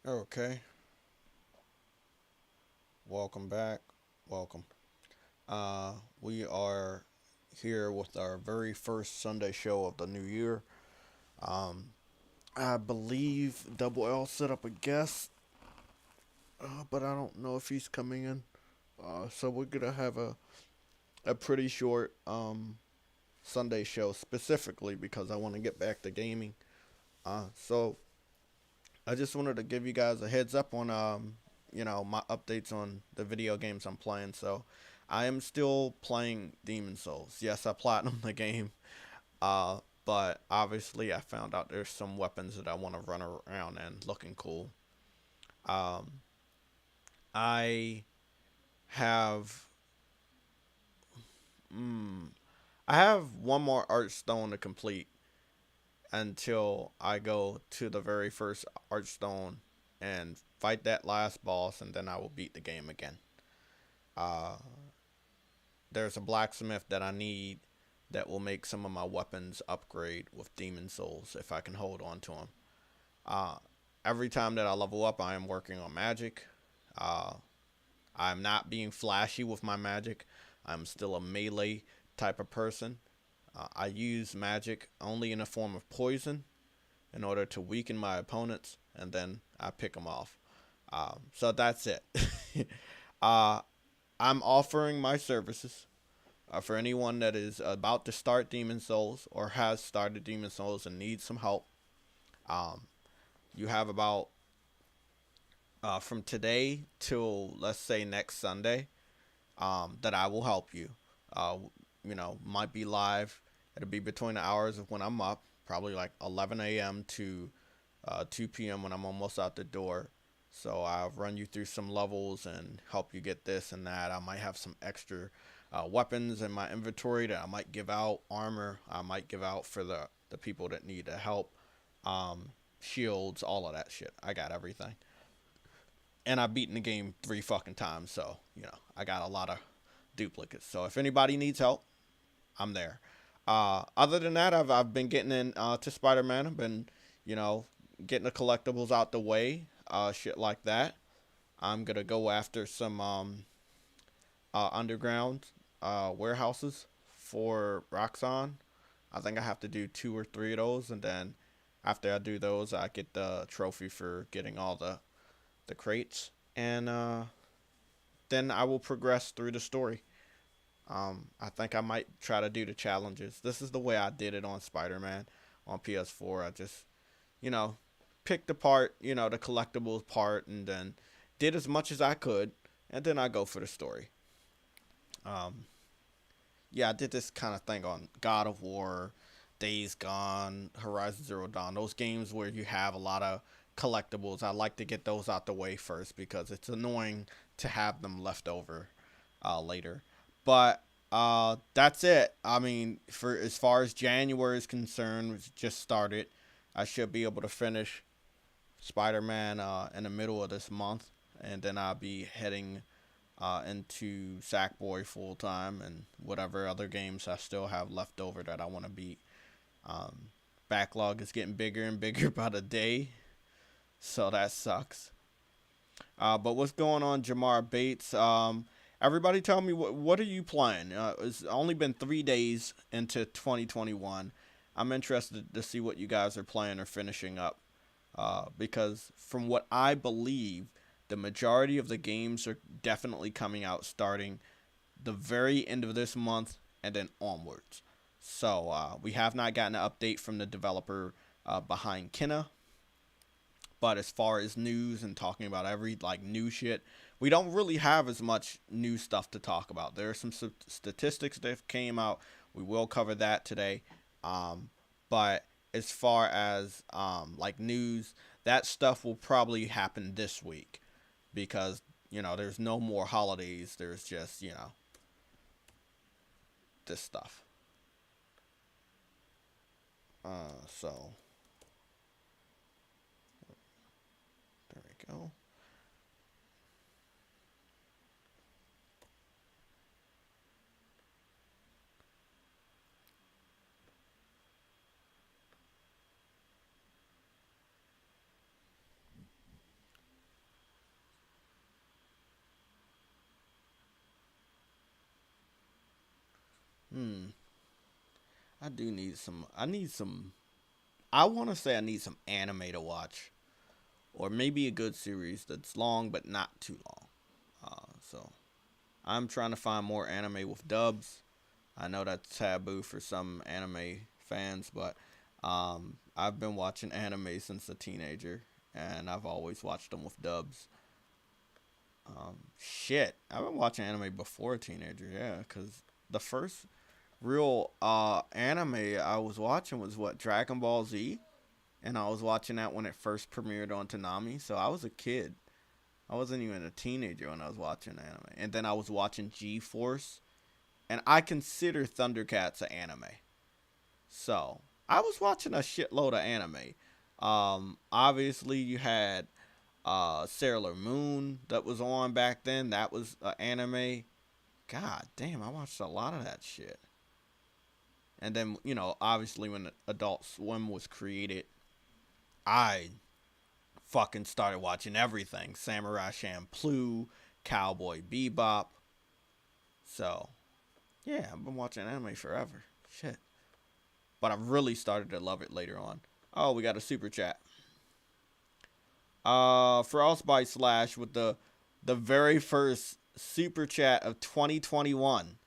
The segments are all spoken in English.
Okay, welcome back. Welcome. We are here with our very first Sunday show of the new year. Um, I believe Double L set up a guest, but I don't know if he's coming in. So we're gonna have a pretty short Sunday show specifically because I want to get back to gaming. So I just wanted to give you guys a heads up on my updates on the video games I'm playing. So I am still playing Demon Souls. Yes, I platinum the game. But obviously I found out there's some weapons that I want to run around and looking cool. Um, I have mm, I have one more art stone to complete until I go to the very first art stone and fight that last boss, and then I will beat the game again. Uh, there's a blacksmith that I need that will make some of my weapons upgrade with demon souls if I can hold on to them. Uh, every time that I level up, I am working on magic. Uh, I'm not being flashy with my magic. I'm still a melee type of person. I use magic only in the form of poison in order to weaken my opponents, and then I pick them off. So that's it. uh, I'm offering my services for anyone that is about to start Demon Souls or has started Demon Souls and needs some help. Um, you have about from today till let's say next Sunday that I will help you. Uh, might be live. It'll be between the hours of when I'm up, probably like 11 a.m. to 2 p.m. when I'm almost out the door. So I'll run you through some levels and help you get this and that. I might have some extra weapons in my inventory that I might give out, armor I might give out for the people that need the help, um, shields, all of that shit. I got everything. And I've beaten the game 3 fucking times, so, I got a lot of duplicates. So if anybody needs help, I'm there. Other than that, I've been getting in to Spider Man. I've been, you know, getting the collectibles out the way, shit like that. I'm gonna go after some underground warehouses for Roxxon. I think I have to do 2 or 3 of those, and then after I do those, I get the trophy for getting all the crates, and then I will progress through the story. I think I might try to do the challenges. This is the way I did it on Spider Man on PS4. I just, you know, picked apart, the collectibles part, and then did as much as I could, and then I go for the story. Um, yeah, I did this kind of thing on God of War, Days Gone, Horizon Zero Dawn. Those games where you have a lot of collectibles. I like to get those out the way first because it's annoying to have them left over later. But that's it. I mean, for as far as January is concerned, which just started, I should be able to finish Spider-Man in the middle of this month, and then I'll be heading into Sackboy full time and whatever other games I still have left over that I want to beat. Um, Backlog is getting bigger and bigger by the day, so that sucks. But what's going on, Jamar Bates? Everybody, tell me what are you playing? It's only been 3 days into 2021. I'm interested to see what you guys are playing or finishing up. Because from what I believe, the majority of the games are definitely coming out starting the very end of this month and then onwards. So we have not gotten an update from the developer behind Kenna, but as far as news and talking about every new shit, we don't really have as much new stuff to talk about. There are some statistics that came out. We will cover that today. But as far as news, that stuff will probably happen this week because there's no more holidays. There's just this stuff. So there we go. Hmm. I do need some. I need some. I want to say I need some anime to watch, or maybe a good series that's long but not too long. So I'm trying to find more anime with dubs. I know that's taboo for some anime fans, but I've been watching anime since a teenager, and I've always watched them with dubs. Shit, I've been watching anime before a teenager, yeah, because the first real anime I was watching was what, Dragon Ball Z, and I was watching that when it first premiered on Toonami. So I was a kid. I wasn't even a teenager when I was watching anime, and then I was watching G Force, and I consider Thundercats an anime. So I was watching a shitload of anime. Obviously you had Sailor Moon that was on back then. That was an anime. God damn, I watched a lot of that shit. And then, obviously when Adult Swim was created, I fucking started watching everything. Samurai Champloo, Cowboy Bebop. So, yeah, I've been watching anime forever. Shit. But I really started to love it later on. Oh, we got a super chat. Frostbite Slash with the very first super chat of 2021.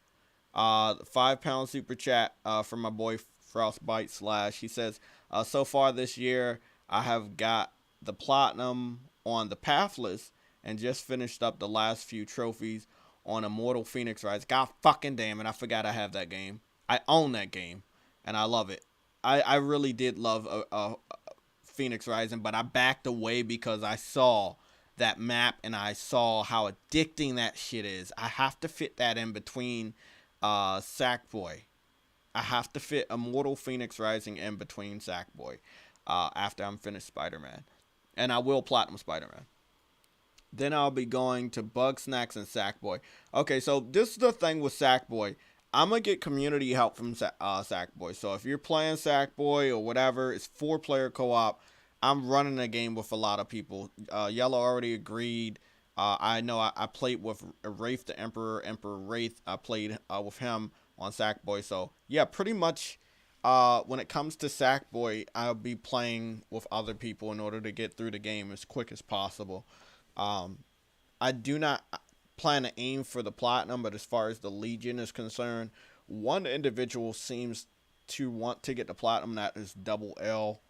£5 super chat from my boy Frostbite Slash. He says, so far this year, I have got the platinum on the Pathless and just finished up the last few trophies on Immortal Phoenix Rise. God fucking damn it, I forgot I have that game. I own that game, and I love it. I really did love Phoenix Rising, but I backed away because I saw that map and I saw how addicting that shit is. I have to fit that in between Sackboy. I have to fit Immortal Phoenix Rising in between Sackboy after I'm finished Spider-Man. And I will platinum Spider-Man. Then I'll be going to Bug Snacks and Sackboy. Okay, so this is the thing with Sackboy. I'm going to get community help from Sackboy. So if you're playing Sackboy or whatever, it's 4-player co-op. I'm running a game with a lot of people. Yellow already agreed. I know I played with Wraith the Emperor, Emperor Wraith. I played with him on Sackboy. So, yeah, pretty much when it comes to Sackboy, I'll be playing with other people in order to get through the game as quick as possible. I do not plan to aim for the platinum, but as far as the Legion is concerned, one individual seems to want to get the platinum. That is Double L,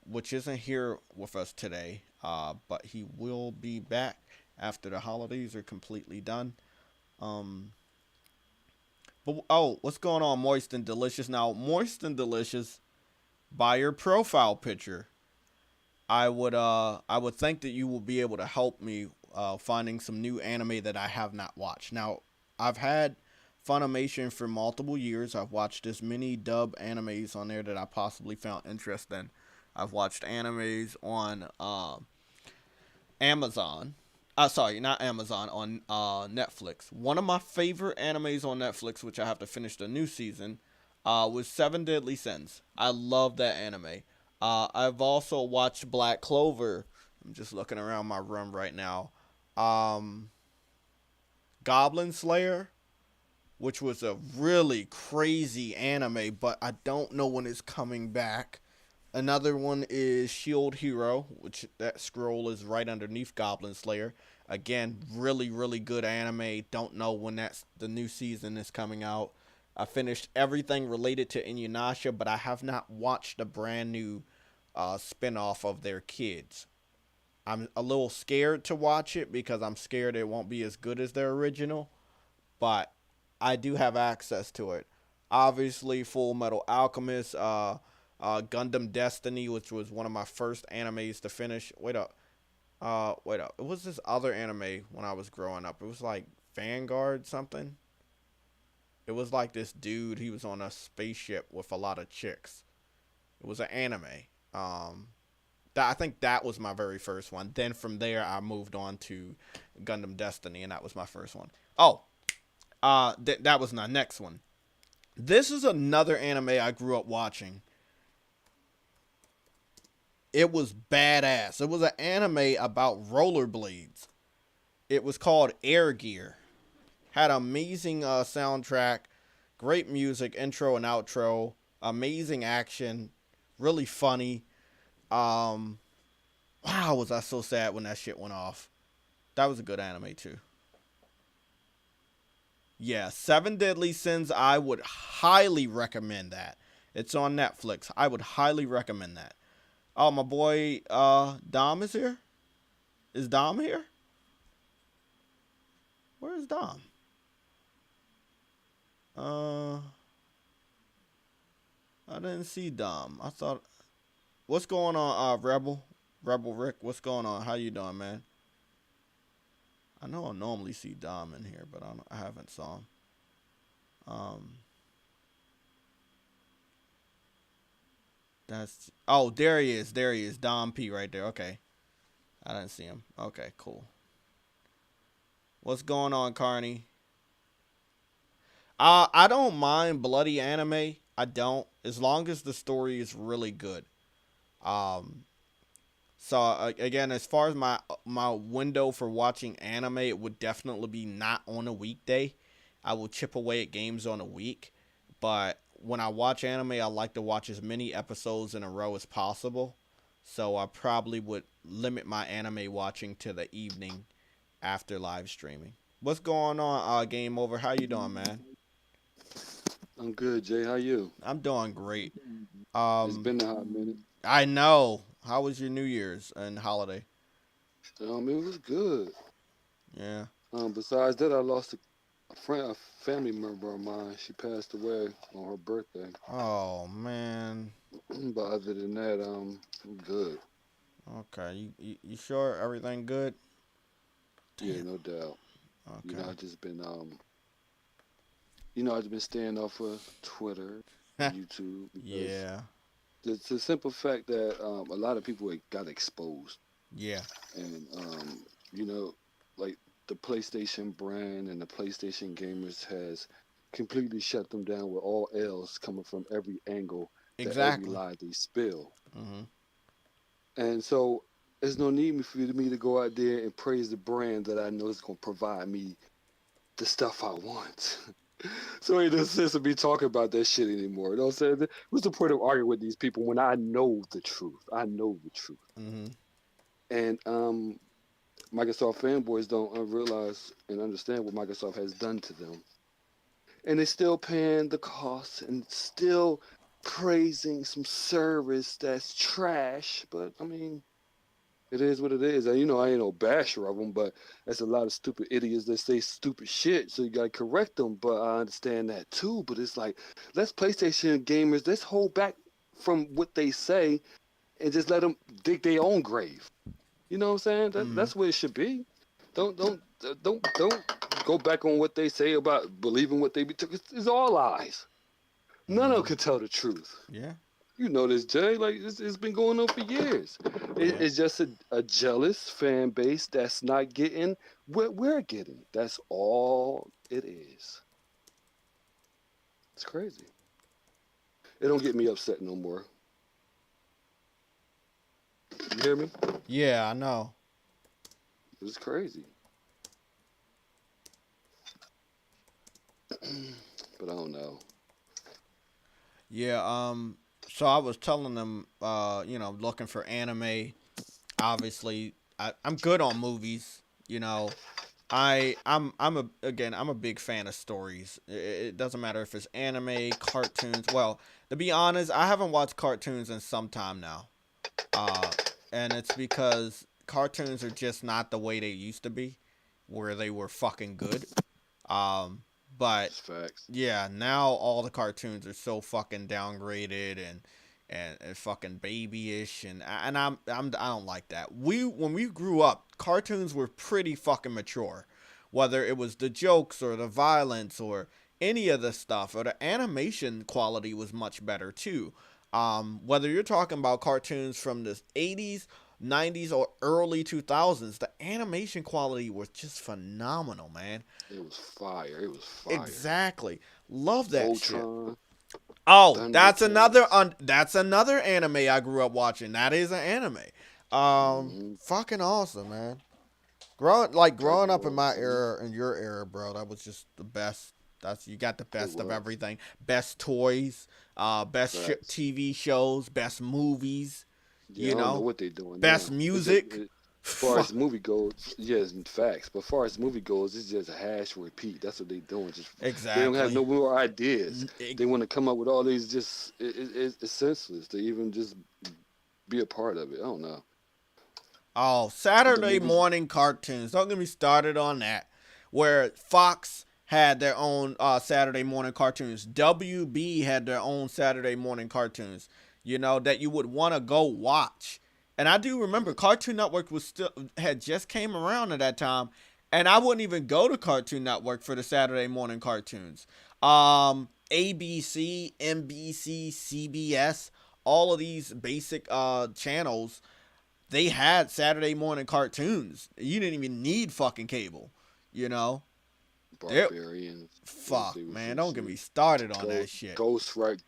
which isn't here with us today, but he will be back after the holidays are completely done. What's going on, Moist and Delicious? Now, Moist and Delicious, by your profile picture, I would think that you will be able to help me finding some new anime that I have not watched. Now, I've had Funimation for multiple years. I've watched as many dub animes on there that I possibly found interesting. I've watched animes on Amazon. Sorry, not Amazon, on Netflix. One of my favorite animes on Netflix, which I have to finish the new season, was Seven Deadly Sins. I love that anime. I've also watched Black Clover. I'm just looking around my room right now. Goblin Slayer, which was a really crazy anime, but I don't know when it's coming back. Another one is Shield Hero, which that scroll is right underneath Goblin Slayer. Again, really, really good anime. Don't know when the new season is coming out. I finished everything related to Inuyasha, but I have not watched a brand new spinoff of their kids. I'm a little scared to watch it because I'm scared it won't be as good as their original, but I do have access to it. Obviously, Full Metal Alchemist, Gundam Destiny, which was one of my first animes to finish. Wait up. It was this other anime when I was growing up. It was like Vanguard something. It was like this dude. He was on a spaceship with a lot of chicks. It was an anime. I think that was my very first one. Then from there, I moved on to Gundam Destiny, and that was my first one. Oh, that was my next one. This is another anime I grew up watching. It was badass. It was an anime about rollerblades. It was called Air Gear. Had an amazing soundtrack. Great music, intro and outro, amazing action, really funny. Um, wow, was I so sad when that shit went off. That was a good anime too. Yeah, Seven Deadly Sins. I would highly recommend that. It's on Netflix. I would highly recommend that. Oh, my boy, Dom is here. Is Dom here? Where is Dom? Uh, I didn't see Dom. I thought, what's going on, Rebel Rick? What's going on? How you doing, man? I know I normally see Dom in here, but I haven't saw him. Um, that's there he is. There he is. Dom P right there. Okay, I didn't see him. Okay, cool. What's going on, Carney? I don't mind bloody anime. I don't, as long as the story is really good. Um, so again, as far as my window for watching anime, it would definitely be not on a weekday. I will chip away at games on a week, but when I watch anime, I like to watch as many episodes in a row as possible. So I probably would limit my anime watching to the evening after live streaming. What's going on, Game Over? How you doing, man? I'm good, Jay. How you? I'm doing great. It's Um, been a hot minute. I know. How was your New Year's and holiday? It was good. Yeah. Besides that, I lost a family member of mine. She passed away on her birthday. Oh man. But other than that, I'm good. Okay. You sure everything good? Yeah, Damn. no doubt. You know, Okay. I just been I just been staying off of Twitter and YouTube because Yeah. the simple fact that a lot of people got exposed, Yeah. and you know, like the PlayStation brand and the PlayStation gamers has completely shut them down with all L's coming from every angle to every Exactly. lie they spill. Mhm. And so there's no need for me to go out there and praise the brand that I know is going to provide me the stuff I want. So ain't no sense of me talking about that shit anymore. You know what I'm saying? What's the point of arguing with these people when I know the truth? I know the truth. Mhm. And Microsoft fanboys don't realize and understand what Microsoft has done to them. And they're still paying the costs and still praising some service that's trash. But I mean, it is what it is. And I ain't no basher of them, but there's a lot of stupid idiots that say stupid shit. So you got to correct them. But I understand that too. But it's like, let's PlayStation gamers, let's hold back from what they say and just let them dig their own grave. You know what I'm saying? Mhm. That's what it should be. Don't go back on what they say about believing what they be. It's all lies. None of them Mhm. can tell the truth. Yeah. You know this, Jay. Like it's been going on for years. Yeah. It's just a jealous fan base that's not getting what we're getting. That's all it is. It's crazy. It don't get me upset no more. You hear me? Yeah. I know. It's crazy. But I don't know. Yeah. So I was telling them, looking for anime. Obviously, I'm good on movies. You know, I'm a big fan of stories. It doesn't matter if it's anime, cartoons. Well, to be honest, I haven't watched cartoons in some time now. Uh, and it's because cartoons are just not the way they used to be, where they were fucking good. Um, but It's facts. yeah, now all the cartoons are so fucking downgraded and fucking babyish and I don't like that. When we grew up, cartoons were pretty fucking mature, whether it was the jokes or the violence or any of the stuff, or the animation quality was much better too. Whether you're talking about cartoons from the 80s, 90s, or early 2000s, the animation quality was just phenomenal, man. It was fire. It was fire. Exactly. Love that shit. Voltron, Oh, Thundercats. that's another anime I grew up watching. That is an anime. Mm-hmm. Fucking awesome, man. Growing Dragon up in Ball my Z. era and your era, bro, that was just the best. That's you got the It best of was. everything. Best toys, best Facts. TV shows, best movies. Yeah, I You don't know know, what they're doing best now. music. As far as Fuck. the movie goes, yes, in facts. But as far as the movie goes, it's just a hash repeat. That's what they're doing. Just they don't have Exactly. no more ideas. N- it- They want to come up with all these. Just it's senseless to even just be a part of it. I don't know. Oh, The Saturday movies. morning cartoons. Don't get me started on that. Where Fox had their own Saturday morning cartoons. WB had their own Saturday morning cartoons. You know that you would want to go watch. And I do remember Cartoon Network was still had just came around at that time, and I wouldn't even go to Cartoon Network for the Saturday morning cartoons. ABC, NBC, CBS, all of these basic channels, they had Saturday morning cartoons. You didn't even need fucking cable, you know. They Barbarians, as they fuck was man, and don't get shit. me started on that shit. Ghost Rider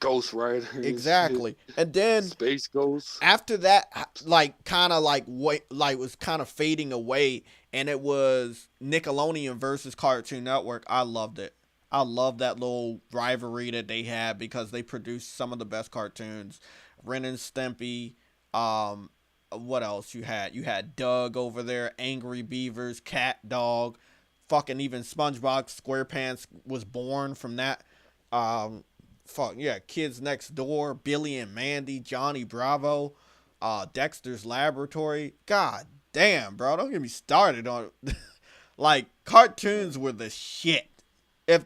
and shit. Exactly. And then Space Ghost. after that, like kind of like wait, like was kind of fading away, and it was Nickelodeon versus Cartoon Network. I loved it. I love that little rivalry that they had because they produced some of the best cartoons. Ren and Stimpy. Um, what else you had? You had Doug over there, Angry Beavers, Cat Dog, fucking even SpongeBob SquarePants was born from that. Fuck yeah, Kids Next Door, Billy and Mandy, Johnny Bravo, Dexter's Laboratory. God damn, bro, don't get me started on like cartoons were the shit. If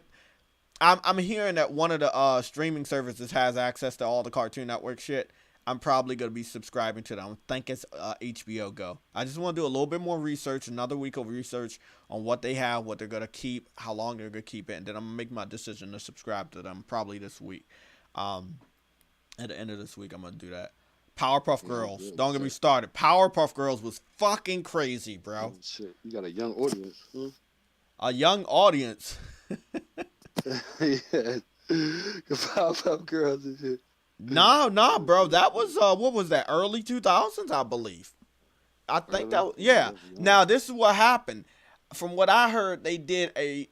I'm hearing that one of the streaming services has access to all the Cartoon Network shit, I'm probably gonna be subscribing to them. I think it's HBO Go. I just want to do a little bit more research, another week of research on what they have, what they're gonna keep, how long they're gonna keep it, and then I'm gonna make my decision to subscribe to them probably this week. Um, at the end of this week, I'm gonna do that. Powerpuff Yeah, I'm Girls. good. Don't get me started. Powerpuff Girls was fucking crazy, bro. Oh shit, you got a young audience. Huh? A young audience. Yeah, Powerpuff Girls and shit. Nah, bro. That was what was that? Early 2000s, I believe. I think Really? that was, Yeah, yeah. that's young. Now this is what happened. From what I heard, they did a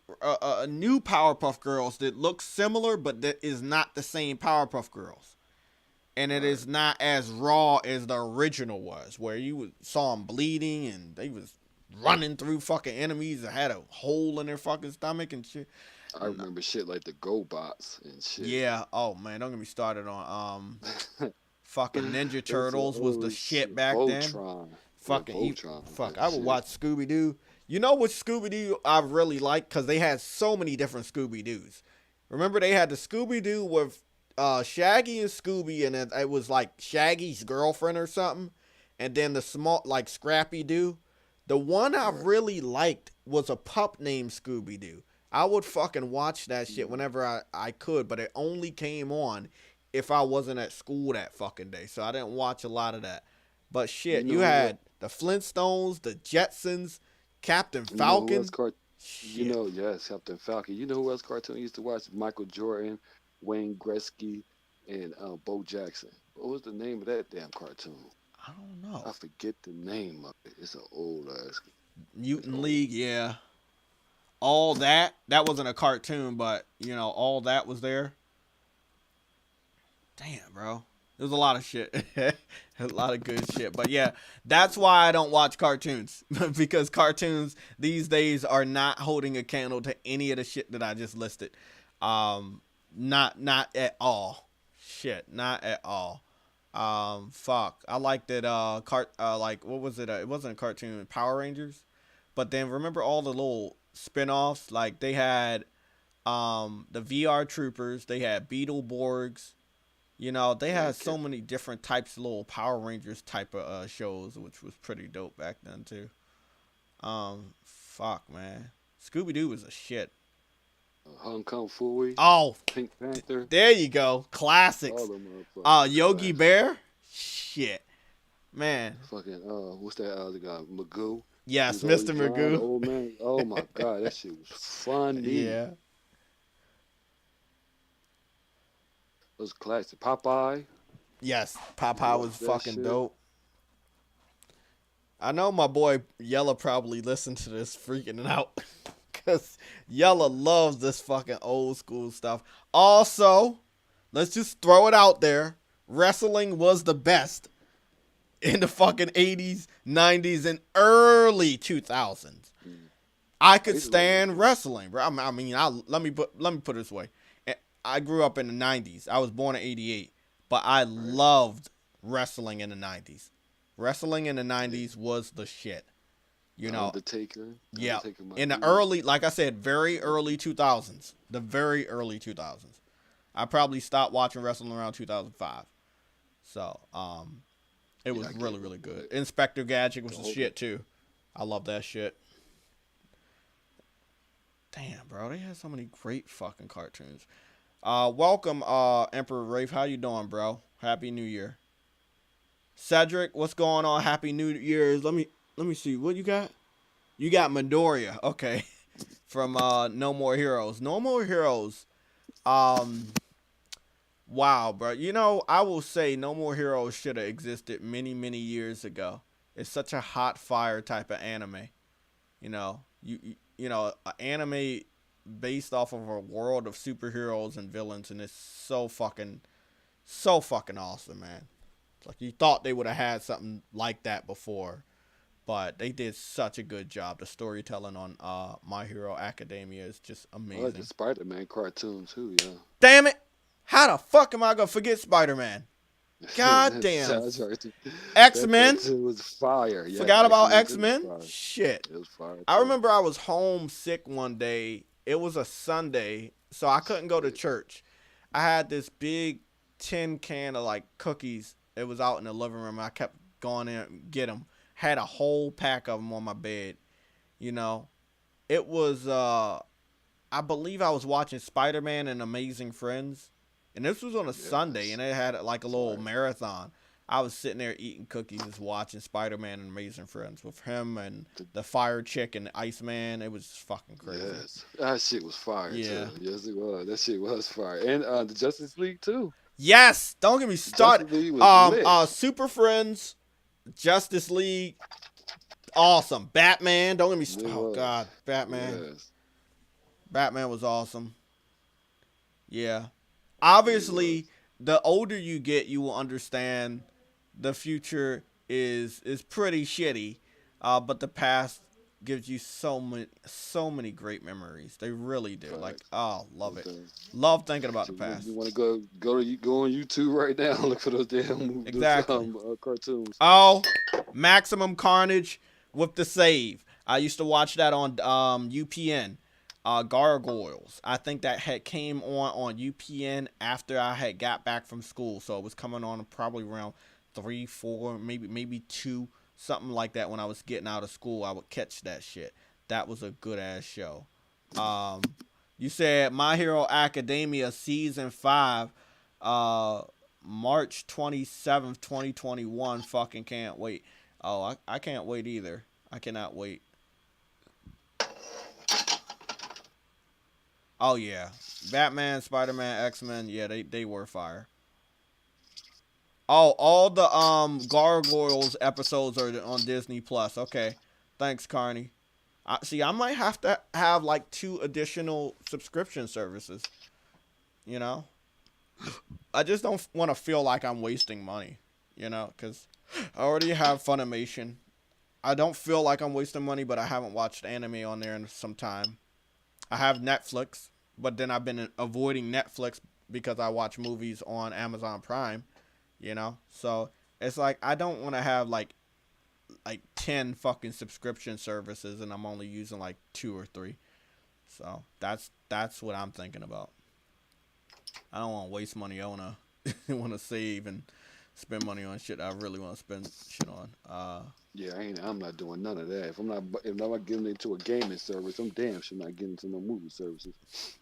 new Powerpuff Girls that looks similar, but that is not the same Powerpuff Girls, and it Right. is not as raw as the original was, where you saw them bleeding and they was running through fucking enemies that had a hole in their fucking stomach and shit. I remember shit like the GoBots and shit. Yeah. Oh man, don't get me started on fucking Ninja That's a Turtles was the old shit shit. back then. Voltron. Yeah, Fucking Voltron. fuck. That I would shit. watch Scooby Doo. You know what Scooby Doo I really like because they had so many different Scooby Doos. Remember they had the Scooby Doo with Shaggy and Scooby, and it was like Shaggy's girlfriend or something, and then the small like Scrappy Doo. The one I Right. really liked was a pup named Scooby Doo. I would fucking watch that shit Mhm. whenever I could, but it only came on if I wasn't at school that fucking day. So I didn't watch a lot of that. But You shit, know you who? had the Flintstones, the Jetsons, Captain You know who else? Falcon. Shit. Yes, Captain Falcon. You know who else cartoon I used to watch? Michael Jordan, Wayne Gretzky, and Bo Jackson. What was the name of that damn cartoon? I don't I know. forget the name of it. It's an old ass. It's Mutant old. League, yeah. All that. That wasn't a cartoon, but you know, all that was there. Damn, bro. There's a lot of shit. A lot of good shit. But yeah, that's why I don't watch cartoons. Because cartoons these days are not holding a candle to any of the shit that I just listed. Not at all. Shit, not at all. Fuck. I liked it like what was it? It wasn't a cartoon, Power Rangers. But then remember all the little spin-offs? Like they had the VR Troopers, they had Beetleborgs, you know, they Yeah, had so Cap. many different types of little Power Rangers type of shows, which was pretty dope back then too. Fuck man, Scooby Doo was a shit. Hong Kong Phooey, Oh, Pink Panther. there you go, All classics. them motherfuckers. Yogi Classic. Bear, shit, man. Fucking what's that other guy? Magoo. He Yes, was always Mr. blind, the Magoo. old man. Oh my god, that shit was funny. Yeah. Those classic. Popeye. Yes, Popeye was Love that fucking shit. dope. I know my boy Yella probably listened to this freaking out. Cause Yella loves this fucking old school stuff. Also, let's just throw it out there. Wrestling was the best in the fucking 80s, 90s, and early 2000s. Mm. I I could used to like stand wrestling. wrestling, bro. Let me put it this way. I grew up in the 90s. I was born in 88, but I Right. loved wrestling in the 90s. Wrestling in the Yeah. 90s was the shit. You The know, Undertaker. The yeah. Undertaker, my In the dude. early, like I said, very Yeah. early 2000s. The very early 2000s. I probably stopped watching wrestling around 2005. So, it Yeah, was I really, gave up really on good. it. Inspector Gadget The was the whole shit too. I love that shit. Damn, bro, they had so many great fucking cartoons. Welcome, Emperor Rafe. How you doing, bro? Happy New Year. Cedric, what's going on? Happy New Year's. Let me see. What you got? You got Midoriya. Okay. From No More Heroes. No More Heroes. Um wow, bro. You know, I will say No More Heroes should have existed many, many years ago. It's such a hot fire type of anime. An anime based off of a world of superheroes and villains, and it's so fucking awesome, man. It's like you thought they would have had something like that before, but they did such a good job. The storytelling on My Hero Academia is just I like the amazing. Spider-Man cartoon too. Damn it! How the fuck am I gonna forget Spider Man? Yeah. God damn. That's right. X That Men. cartoon was fire. Yes, Forgot about X-Men X too was Men. fire. Shit. It was fire I too. remember I was home sick one day. It was a Sunday, so I couldn't go to Yeah. church. I had this big tin can of like cookies. It was out in the living room. I kept going in and get them. Had a whole pack of them on my bed. You know, it was. I believe I was watching Spider Man and Amazing Friends, and this was on a Sunday, Yes. and it had like a little Fire. marathon. I was sitting there eating cookies, watching Spider Man and Amazing Friends with him and The- the Fire Chick and the Iceman. It was fucking crazy. Yes. That shit was fire Yeah. too. Yes, it was. That shit was fire. And the Justice League too. Yes. Don't get me The started. Justice League was lit. Super Friends, Justice League, awesome. Batman. Don't get me. It Oh was. God, Batman. Yes. Batman was awesome. Yeah. It was. Obviously, the older you get, you will understand the future is pretty shitty, but the past gives you so many great memories. They really do. Like, Facts. oh, love It it. does. Love thinking about the So you past. want to go on YouTube right now and look for those those Exactly. cartoons. Oh, Maximum Carnage with the save. I used to watch that on UPN. Gargoyles. I think that had came on UPN after I had got back from school, so it was coming on probably around 3, 4, maybe 2, something like that. When I was getting out of school, I would catch that shit. That was a good ass show. Um, you said My Hero Academia season 5, uh, March 27th, 2021. Fucking can't wait. Oh, I can't wait either. I cannot wait. Oh yeah, Batman, Spider Man, X Men. Yeah, they were fire. Oh, all the Gargoyles episodes are on Disney Plus. Okay, thanks, Carney. See, I might have to have like 2 additional subscription services. You know, I just don't want to feel like I'm wasting money. Because I already have Funimation. I don't feel like I'm wasting money, but I haven't watched anime on there in some time. I have Netflix, but then I've been avoiding Netflix because I watch movies on Amazon Prime. So it's like I don't want to have like 10 fucking subscription services, and I'm only using like 2 or 3. So that's what I'm thinking about. I don't want to waste money. I want to save and spend money on shit I really want to spend shit on. Yeah, I'm not doing none of that. If I'm not getting into a gaming service, I'm damn sure not getting into no movie services.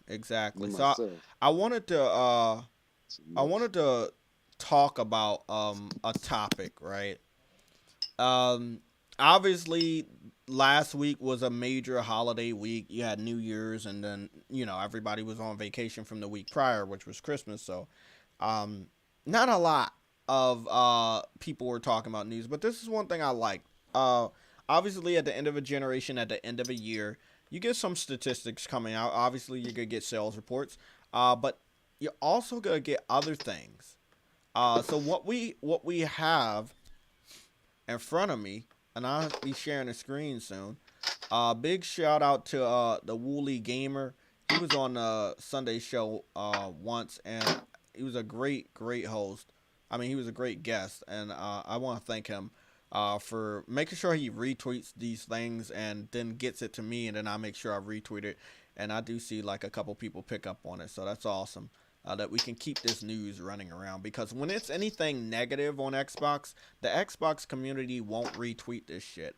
Me Exactly. So myself, I wanted to too I much. wanted to talk about a topic, right? Um Obviously last week was a major holiday week. You had New Year's, and then, everybody was on vacation from the week prior, which was Christmas. So um not a lot of people were talking about news, but this is one thing I like. Obviously, at the end of a generation, at the end of a year, you get some statistics coming out. Obviously, you're gonna get sales reports, but you're also gonna get other things. So what we have in front of me, and I'll be sharing the screen soon. Big shout out to the Wooly Gamer. He was on the Sunday show once, and he was a great host. I mean, he was a great guest, and I want to thank him for making sure he retweets these things and then gets it to me, and then I make sure I retweet it. And I do see like a couple people pick up on it, so that's awesome. That we can keep this news running around, because when it's anything negative on Xbox, the Xbox community won't retweet this shit.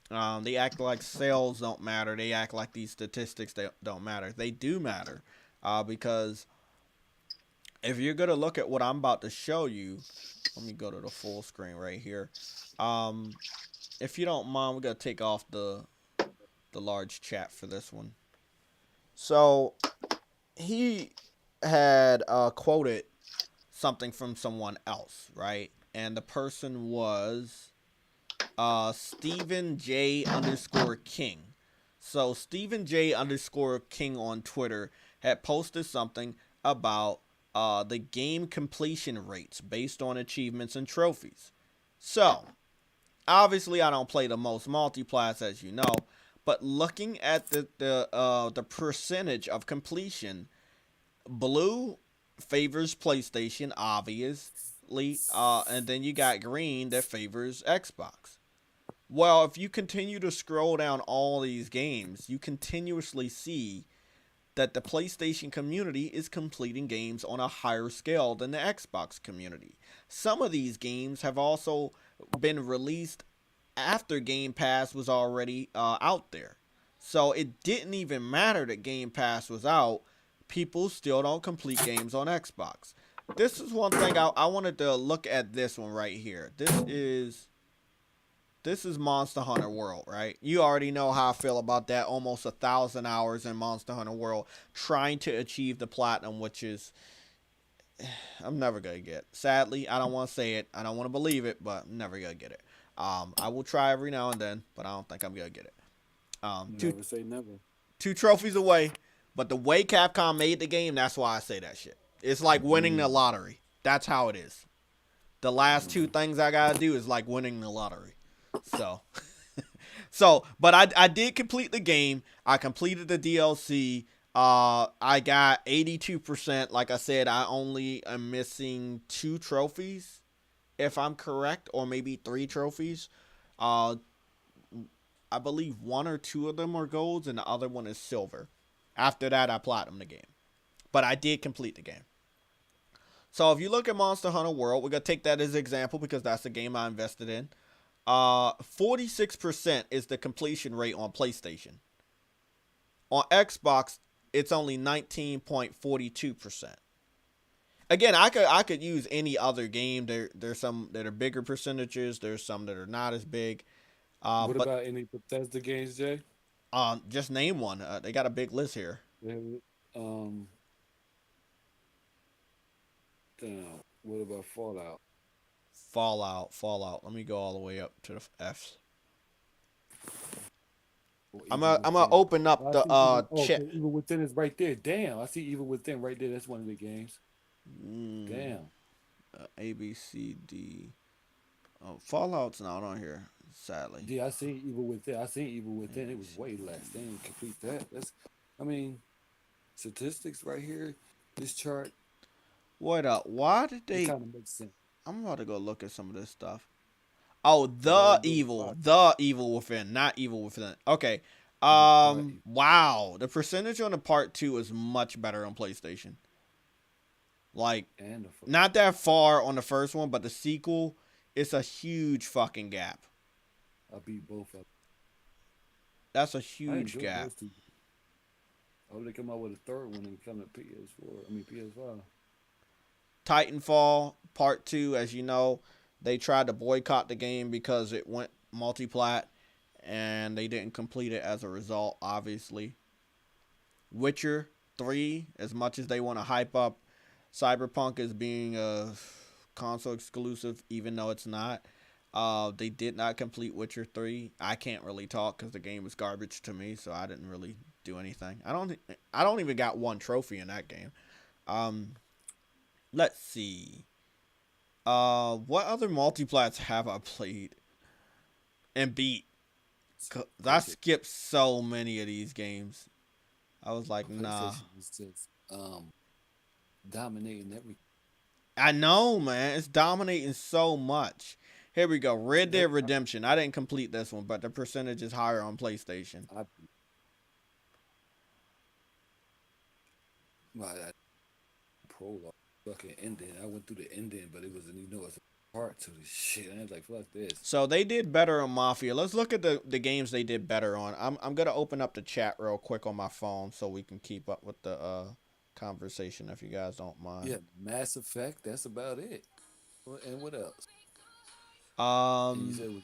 They act like sales don't matter. They act like these statistics don't matter. They do matter, because if you're gonna look at what I'm about to show you, let me go to the full screen right here. Um, if you don't mind, we're gonna take off the large chat for this one. So he had quoted something from someone else, right? And the person was Stephen J underscore King. So Stephen J underscore King on Twitter had posted something about the game completion rates based on achievements and trophies. So obviously I don't play the most multiplats, as you know, but looking at the percentage of completion, blue favors PlayStation, obviously, and then you got green that favors Xbox. Well, if you continue to scroll down all these games, you continuously see that the PlayStation community is completing games on a higher scale than the Xbox community. Some of these games have also been released after Game Pass was already out there. So it didn't even matter that Game Pass was out. People still don't complete games on Xbox. This is one thing I wanted to look at, this one right here. This is Monster Hunter World, right? You already know how I feel about that. Almost 1,000 hours in Monster Hunter World, trying to achieve the platinum, which is I'm never gonna get. Sadly, I don't want to say it. I don't want to believe it, but I'm never gonna get it. I will try every now and then, but I don't think I'm gonna get it. Two Never say never. two trophies away, but the way Capcom made the game, that's why I say that shit. It's like winning the Mm, lottery. That's how it is. The last two mm. things I gotta do is like winning the lottery. So, but I did complete the game. I completed the DLC. I got 82%. Like I said, I only am missing 2 trophies, if I'm correct, or maybe 3 trophies. Uh, I believe 1 or 2 of them are golds, and the other one is silver. After that, I platinum the game, but I did complete the game. So if you look at Monster Hunter World, we're gonna take that as an example because that's the game I invested in. 46% is the completion rate on PlayStation. On Xbox, it's only 19.42%. Again, I could use any other game. There's some that are bigger percentages. There's some that are not as big. What But about any Bethesda games, Jay? just name one. They got a big list here. They have, Um, damn. What about Fallout? Fallout. Let me go all the way up to the F's. Or I'm Evil gonna I'm gonna Within? open up I the see Evil. Oh, chat. okay, Evil Within is right there. Damn, I see Evil Within right there. That's one of the games. Mm, Damn. A B C D. Oh, Fallout's not on here, sadly. Yeah, I seen Evil Within. I seen Evil A Within. It B was C way D. less. They didn't complete that. I mean, statistics right here. This chart, What up? Why did it they? kind of makes sense. I'm about to go look at some of this stuff. Oh, Cause all they do is the evil within, not evil within. Okay. the Wow. The percentage on the part 2 is much better on PlayStation. Like, and the first. not that far on the first one, but the sequel, it's a huge fucking gap. I beat both of them. That's a I huge enjoyed gap. those two. I hope they come out with a third one and come to PS4. I mean PS5. Titanfall Part 2, as you know, they tried to boycott the game because it went multiplat and they didn't complete it as a result, obviously. Witcher 3, as much as they want to hype up Cyberpunk as being a console exclusive, even though it's not, They did not complete Witcher 3. I can't really talk because the game was garbage to me, so I didn't really do anything. I don't even got one trophy in that game. Um, let's see. What other multiplats have I played and beat? 'Cause I PlayStation, skipped so many of these games. I was like, nah. PlayStation was just dominating every I know, man. It's dominating so much. Here we go. Red Dead every. Redemption. I didn't complete this one, but the percentage is higher on PlayStation. I, I prologue fucking ending. I went through the ending, but it was it's a part to the shit. And I was like, fuck this. So they did better on Mafia. Let's look at the games they did better on. I'm gonna open up the chat real quick on my phone so we can keep up with the conversation if you guys don't mind. Yeah, Mass Effect. That's about it. And what else? And you Um, said it was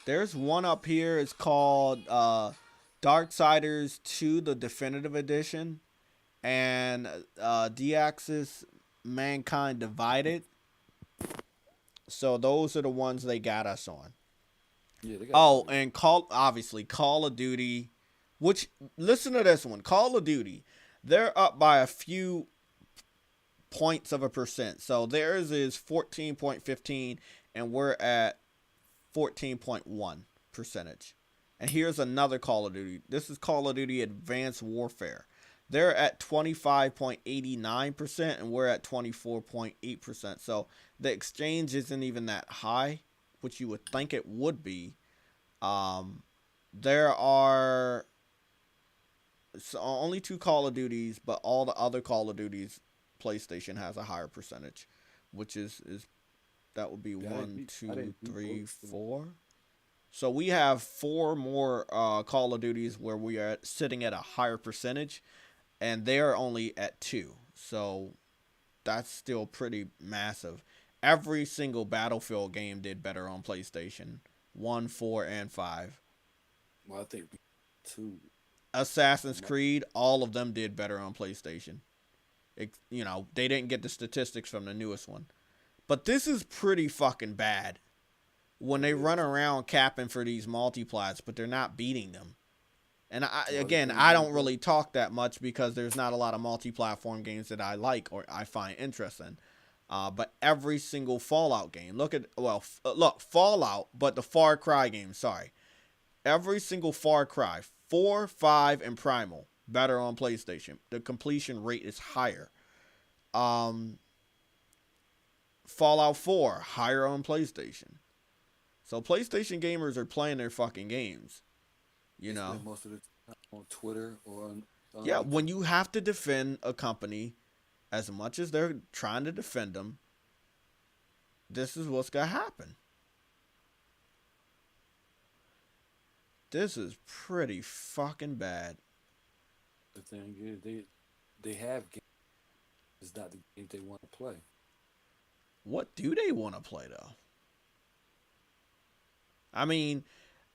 there's one up here. It's called Darksiders 2: The Definitive Edition, and D-Axis Mankind Divided. So those are the ones they got us on. yeah, they got Oh, and obviously Call of Duty, which listen to this one. Call of Duty, they're up by a few points of a percent. So theirs is 14.15 and we're at 14.1 percentage. And here's another Call of Duty. This is Call of Duty Advanced Warfare. They're at 25.89% and we're at 24.8%. So the exchange isn't even that high, which you would think it would be. There are only two Call of Duties, but all the other Call of Duties, PlayStation has a higher percentage, which is that would be I one, didn't two, beat three, both of them. 4. So we have 4 more Call of Duties where we are sitting at a higher percentage, and they are only at 2. So that's still pretty massive. Every single Battlefield game did better on PlayStation 1, 4, and 5. Well, I think two. Assassin's Creed, all of them did better on PlayStation. They didn't get the statistics from the newest one. But this is pretty fucking bad when they run around capping for these multiplats, but they're not beating them. And I don't really talk that much because there's not a lot of multi-platform games that I like or I find interesting. But every single Fallout game, look Fallout, but the Far Cry game, sorry. Every single Far Cry, 4, 5, and Primal, better on PlayStation. The completion rate is higher. Fallout 4, higher on PlayStation. So PlayStation gamers are playing their fucking games. You know? Spend most of the time on Twitter or on Yeah, when you have to defend a company as much as they're trying to defend them, this is what's going to happen. This is pretty fucking bad. the thing is they have games. It's not the game they want to play. What do they want to play, though? I mean,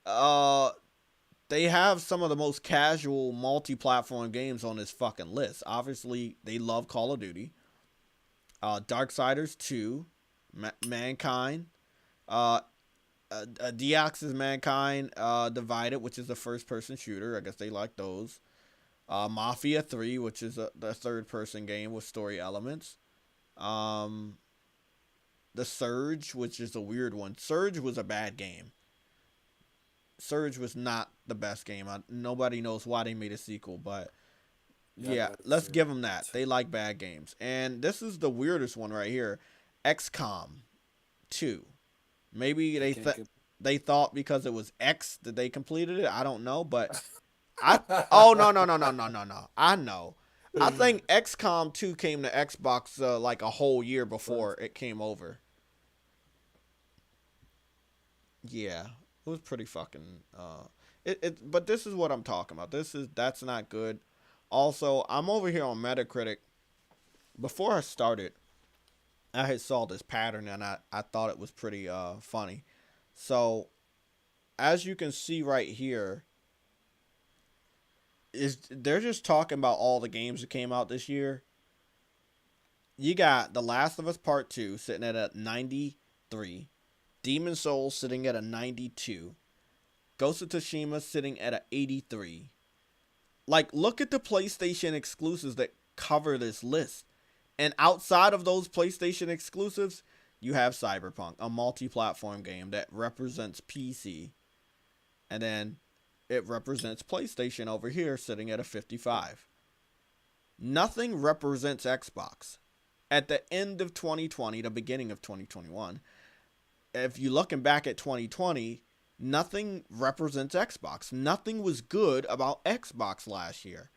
they have some of the most casual multi-platform games on this fucking list. Obviously, they love Call of Duty. Darksiders 2, Mankind, Deoxys Mankind Divided, which is a first-person shooter. I guess they like those. Mafia 3, which is the third-person game with story elements. The Surge, which is a weird one. Surge was a bad game. Surge was not the best game. Nobody knows why they made a sequel, but yeah, let's give them that. They like bad games. And this is the weirdest one right here. XCOM 2. Maybe they thought because it was X that they completed it. I don't know, but no. I know. I think XCOM 2 came to Xbox like a whole year before it came over. Yeah, it was pretty fucking but this is what I'm talking about. That's not good. Also, I'm over here on Metacritic. Before I started, I had saw this pattern and I thought it was pretty funny. So, as you can see right here, they're just talking about all the games that came out this year. You got The Last of Us Part 2 sitting at a 93. Demon Souls sitting at a 92. Ghost of Tsushima sitting at a 83. Like, look at the PlayStation exclusives that cover this list. And outside of those PlayStation exclusives, you have Cyberpunk, a multi-platform game that represents PC. And then it represents PlayStation over here sitting at a 55. Nothing represents Xbox. At the end of 2020, the beginning of 2021, if you're looking back at 2020, nothing represents Xbox. Nothing was good about Xbox last year.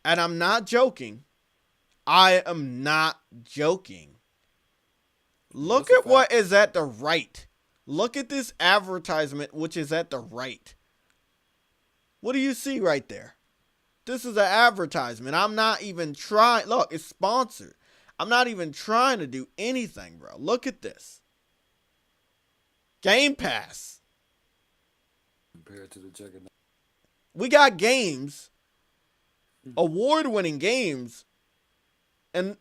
And I'm not joking. I am not joking. Look at what is at the right. Look at this advertisement, which is at the right. What do you see right there? This is an advertisement. I'm not even trying. Look, it's sponsored. I'm not even trying to do anything, bro. Look at this. Game Pass. Compared to the juggernaut. We got games. Award-winning games. And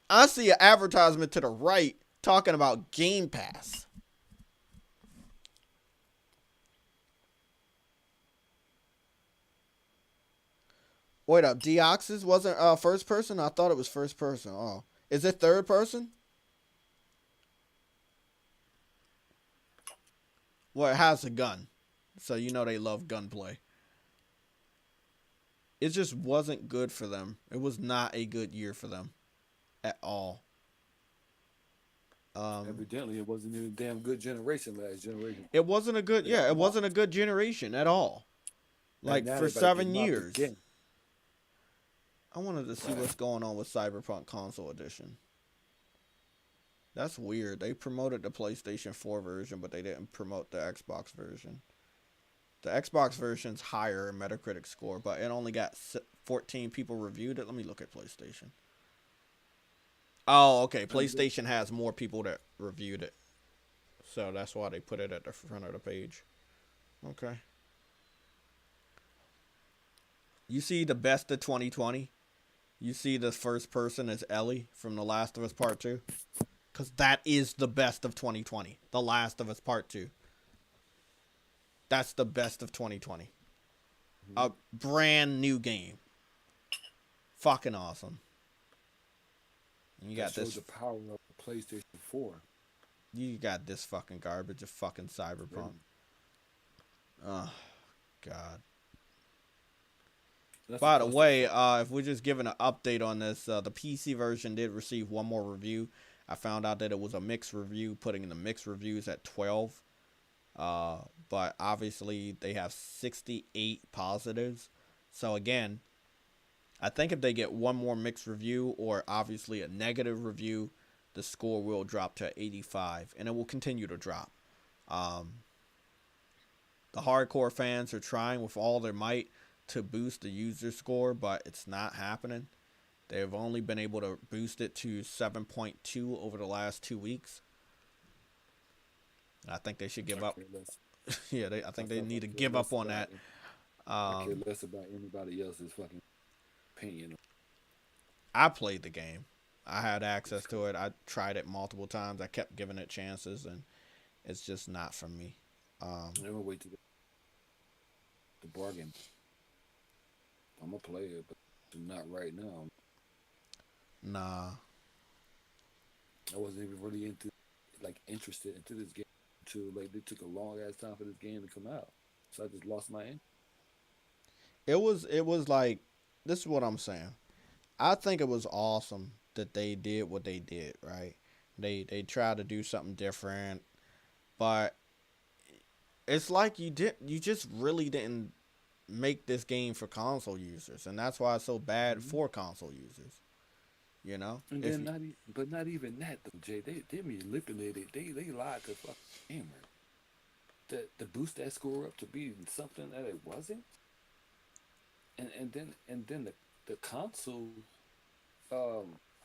I see an advertisement to the right talking about Game Pass. Wait up, Deoxys wasn't first person? I thought it was first person. Oh. Is it third person? Well, it has a gun. So you know they love gunplay. It just wasn't good for them. It was not a good year for them. At all. Evidently, it wasn't even a damn good generation last generation. It wasn't a good, it wasn't a good generation at all. Like, for 7 years. I wanted to see what's going on with Cyberpunk Console Edition. That's weird. They promoted the PlayStation 4 version, but they didn't promote the Xbox version. The Xbox version's higher in Metacritic score, but it only got 14 people reviewed it. Let me look at PlayStation. Oh, okay. PlayStation has more people that reviewed it. So that's why they put it at the front of the page. Okay. You see the best of 2020? You see the first person is Ellie from The Last of Us Part 2? Because that is the best of 2020. The Last of Us Part 2. That's the best of 2020. A brand new game. Fucking awesome. And you got this. The power of the PlayStation 4. You got this fucking garbage of fucking Cyberpunk. Oh, God. By the way, if we're just giving an update on this, the PC version did receive one more review. I found out that it was a mixed review, putting in the mixed reviews at 12. But obviously they have 68 positives. So again, I think if they get one more mixed review or obviously a negative review, the score will drop to 85 and it will continue to drop. The hardcore fans are trying with all their might to boost the user score, but it's not happening. They've only been able to boost it to 7.2 over the last 2 weeks. I think they should give up. Yeah, I think they need to give up on that. I care less about anybody else's fucking opinion. I played the game. I had access to it. I tried it multiple times. I kept giving it chances, and it's just not for me. I'm gonna wait to the bargain. I'm gonna play it, but not right now. Nah. I wasn't even really interested into this game until it took a long ass time for this game to come out. So I just lost my interest. It was like, this is what I'm saying. I think it was awesome that they did what they did, right? They tried to do something different, but it's like you just really didn't make this game for console users, and that's why it's so bad for console users. You know? And then not even that though, Jay. They manipulated. They lied to fucking gamer. To boost that score up to be something that it wasn't. And then the console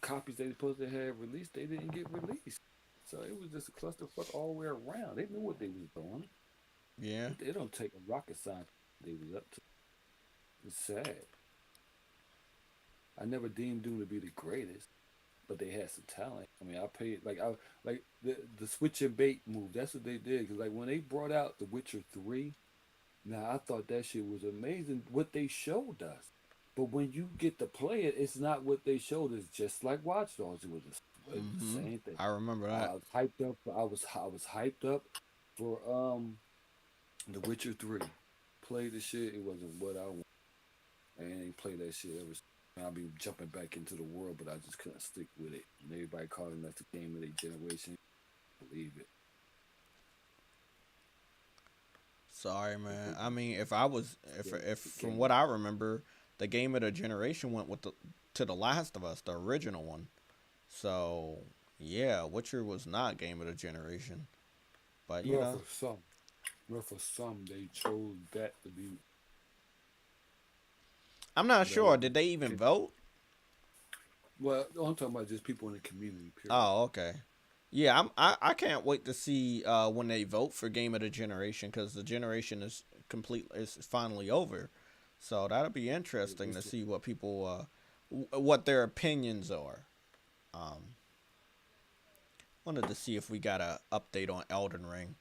copies they supposed to have released, they didn't get released. So it was just a clusterfuck all the way around. They knew what they was doing. Yeah. They don't take a rocket science they was up to. It's sad. I never deemed them to be the greatest. but they had some talent. I mean, I paid like the switch and bait move. That's what they did. Cause like when they brought out The Witcher 3, now I thought that shit was amazing. What they showed us, but when you get to play it, it's not what they showed. It's just like Watch Dogs. It was the Mm-hmm. same thing. I remember I that. was hyped up. I was hyped up for The Witcher 3. Played the shit. It wasn't what I wanted. I ain't play that shit ever. I'll be jumping back into the world, but I just couldn't stick with it. And everybody calling that the game of their generation. Believe it. Sorry, But man. they I mean, if I was, if the from what game. I remember, the game of the generation went with the to the Last of Us, the original one. So yeah, Witcher was not game of the generation, but you Well, know, for some, they chose that to be I'm not that sure. was. Did they even vote? Well, I'm talking about just people in the community. Period. Oh, okay. Yeah, I can't wait to see when they vote for game of the generation because the generation is finally over. So that'll be interesting to It's see what people what their opinions are. Um, Wanted to see if we got a update on Elden Ring.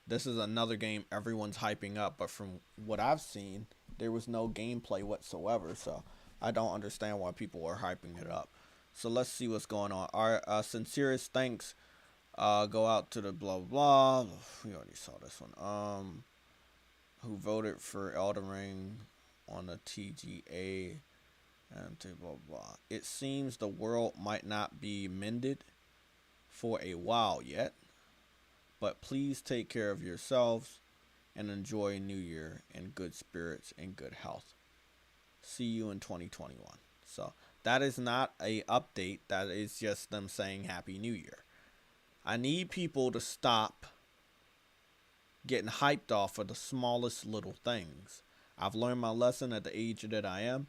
This is another game everyone's hyping up, but from what I've seen, there was no gameplay whatsoever. So I don't understand why people are hyping it up. So let's see what's going on. Our sincerest thanks go out to the blah blah blah. We already saw this one. Who voted for Elden Ring on the TGA and blah blah. It seems the world might not be mended for a while yet, but please take care of yourselves and enjoy New Year in good spirits and good health. See you in 2021. So that is not a update. That is just them saying Happy New Year. I need people to stop getting hyped off of the smallest little things. I've learned my lesson at the age that I am.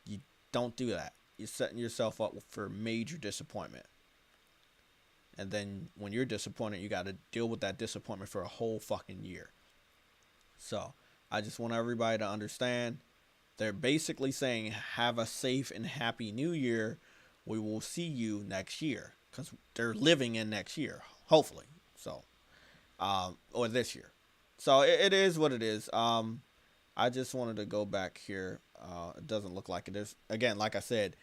You don't do that. You're setting yourself up for major disappointment. And then when you're disappointed, you got to deal with that disappointment for a whole fucking year. So I just want everybody to understand they're basically saying, have a safe and happy new year. We will see you next year because they're living in next year, hopefully. So, or this year. So it is what it is. I just wanted to go back here. It doesn't look like it is. Again, like I said,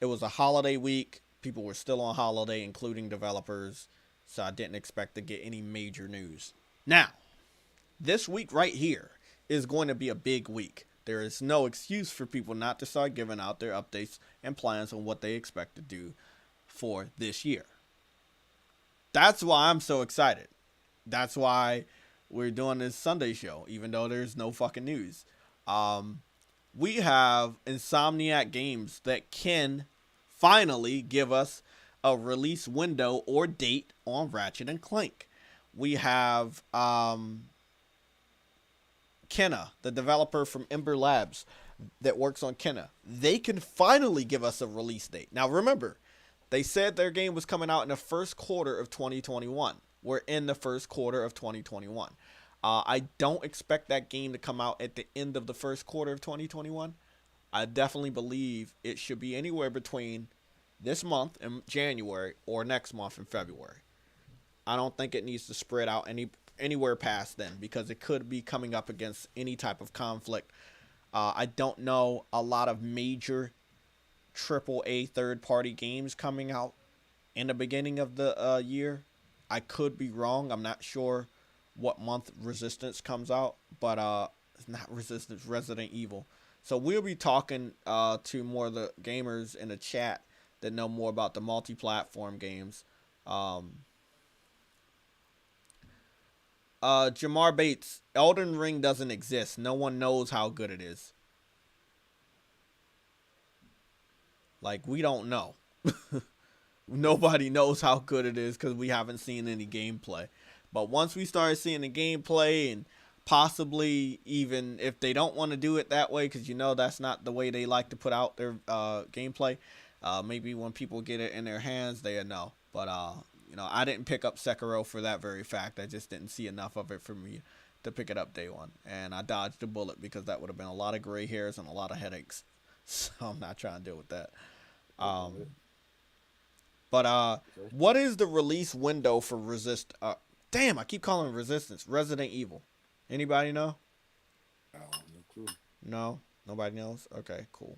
it was a holiday week. People were still on holiday, including developers. So I didn't expect to get any major news. Now, this week right here is going to be a big week. There is no excuse for people not to start giving out their updates and plans on what they expect to do for this year. That's why I'm so excited. That's why we're doing this Sunday show, even though there's no fucking news. We have Insomniac Games that can finally give us a release window or date on Ratchet and Clank. We have Kenna, the developer from Ember Labs that works on Kenna. They can finally give us a release date. Now remember, they said their game was coming out in the first quarter of 2021. We're in the first quarter of 2021. I don't expect that game to come out at the end of the first quarter of 2021. I definitely believe it should be anywhere between this month in January or next month in February. I don't think it needs to spread out anywhere past then because it could be coming up against any type of conflict. I don't know a lot of major AAA third-party games coming out in the beginning of the year. I could be wrong. I'm not sure what month Resistance comes out, but it's not Resistance, Resident Evil. So we'll be talking to more of the gamers in the chat that know more about the multi-platform games. Jamar Bates, Elden Ring doesn't exist. No one knows how good it is. Like, we don't know. Nobody knows how good it is because we haven't seen any gameplay. But once we start seeing the gameplay and possibly even if they don't want to do it that way, because you know that's not the way they like to put out their gameplay, maybe when people get it in their hands, they know. But, you know, I didn't pick up Sekiro for that very fact. I just didn't see enough of it for me to pick it up day one. And I dodged a bullet because that would have been a lot of gray hairs and a lot of headaches. So I'm not trying to deal with that. But But Okay. what is the release window for damn, I keep calling it Resistance. Resident Evil. Anybody know? I don't have no clue. No? Nobody knows? Okay, cool.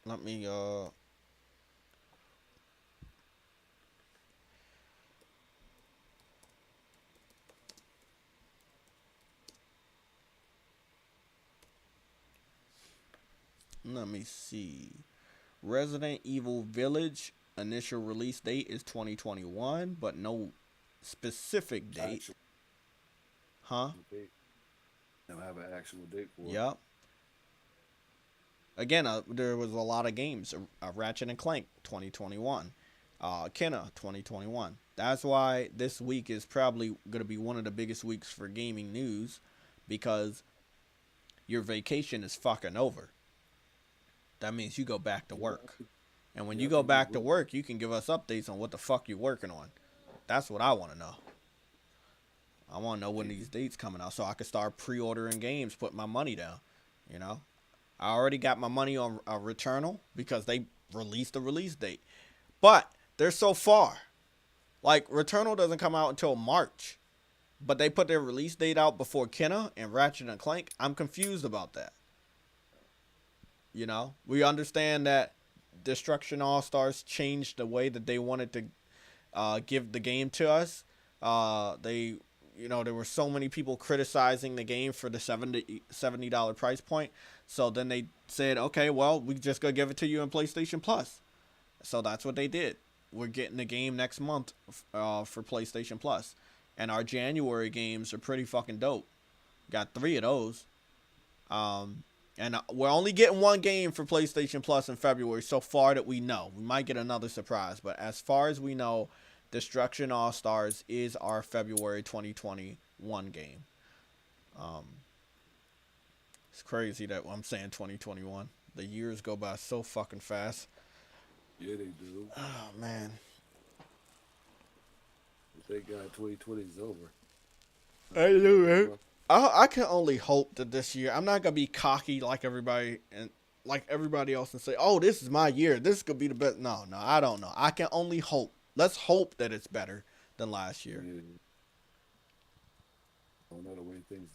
Let me let me see. Resident Evil Village initial release date is 2021, but no specific date. Actual Huh? date. Don't have an actual date for it. Yep. Again, there was a lot of games. Ratchet and Clank 2021. Kenna 2021. That's why this week is probably going to be one of the biggest weeks for gaming news, because your vacation is fucking over. That means you go back to work. And when you go back to work, you can give us updates on what the fuck you're working on. That's what I want to know. I want to know when these dates coming out so I can start pre-ordering games, put my money down. You know, I already got my money on Returnal because they released the release date, but they're so far. Like, Returnal doesn't come out until March, but they put their release date out before Kenna and Ratchet and Clank. I'm confused about that. You know, we understand that Destruction All Stars changed the way that they wanted to give the game to us. There were so many people criticizing the game for the $70 price point. So then they said, okay, well, we just gonna give it to you in PlayStation Plus. So that's what they did. We're getting the game next month for PlayStation Plus. And our January games are pretty fucking dope. Got 3 of those. And we're only getting 1 game for PlayStation Plus in February so far that we know. We might get another surprise. But as far as we know, Destruction All Stars is our February 2021 game. It's crazy that I'm saying 2021. The years go by so fucking fast. Yeah, they do. Oh, man. Thank God 2020 is over. I know, right? I can only hope that this year, I'm not going to be cocky like everybody else and say, oh, this is my year. This could be the best. No, I don't know. I can only hope. Let's hope that it's better than last year. Yeah. I don't know the way things.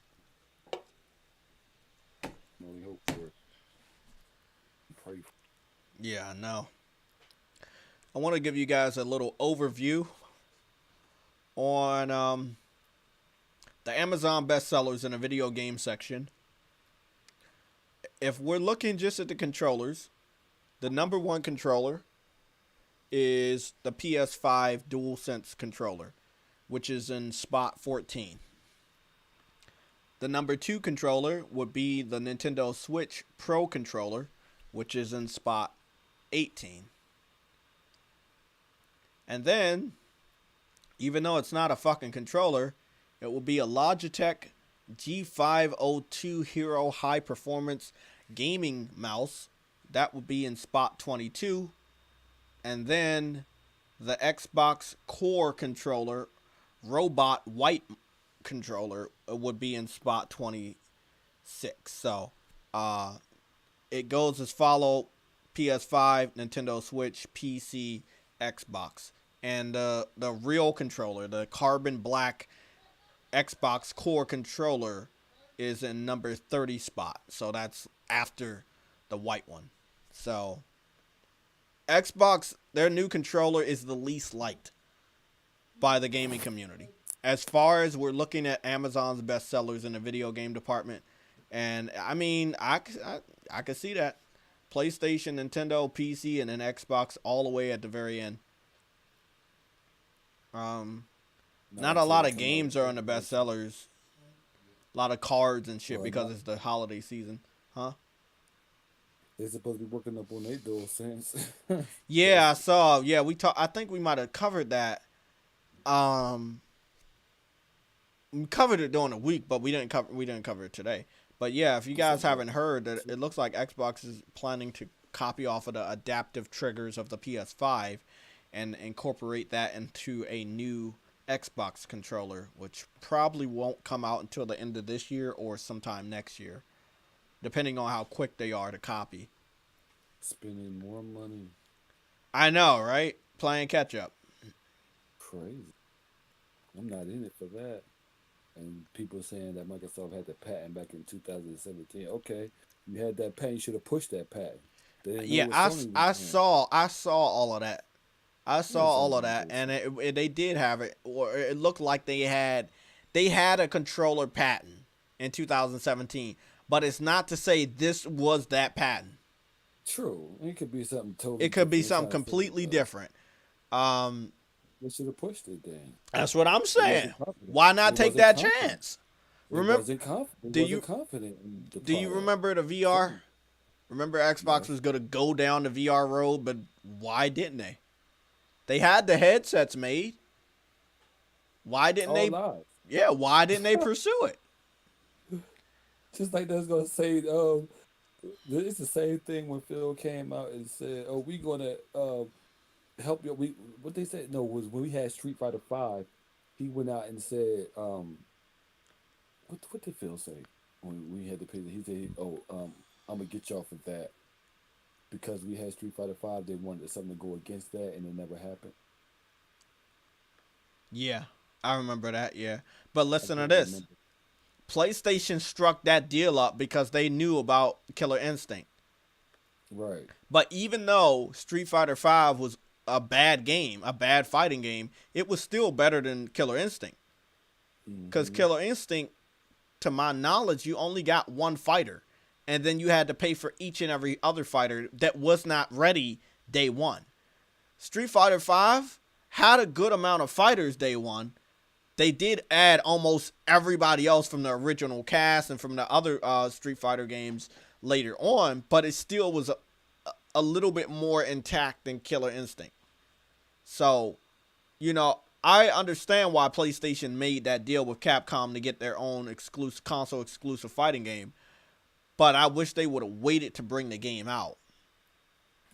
I only hope for it. Pray for it. Yeah, I know. I want to give you guys a little overview on the Amazon bestsellers in the video game section. If we're looking just at the controllers, the number 1 controller is the PS5 DualSense controller, which is in spot 14. The number 2 controller would be the Nintendo Switch Pro controller, which is in spot 18. And then, even though it's not a fucking controller, it will be a Logitech G502 Hero High Performance Gaming Mouse. That would be in spot 22. And then the Xbox Core controller, Robot White controller, would be in spot 26. So, it goes as follow: PS5, Nintendo Switch, PC, Xbox. And the real controller, the carbon black Xbox Core controller, is in number 30 spot. So that's after the white one. So Xbox, their new controller is the least liked by the gaming community. As far as we're looking at Amazon's bestsellers in the video game department, and I mean, I could see that. PlayStation, Nintendo, PC, and then Xbox all the way at the very end. Not a lot of games are on the bestsellers. A lot of cards and shit because it's the holiday season. Huh? They're supposed to be working up on their DualSense. Yeah, I saw. Yeah, I think we might have covered that. We covered it during the week, but we didn't cover it today. But yeah, if you guys haven't heard, that it looks like Xbox is planning to copy off of the adaptive triggers of the PS5 and incorporate that into a new Xbox controller, which probably won't come out until the end of this year or sometime next year, depending on how quick they are to copy. Spending more money. I know, right? Playing catch up. Crazy. I'm not in it for that. And people saying that Microsoft had the patent back in 2017. Okay, you had that patent. You should have pushed that patent. They didn't know Yeah, what Sony was doing. I saw all of that. I You saw know all Sony of gonna that, do and something. they did have it, or it looked like they had a controller patent in 2017, but it's not to say this was that patent. True. It could be something totally It could be different. They're something trying to say, completely different. Um, they should have pushed it then. that's what I'm They saying. wasn't confident. Why They not take wasn't that confident. chance? They Remember? wasn't confident. They Do wasn't you confident in the do you product. remember the VR? Sony. Remember Xbox Yes. was gonna go down the VR road, but why didn't they? They had the headsets made. Why didn't All they? lies. Yeah, why didn't they pursue it? Just like that's gonna say, it's the same thing when Phil came out and said, "Oh, we gonna help you." We what they said no was when we had Street Fighter 5, he went out and said, what did Phil say when we had the pay? He said, "Oh, I'm gonna get y'all for that because we had Street Fighter 5. They wanted something to go against that, and it never happened." Yeah, I remember that. Yeah, but I listen to can't this. remember. PlayStation struck that deal up because they knew about Killer Instinct. Right. But even though Street Fighter V was a bad game, a bad fighting game, it was still better than Killer Instinct. Because Mm-hmm. Killer Instinct, to my knowledge, you only got one fighter. And then you had to pay for each and every other fighter that was not ready day one. Street Fighter V had a good amount of fighters day one. They did add almost everybody else from the original cast and from the other Street Fighter games later on, but it still was a little bit more intact than Killer Instinct. So, I understand why PlayStation made that deal with Capcom to get their own exclusive console exclusive fighting game, but I wish they would have waited to bring the game out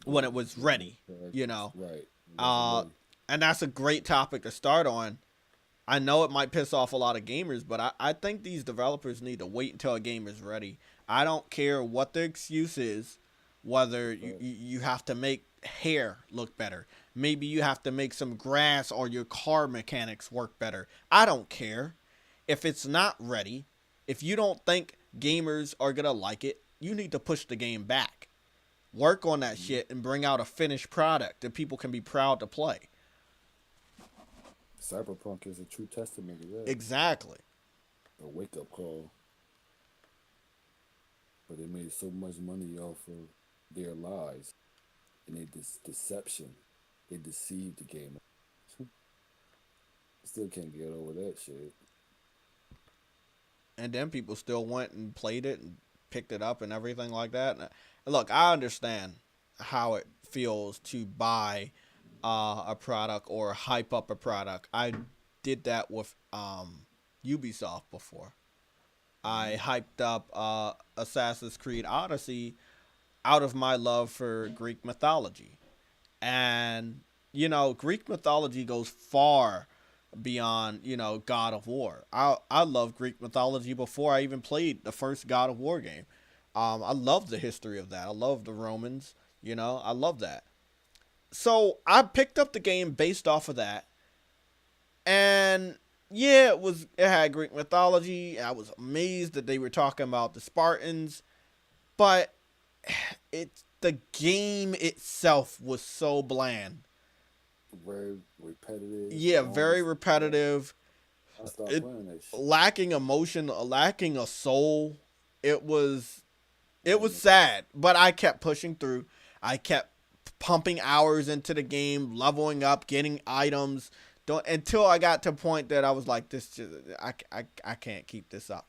when it Right. was When ready, the you know. right. It wasn't Uh, ready. and that's a great topic to start on. I know it might piss off a lot of gamers, but I think these developers need to wait until a game is ready. I don't care what the excuse is, whether Right. you have to make hair look better. Maybe you have to make some grass or your car mechanics work better. I don't care. If it's not ready, if you don't think gamers are going to like it, you need to push the game back. Work on that Mhm. shit and bring out a finished product that people can be proud to play. Cyberpunk is a true testament to that. Exactly. A wake up call. But they made so much money off of their lies and their deception. They deceived the gamer. Still can't get over that shit. And then people still went and played it and picked it up and everything like that. And look, I understand how it feels to buy a product or hype up a product. I did that with Ubisoft before. Hmm. I hyped up Assassin's Creed Odyssey out of my love for Greek mythology. And, Greek mythology goes far beyond, God of War. I love Greek mythology before I even played the first God of War game. I love the history of that. I love the Romans. I love that. So I picked up the game based off of that, and yeah, it had Greek mythology. I was amazed that they were talking about the Spartans, but the game itself was so bland. Very repetitive, Yeah, long very as fuck. repetitive. I stopped It playing that shit. lacking emotion, lacking a soul. It was Yeah, it was sad, but I kept pushing through. I kept pumping hours into the game, leveling up, getting items, don't until I got to a point that I was like, this just, I can't keep this up.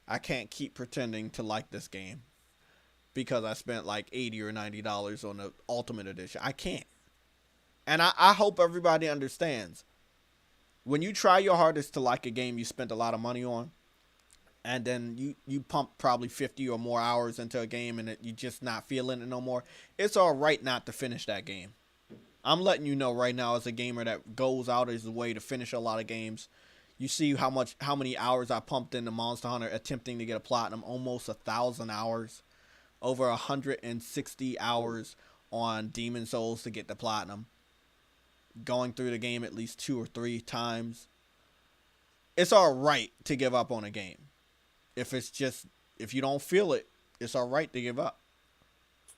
I can't keep pretending to like this game because I spent like $80 or $90 on the Ultimate Edition. I can't. And I hope everybody understands. When you try your hardest to like a game you spent a lot of money on, and then you pump probably 50 or more hours into a game and you're just not feeling it no more, it's all right not to finish that game. I'm letting you know right now, as a gamer that goes out of his way to finish a lot of games, you see how many hours I pumped into Monster Hunter attempting to get a platinum, almost 1,000 hours. over 160 hours on Demon Souls to get the platinum, going through the game at least 2 or 3 times. It's all right to give up on a game. If you don't feel it, it's all right to give up.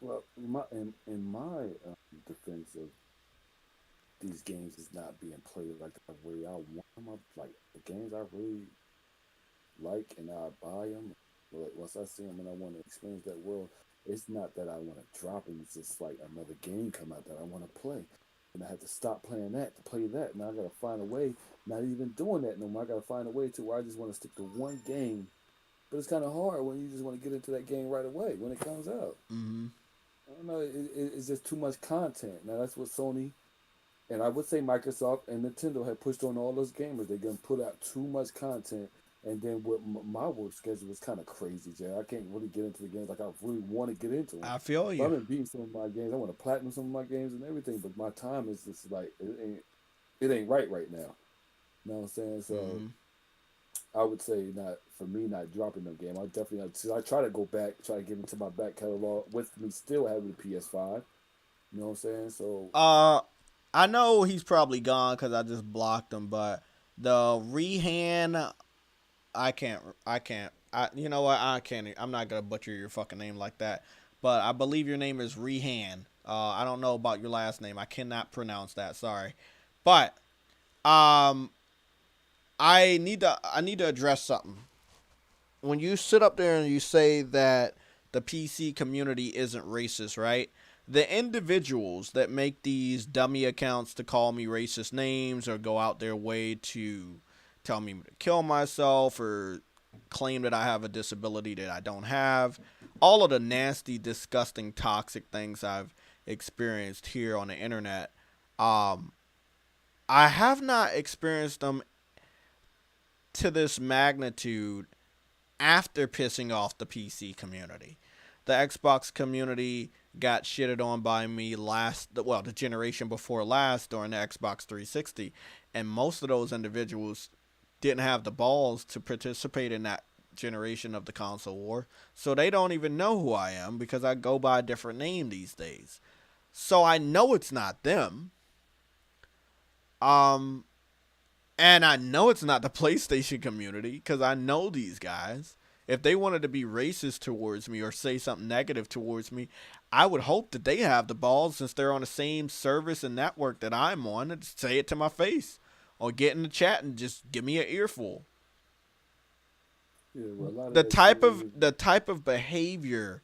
Well, in my defense of these games is not being played like the way I want them. Like the games I really like and I buy them. But once I see them and I want to experience that world, it's not that I want to drop them. It's just like another game come out that I want to play, and I have to stop playing that to play that. Now I gotta find a way. Not even doing that no more. I gotta find a way to where I just want to stick to one game. But it's kind of hard when you just want to get into that game right away when it comes out. Mm-hmm. I don't know. It's just too much content. Now that's what Sony and I would say Microsoft and Nintendo have pushed on all those gamers. They're gonna put out too much content, and then with my work schedule is kind of crazy, Jay. I can't really get into the games like I really want to get into them. I feel But I've you. been beating some of my games. I want to platinum some of my games and everything, but my time is just like it ain't right now. You know what I'm saying? So Mm-hmm. I would say not for me not dropping no game. I definitely I try to go back, try to get into my back catalog with me still having the PS5. You know what I'm saying? So I know he's probably gone because I just blocked him, but the Rehan, I can't. You know what? I can't. I'm not gonna butcher your fucking name like that. But I believe your name is Rehan. I don't know about your last name. I cannot pronounce that. Sorry, but um, I need to address something. When you sit up there and you say that the PC community isn't racist, right? The individuals that make these dummy accounts to call me racist names or go out their way to tell me to kill myself or claim that I have a disability that I don't have, all of the nasty, disgusting, toxic things I've experienced here on the internet, um, I have not experienced them to this magnitude after pissing off the PC community. The Xbox community got shitted on by me the generation before last during the Xbox 360, and most of those individuals didn't have the balls to participate in that generation of the console war, so they don't even know who I am because I go by a different name these days. So I know it's not them. Um, and I know it's not the PlayStation community because I know these guys. If they wanted to be racist towards me or say something negative towards me, I would hope that they have the balls since they're on the same service and network that I'm on to say it to my face or get in the chat and just give me an earful. yeah, well, a lot of The that shit type of is the type of behavior,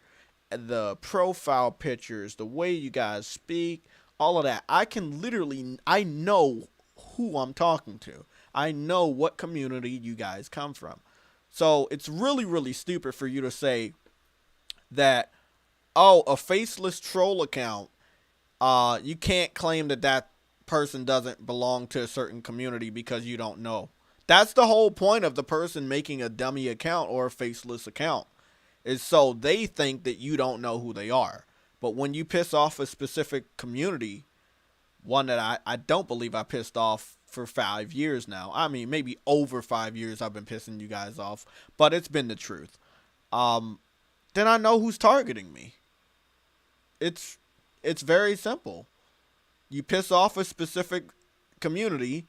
the profile pictures, the way you guys speak, all of that. I know who I'm talking to. I know what community you guys come from. So it's really, really stupid for you to say that, oh, a faceless troll account, you can't claim that that person doesn't belong to a certain community because you don't know. That's the whole point of the person making a dummy account or a faceless account, is so they think that you don't know who they are. But when you piss off a specific community, one that I don't believe I pissed off for 5 years now. I mean, maybe over 5 years I've been pissing you guys off, but it's been the truth. Um, then I know who's targeting me. It's it's very simple. You piss off a specific community,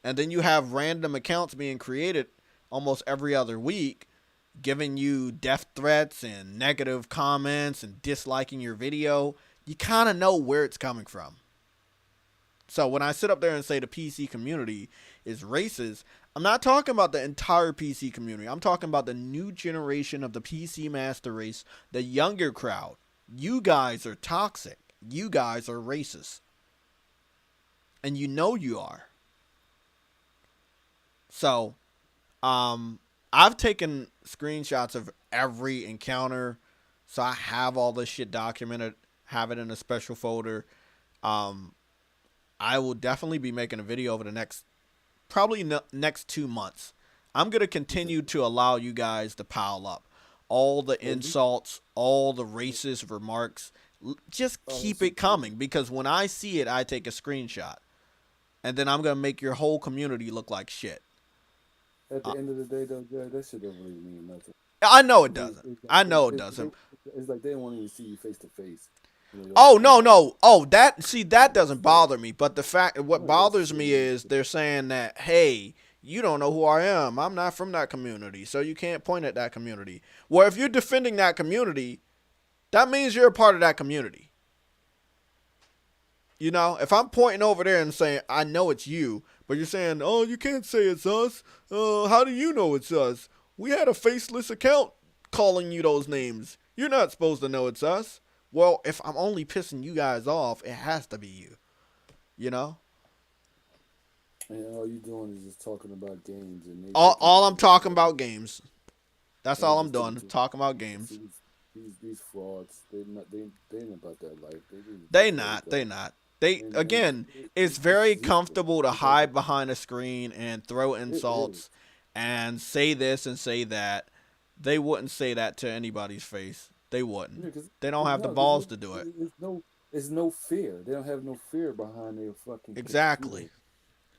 and then you have random accounts being created almost every other week, giving you death threats and negative comments and disliking your video. You kind of know where it's coming from. So when I sit up there and say the PC community is racist, I'm not talking about the entire PC community. I'm talking about the new generation of the PC master race, the younger crowd. You guys are toxic. You guys are racist. And you know you are. So, I've taken screenshots of every encounter. So I have all this shit documented, have it in a special folder. Um, I will definitely be making a video over the next 2 months. I'm going to continue to allow you guys to pile up all the insults, all the racist remarks. Just keep it coming because when I see it, I take a screenshot. And then I'm going to make your whole community look like shit. at the end of the day, though, Jay, that shit don't really mean nothing. I know it It, doesn't. it, I it, know it it, doesn't. It's like they don't want to even see you face to face. Oh no. Oh, that doesn't bother me. But the fact, what No, bothers me is they're saying that, hey, you don't know who I am. I'm not from that community, so you can't point at that community. Well, if you're defending that community, that means you're a part of that community. You know, if I'm pointing over there and saying I know it's you, but you're saying, oh, you can't say it's us. How do you know it's us? We had a faceless account calling you those names. You're not supposed to know it's us. Well, if I'm only pissing you guys off, it has to be you. You know? And all you doing is just talking about games, and All I'm talking about games. That's all I'm just taking doing. Talking about games. These frauds, they ain't about that life. They not. They again, it's very comfortable to hide behind a screen and throw insults and say this and say that. They wouldn't say that to anybody's face. They wouldn't. They don't have the balls to do it. There's no fear. They don't have no fear behind their fucking Exactly.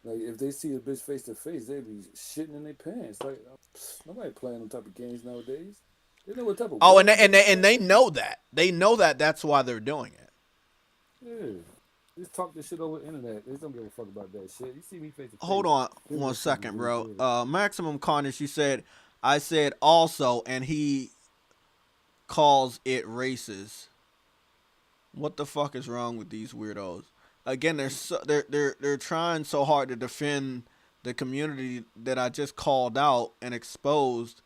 Like if they see a bitch face to face, they be shitting in their pants. Like nobody playing them type of games nowadays. They know what type of. Oh, and they know that. They know that. That's why they're doing it. Yeah. Just talk this shit over the internet. They don't give a fuck about that shit. You see me face to face. Hold on 1 second, bro. Maximum Carnage, you said, I said also, and he calls it racist. What the fuck is wrong with these weirdos? Again, they're trying so hard to defend the community that I just called out and exposed,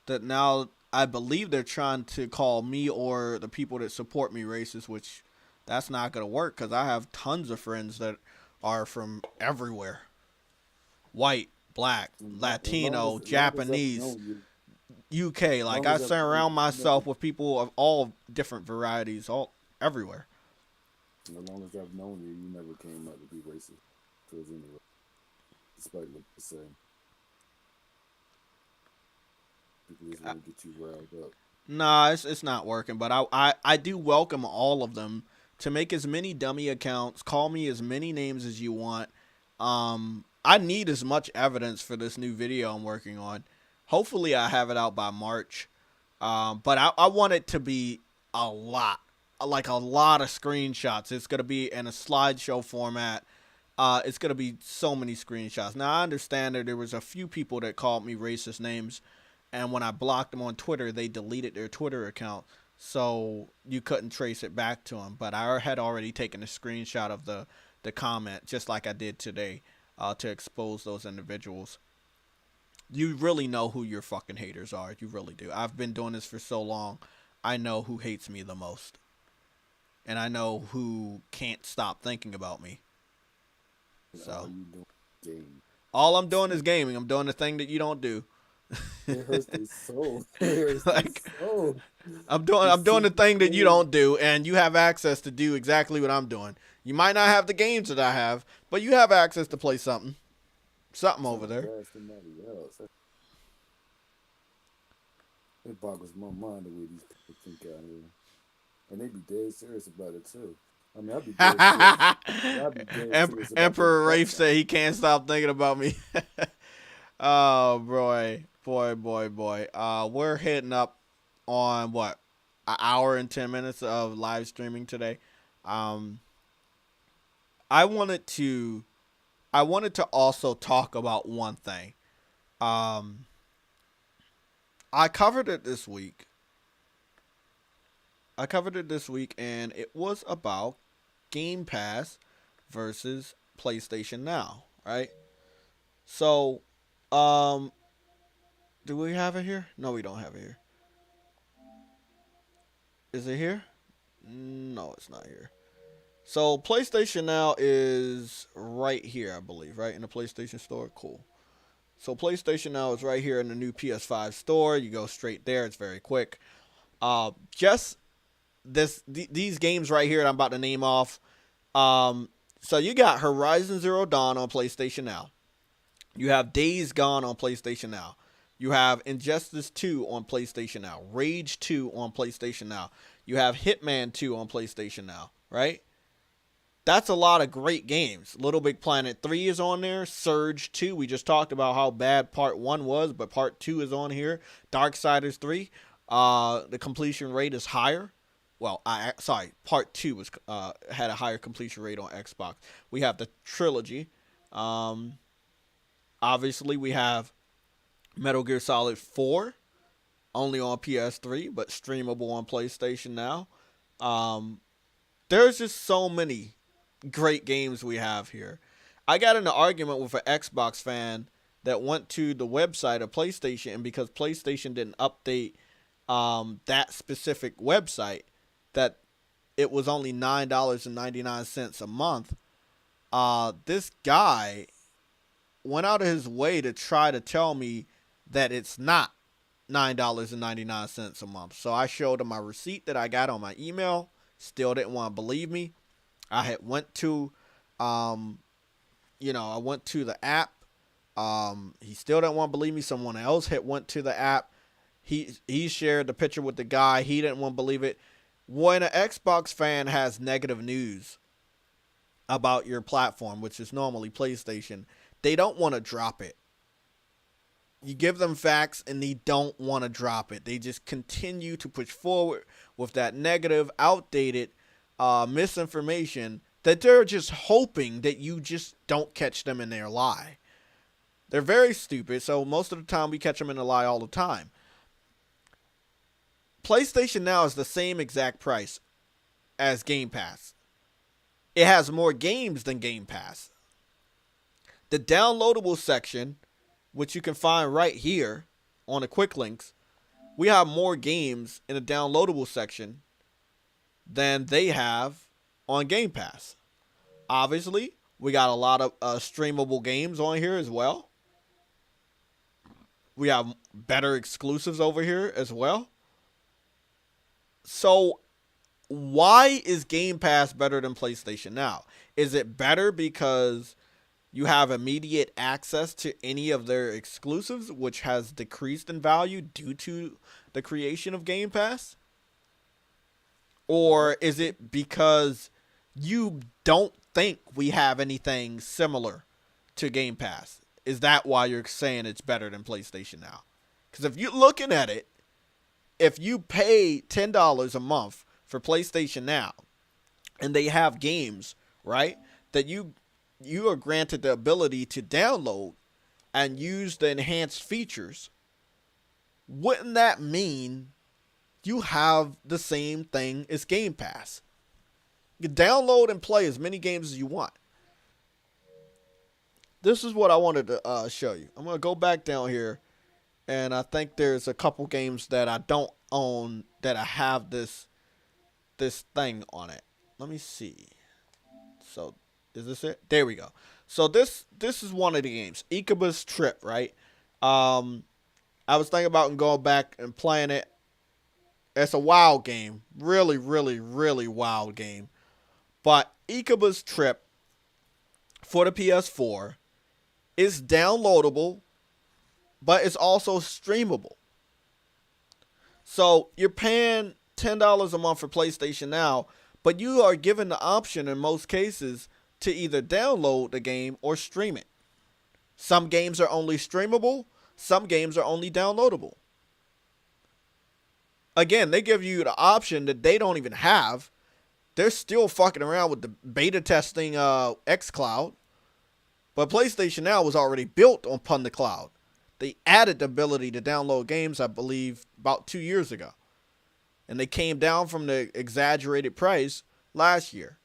that now I believe they're trying to call me or the people that support me racist, which that's not going to work because I have tons of friends that are from everywhere. White, black, Latino, Japanese, UK. Like I surround myself with people of all different varieties, all everywhere. As long as I've known you, you never came out to be racist towards anyone, despite what you say. People just want to get you riled up. Nah, it's not working, but I do welcome all of them to make as many dummy accounts, call me as many names as you want. I need as much evidence for this new video I'm working on. Hopefully I have it out by March. But I want it to be a lot. Like a lot of screenshots. It's going to be in a slideshow format. It's going to be so many screenshots. Now, I understand that there was a few people that called me racist names, and when I blocked them on Twitter, they deleted their Twitter account, so you couldn't trace it back to them. But I had already taken a screenshot of the comment, just like I did today, to expose those individuals. You really know who your fucking haters are. You really do. I've been doing this for so long. I know who hates me the most. And I know who can't stop thinking about me. So, all I'm doing is gaming. I'm doing the thing that you don't do. It hurts their soul. I'm doing the thing that you don't do, and you have access to do exactly what I'm doing. You might not have the games that I have, but you have access to play something over there. It boggles my mind the way these people think out here. And they be dead serious about it, too. I mean, I'd be dead serious. Emperor Rafe said he can't stop thinking about me. Oh, boy. We're hitting up on, what, an hour and 10 minutes of live streaming today. I wanted to also talk about one thing. I covered it this week. And it was about Game Pass versus PlayStation Now, right? So, do we have it here? No, we don't have it here. Is it here? No, it's not here. So, PlayStation Now is right here, I believe, right? In the PlayStation Store? Cool. So, PlayStation Now is right here in the new PS5 store. You go straight there. It's very quick. These games right here that I'm about to name off. So you got Horizon Zero Dawn on PlayStation Now. You have Days Gone on PlayStation Now. You have Injustice 2 on PlayStation Now. Rage 2 on PlayStation Now. You have Hitman 2 on PlayStation Now, right? That's a lot of great games. Little Big Planet 3 is on there. Surge 2. We just talked about how bad Part 1 was, but Part 2 is on here. Darksiders 3. the completion rate is higher. Well, part 2 was had a higher completion rate on Xbox. We have the trilogy. Um, Obviously, we have Metal Gear Solid 4 only on PS3, but streamable on PlayStation now. Um, there's just so many great games we have here. I got in an argument with an Xbox fan that went to the website of PlayStation, and because PlayStation didn't update that specific website, that it was only $9.99 a month. This guy went out of his way to try to tell me that it's not $9.99 a month. So I showed him my receipt that I got on my email. Still didn't want to believe me. I had went to, I went to the app. He still didn't want to believe me. Someone else had went to the app. He shared the picture with the guy. He didn't want to believe it. When an Xbox fan has negative news about your platform, which is normally PlayStation, they don't want to drop it. You give them facts and they don't want to drop it. They just continue to push forward with that negative, outdated misinformation that they're just hoping that you just don't catch them in their lie. They're very stupid, so most of the time we catch them in a lie all the time. PlayStation Now is the same exact price as Game Pass. It has more games than Game Pass. The downloadable section, which you can find right here on the quick links, we have more games in the downloadable section than they have on Game Pass. Obviously, we got a lot of streamable games on here as well. We have better exclusives over here as well. So, why is Game Pass better than PlayStation Now? Is it better because you have immediate access to any of their exclusives, which has decreased in value due to the creation of Game Pass? Or is it because you don't think we have anything similar to Game Pass? Is that why you're saying it's better than PlayStation Now? Because if you're looking at it, if you pay $10 a month for PlayStation Now, and they have games, right, that you are granted the ability to download and use the enhanced features, wouldn't that mean you have the same thing as Game Pass? You download and play as many games as you want. This is what I wanted to show you. I'm going to go back down here, and I think there's a couple games that I don't own that I have this thing on it. Let me see. So, is this it? There we go. So this is one of the games, Ichabod's Trip, right? I was thinking about going back and playing it. It's a wild game, really, really, really wild game. But Ichabod's Trip for the PS4 is downloadable, but it's also streamable. So you're paying $10 a month for PlayStation Now, but you are given the option in most cases to either download the game or stream it. Some games are only streamable, some games are only downloadable. Again, they give you the option that they don't even have. They're still fucking around with the beta testing xCloud. But PlayStation Now was already built upon the cloud. They added the ability to download games, I believe, about 2 years ago. And they came down from the exaggerated price last year.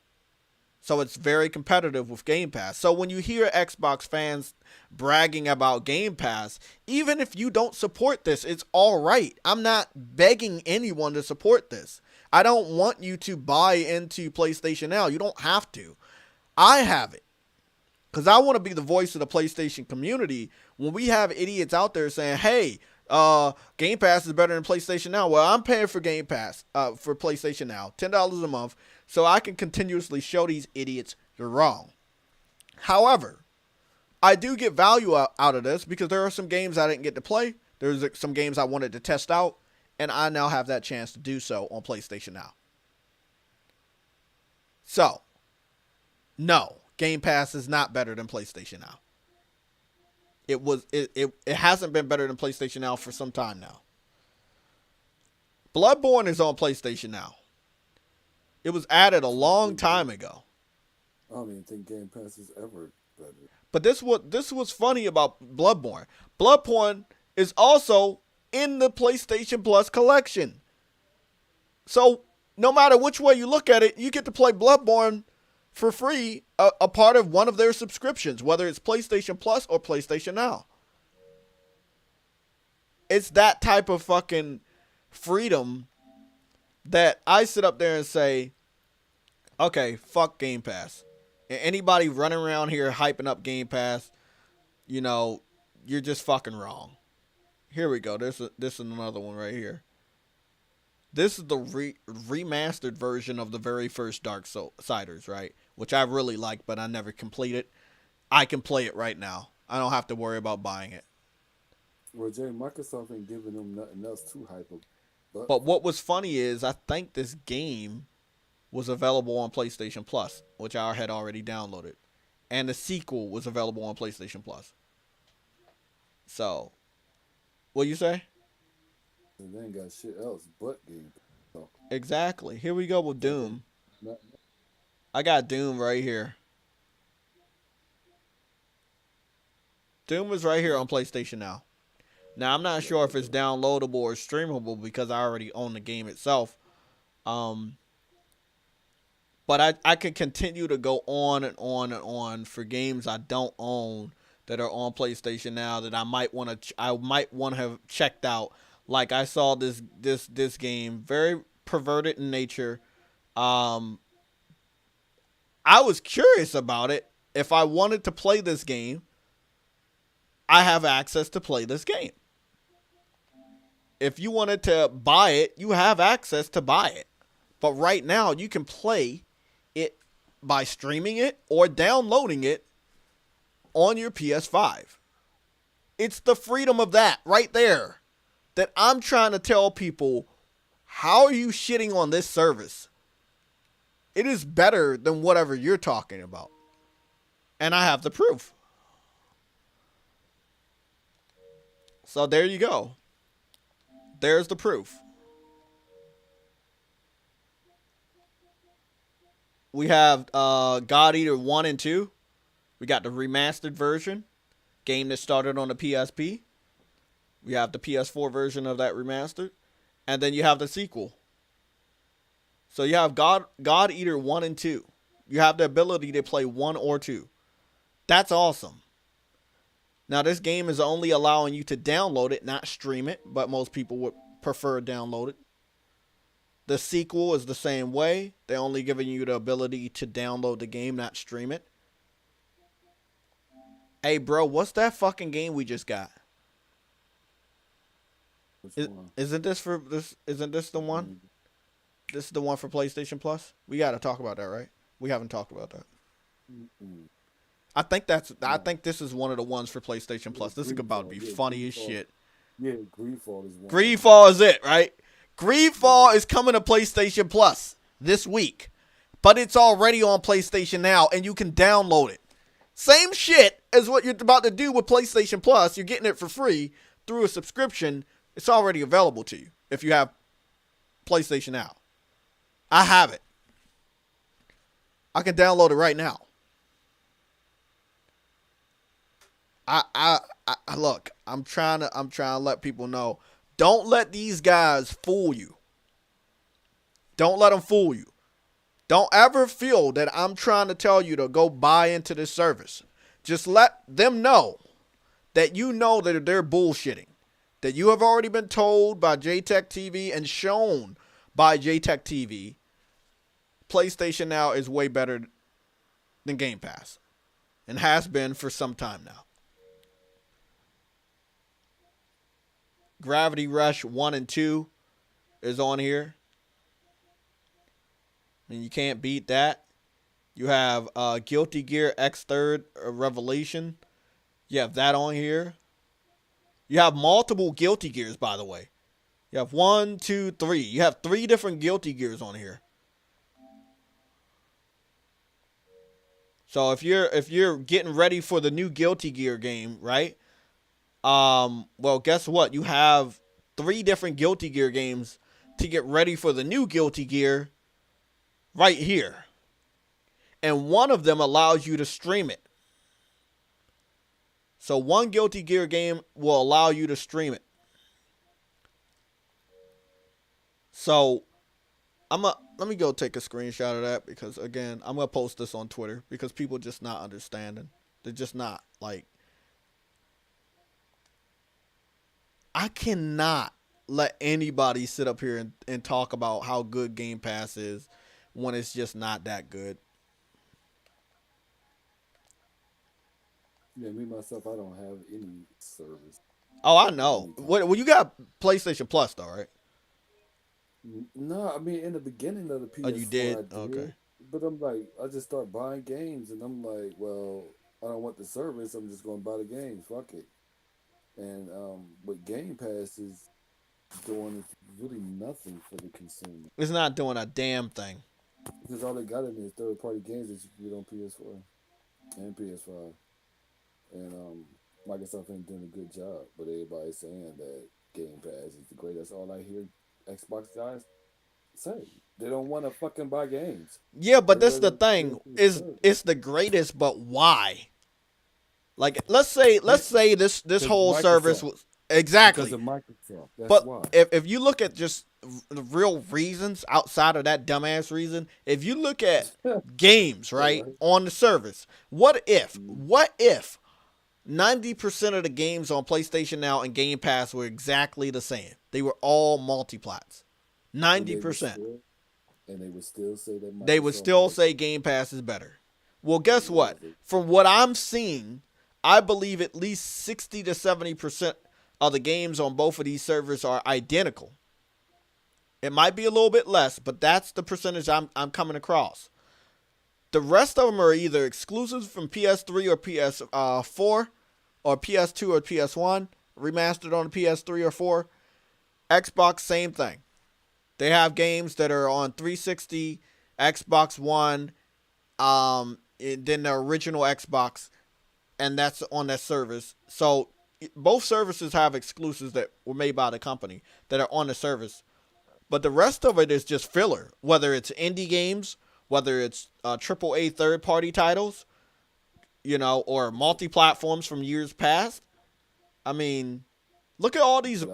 So it's very competitive with Game Pass. So when you hear Xbox fans bragging about Game Pass, even if you don't support this, it's all right. I'm not begging anyone to support this. I don't want you to buy into PlayStation Now. You don't have to. I have it. Because I want to be the voice of the PlayStation community when we have idiots out there saying, hey, Game Pass is better than PlayStation Now. Well, I'm paying for Game Pass, for PlayStation Now, $10 a month, so I can continuously show these idiots you're wrong. However, I do get value out of this because there are some games I didn't get to play. There's some games I wanted to test out, and I now have that chance to do so on PlayStation Now. So, no, Game Pass is not better than PlayStation Now. It hasn't been better than PlayStation Now for some time now. Bloodborne is on PlayStation Now. It was added a long time ago. I don't even think Game Pass is ever better. But this was funny about Bloodborne. Bloodborne is also in the PlayStation Plus collection. So no matter which way you look at it, you get to play Bloodborne for free, a part of one of their subscriptions, whether it's PlayStation Plus or PlayStation Now. It's that type of fucking freedom that I sit up there and say, okay, fuck Game Pass. Anybody running around here hyping up Game Pass, you know, you're just fucking wrong. Here we go. This is another one right here. This is the remastered version of the very first Darksiders, right? Which I really like, but I never completed. I can play it right now. I don't have to worry about buying it. Well, Jay, Microsoft ain't giving them nothing else to hype up. But what was funny is I think this game was available on PlayStation Plus, which I had already downloaded. And the sequel was available on PlayStation Plus. So, what you say? And they ain't got shit else but Game Pass. So, Exactly. Here we go with Doom. I got Doom right here. Doom is right here on PlayStation Now. Now, I'm not sure if it's downloadable or streamable because I already own the game itself. But I could continue to go on and on and on for games I don't own that are on PlayStation Now that I might want to have checked out. Like I saw this game, very perverted in nature. I was curious about it. If I wanted to play this game, I have access to play this game. If you wanted to buy it, you have access to buy it. But right now, you can play it by streaming it or downloading it on your PS5. It's the freedom of that right there that I'm trying to tell people, how are you shitting on this service? It is better than whatever you're talking about. And I have the proof. So there you go. There's the proof. We have God Eater 1 and 2. We got the remastered version. Game that started on the PSP. We have the PS4 version of that remastered. And then you have the sequel. So you have God Eater 1 and 2. You have the ability to play 1 or 2. That's awesome. Now, this game is only allowing you to download it, not stream it, but most people would prefer download it. The sequel is the same way. They're only giving you the ability to download the game, not stream it. Hey, bro, what's that fucking game we just got? Isn't this the one? Mm-hmm. This is the one for PlayStation Plus? We got to talk about that, right? We haven't talked about that. Mm-hmm. I think this is one of the ones for PlayStation Plus. This is about to be funny as shit. Yeah, Greedfall is one. Greedfall is it, right? Greedfall is coming to PlayStation Plus this week. But it's already on PlayStation Now, and you can download it. Same shit as what you're about to do with PlayStation Plus. You're getting it for free through a subscription. It's already available to you if you have PlayStation Now. I have it. I can download it right now. I look, I'm trying to let people know, don't let these guys fool you. Don't let them fool you. Don't ever feel that I'm trying to tell you to go buy into this service. Just let them know that you know that they're bullshitting. That you have already been told by JaytechTV and shown by JaytechTV, PlayStation Now is way better than Game Pass. And has been for some time now. Gravity Rush 1 and 2 is on here. And you can't beat that. You have Guilty Gear X3rd Revelation. You have that on here. You have multiple Guilty Gears, by the way. You have 1, 2, 3. You have 3 different Guilty Gears on here. So if you're getting ready for the new Guilty Gear game, right? Well, guess what? You have 3 different Guilty Gear games to get ready for the new Guilty Gear right here. And one of them allows you to stream it. So one Guilty Gear game will allow you to stream it. So let me go take a screenshot of that because again, I'm gonna post this on Twitter because people just not understanding. They're just not like. I cannot let anybody sit up here and talk about how good Game Pass is when it's just not that good. Yeah, me myself, I don't have any service. Oh, I know. Well, you got PlayStation Plus though, right? No, I mean in the beginning of the Oh, you PS4, did? I did, Okay. but I'm like, I just start buying games, and I'm like, well, I don't want the service. I'm just going to buy the games. Fuck it. And what Game Pass is doing is really nothing for the consumer It's not doing a damn thing. because all they got in there is third-party games that you can get on PS4 and PS5, and Microsoft ain't doing a good job. But everybody's saying that Game Pass is the greatest. All I hear Xbox guys say. They don't want to fucking buy games. Yeah, but They'd that's the rather pay thing. for the Is service. it's the greatest, but why? Like let's say this whole service Microsoft. was Because exactly. of Microsoft. That's But why. if you look at just the real reasons outside of that dumbass reason, if you look at games, right, Right. on the service, what if 90% of the games on PlayStation Now and Game Pass were exactly the same? They were all multiplats. And they would 90%. still, and they would still say that They would Microsoft still has say Game Pass is better. Well, guess what? it. From what I'm seeing, I believe at least 60 to 70% of the games on both of these servers are identical. It might be a little bit less, but that's the percentage I'm coming across. The rest of them are either exclusives from PS3 or PS4 or PS2 or PS1, remastered on the PS3 or 4. Xbox, same thing. They have games that are on 360, Xbox One, and then the original Xbox, and that's on that service. So both services have exclusives that were made by the company that are on the service. But the rest of it is just filler, whether it's indie games, whether it's AAA third-party titles, or multi-platforms from years past. I mean, look at all these.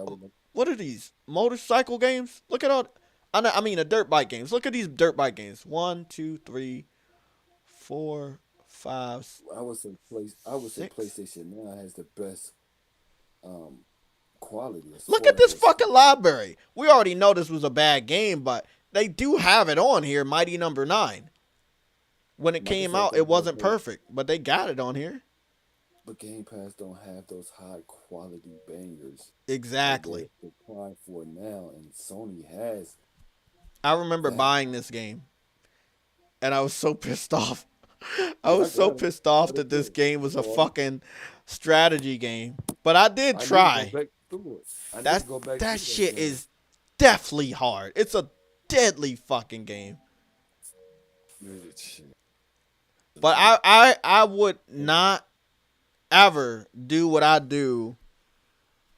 What are these? Motorcycle games? Look at all. I mean, the dirt bike games. Look at these dirt bike games. 1, 2, 3, 4, 5. I would say Six. PlayStation Now has the best quality. Look at this fucking library. We already know this was a bad game, but they do have it on here. Mighty Number 9. When it came out, it wasn't perfect, but they got it on here. But Game Pass don't have those high quality bangers. Exactly. They're applying for now, and Sony has. I remember buying this game, and I was so pissed off. I was so pissed off that this game was a fucking strategy game. But I did try. That shit is deathly hard. It's a deadly fucking game. But I would not ever do what I do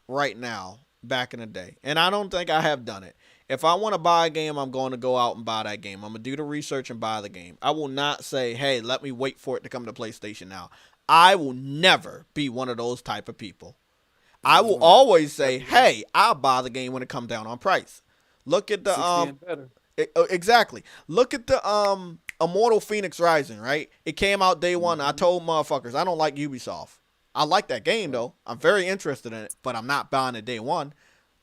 right now back in the day. And I don't think I have done it. If I want to buy a game, I'm going to go out and buy that game. I'm going to do the research and buy the game. I will not say, hey, let me wait for it to come to PlayStation Now. I will never be one of those type of people. I will always say, hey, I'll buy the game when it comes down on price. Look at the exactly. Look at the Immortal Phoenix Rising, right? It came out day one. I told motherfuckers, I don't like Ubisoft. I like that game though. I'm very interested in it, but I'm not buying it day one.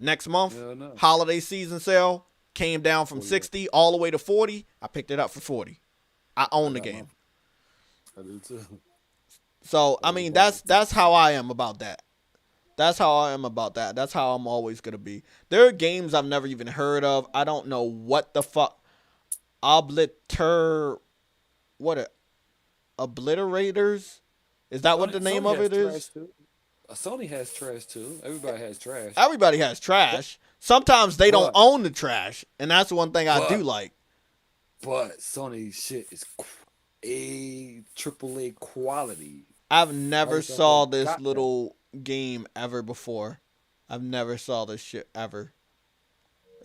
Next month, holiday season sale, came down from 60 all the way to 40. I picked it up for 40. I own the game. I do too. So I mean, that's how I am about that. That's how I am about that. That's how I'm always gonna be. There are games I've never even heard of. I don't know what the fuck. Obliterators? Is that what the name of it is? Sony has trash too. Everybody has trash. Everybody has trash. Sometimes they don't own the trash, and that's one thing I do like. But Sony shit is AAA quality. I've never saw this little game ever before. I've never saw this shit ever.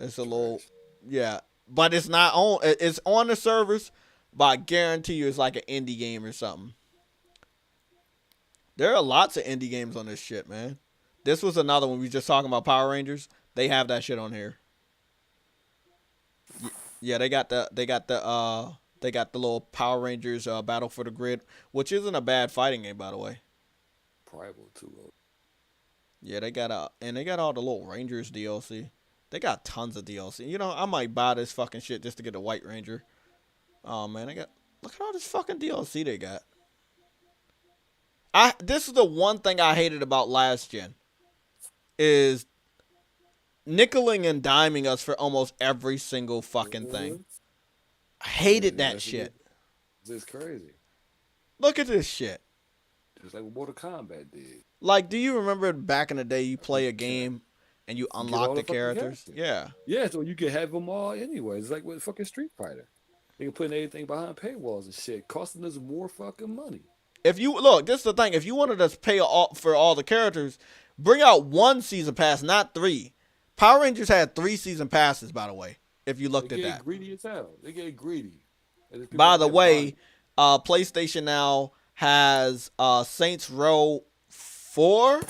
It's a little, Trash. yeah, but it's not on. It's on the servers, but I guarantee you, it's like an indie game or something. There are lots of indie games on this shit, man. This was another one we were just talking about Power Rangers. They have that shit on here. Yeah, they got the little Power Rangers Battle for the Grid, which isn't a bad fighting game by the way. Primal too. Yeah, they got all the little Rangers DLC. They got tons of DLC. You know, I might buy this fucking shit just to get a White Ranger. Oh man, look at all this fucking DLC they got. This is the one thing I hated about last gen is nickeling and diming us for almost every single fucking thing. I hated that shit. It's crazy. Look at this shit. Just like what Mortal Kombat did. Like, do you remember back in the day you play a game and you unlock the characters? Yeah. Yeah, so you can have them all anyway. It's like with fucking Street Fighter. They can put everything behind paywalls and shit, costing us more fucking money. If you look, this is the thing. If you wanted us to pay for all the characters, bring out one season pass, not 3. Power Rangers had 3 season passes, by the way. If you looked at that. They get greedy as hell. They get greedy. By the way, PlayStation Now has Saints Row 4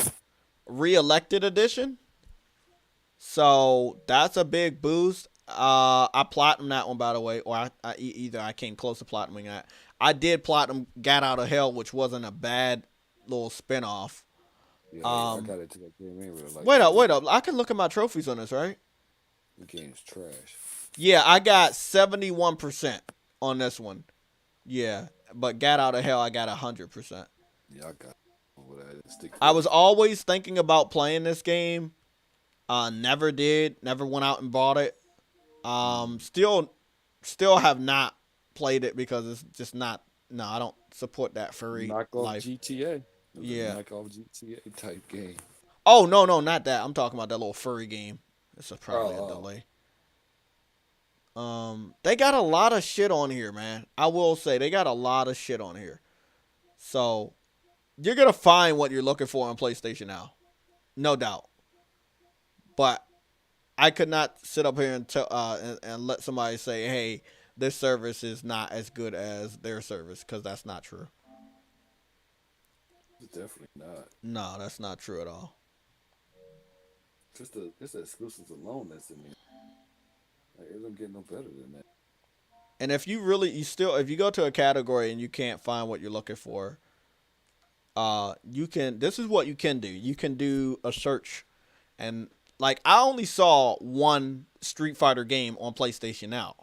Re-Elected Edition. So that's a big boost. I platinumed that one, by the way, or either I came close to platinuming that. I did platinum Gat Out of Hell, which wasn't a bad little spinoff. Yeah, I got it to that game anyway. Like wait up. I can look at my trophies on this, right? The game's trash. Yeah, I got 71% on this one. Yeah, but Gat Out of Hell, I got 100%. Yeah, I got it. I was always thinking about playing this game. Never did. Never went out and bought it. Still have not played it because it's just not. No, I don't support that furry life. GTA. Yeah. Knockoff GTA type game. Oh no, not that. I'm talking about that little furry game. This is probably a delay. They got a lot of shit on here, man. I will say they got a lot of shit on here. So you're gonna find what you're looking for on PlayStation Now, no doubt. But I could not sit up here and tell and let somebody say, "Hey, this service is not as good as their service," because that's not true. It's definitely not. No, that's not true at all. Just the exclusives alone that's in there. Like, it don't get no better than that. And if you go to a category and you can't find what you're looking for, this is what you can do. You can do a search, and like I only saw one Street Fighter game on PlayStation Now.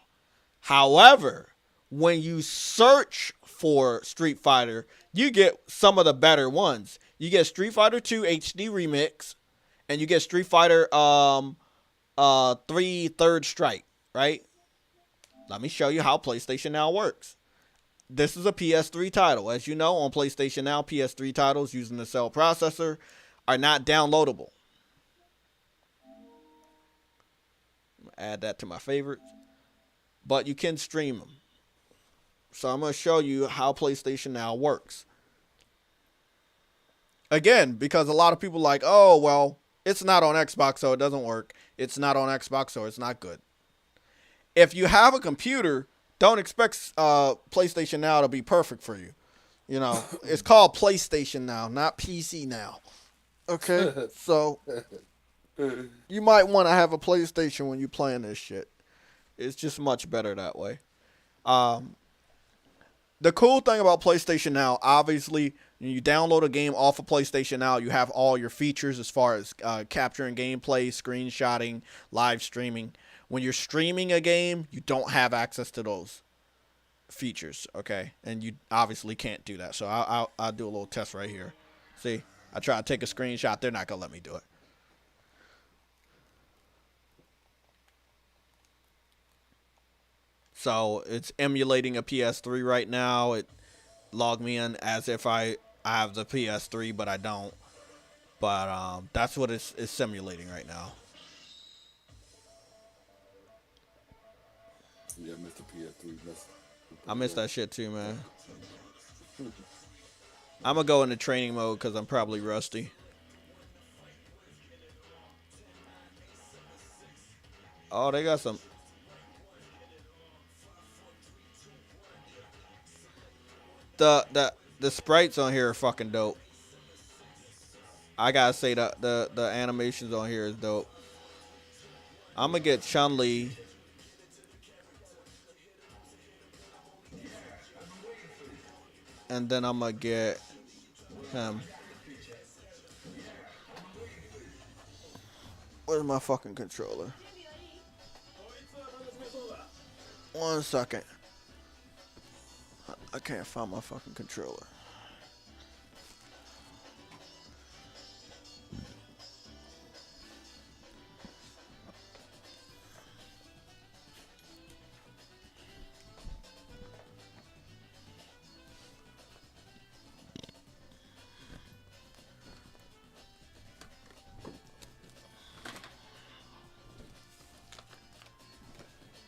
However, when you search for Street Fighter, you get some of the better ones. You get Street Fighter 2 HD Remix, and you get Street Fighter 3 Third Strike, right? Let me show you how PlayStation Now works. This is a PS3 title. As you know, on PlayStation Now, PS3 titles using the cell processor are not downloadable. Add that to my favorites. But you can stream them. So I'm going to show you how PlayStation Now works. Again, because a lot of people are like, oh, well, it's not on Xbox, so it doesn't work. It's not on Xbox, so it's not good. If you have a computer, don't expect PlayStation Now to be perfect for you. You know, it's called PlayStation Now, not PC Now. Okay? So you might want to have a PlayStation when you're playing this shit. It's just much better that way. The cool thing about PlayStation Now, obviously, when you download a game off of PlayStation Now, you have all your features as far as capturing gameplay, screenshotting, live streaming. When you're streaming a game, you don't have access to those features, okay? And you obviously can't do that. So I'll do a little test right here. See, I try to take a screenshot. They're not going to let me do it. So it's emulating a PS3 right now. It logged me in as if I have the PS3, but I don't. But that's what it's simulating right now. Yeah, I missed the PS3. I missed that shit too, man. I'm going to go into training mode because I'm probably rusty. Oh, they got some. The sprites on here are fucking dope. I gotta say the animations on here is dope. I'm gonna get Chun-Li. And then I'm gonna get him. Where's my fucking controller? 1 second. I can't find my fucking controller.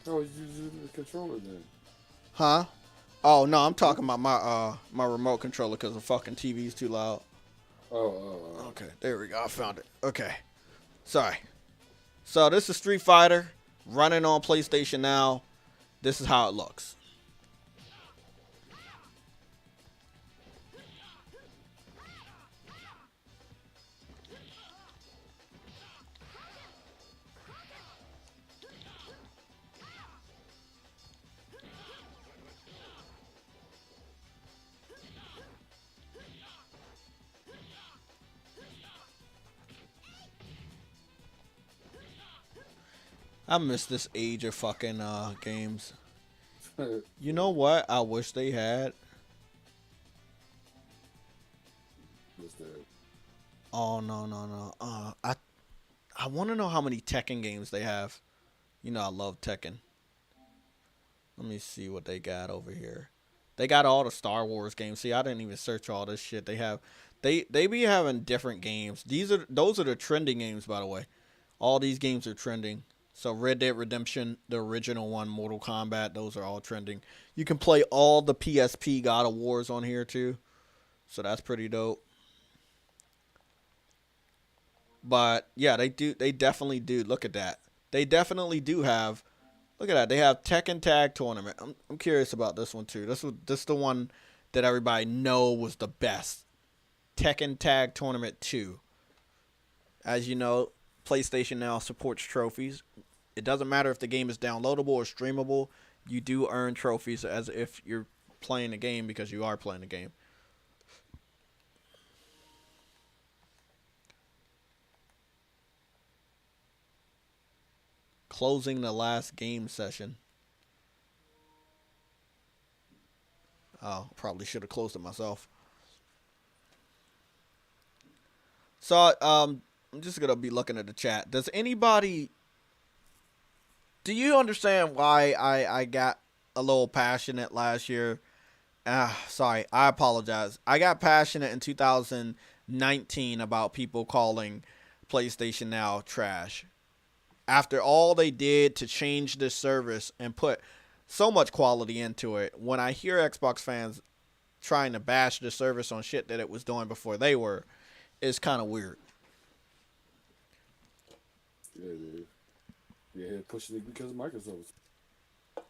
Oh, you using the controller then? Huh? Oh no, I'm talking about my remote controller because the fucking TV's too loud. Oh. Okay, there we go. I found it. Okay. Sorry. So this is Street Fighter running on PlayStation Now. This is how it looks. I miss this age of fucking games. You know what? I wish they had. What's that? Oh no. I want to know how many Tekken games they have. You know I love Tekken. Let me see what they got over here. They got all the Star Wars games. See, I didn't even search all this shit. They be having different games. Those are the trending games, by the way. All these games are trending. So Red Dead Redemption, the original one, Mortal Kombat, those are all trending. You can play all the PSP God of Wars on here too. So that's pretty dope. But yeah, they definitely do. Look at that. They definitely do have. Look at that. They have Tekken Tag Tournament. I'm curious about this one too. This is the one that everybody know was the best. Tekken Tag Tournament 2. As you know, PlayStation Now supports trophies. It doesn't matter if the game is downloadable or streamable. You do earn trophies as if you're playing the game because you are playing the game. Closing the last game session. Oh, probably should have closed it myself. So, I'm just gonna be looking at the chat. Do you understand why I got a little passionate last year? Sorry, I apologize. I got passionate in 2019 about people calling PlayStation Now trash. After all they did to change this service and put so much quality into it, when I hear Xbox fans trying to bash the service on shit that it was doing before they were, it's kind of weird. Yeah, dude. Yeah, pushing it because of Microsoft. I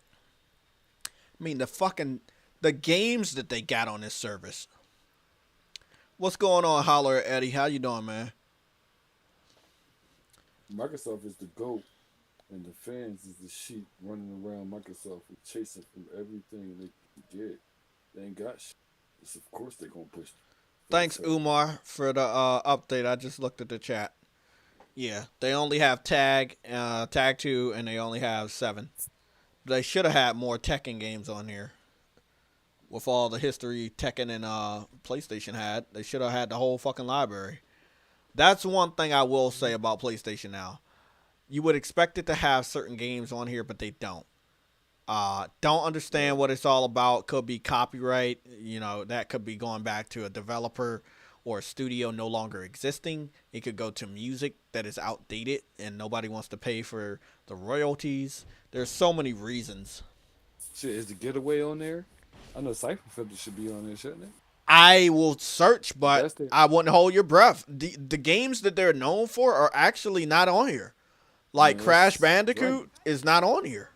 mean, the games that they got on this service. What's going on, Holler Eddie? How you doing, man? Microsoft is the GOAT, and the fans is the sheep running around Microsoft and chasing from everything they can get. They ain't got shit. So of course they're going to push it. Thanks, Umar, for the update. I just looked at the chat. Yeah, they only have Tag 2, and they only have 7. They should have had more Tekken games on here. With all the history Tekken and PlayStation had, they should have had the whole fucking library. That's one thing I will say about PlayStation Now. You would expect it to have certain games on here, but they don't. Don't understand what it's all about. Could be copyright. You know, that could be going back to a developer or a studio no longer existing. It could go to music that is outdated and nobody wants to pay for the royalties. There's so many reasons. Shit, is the Getaway on there? I know Cypher Filter should be on there, shouldn't it? I will search, but I wouldn't hold your breath. The games that they're known for are actually not on here. Like Crash That's Bandicoot right. is not on here.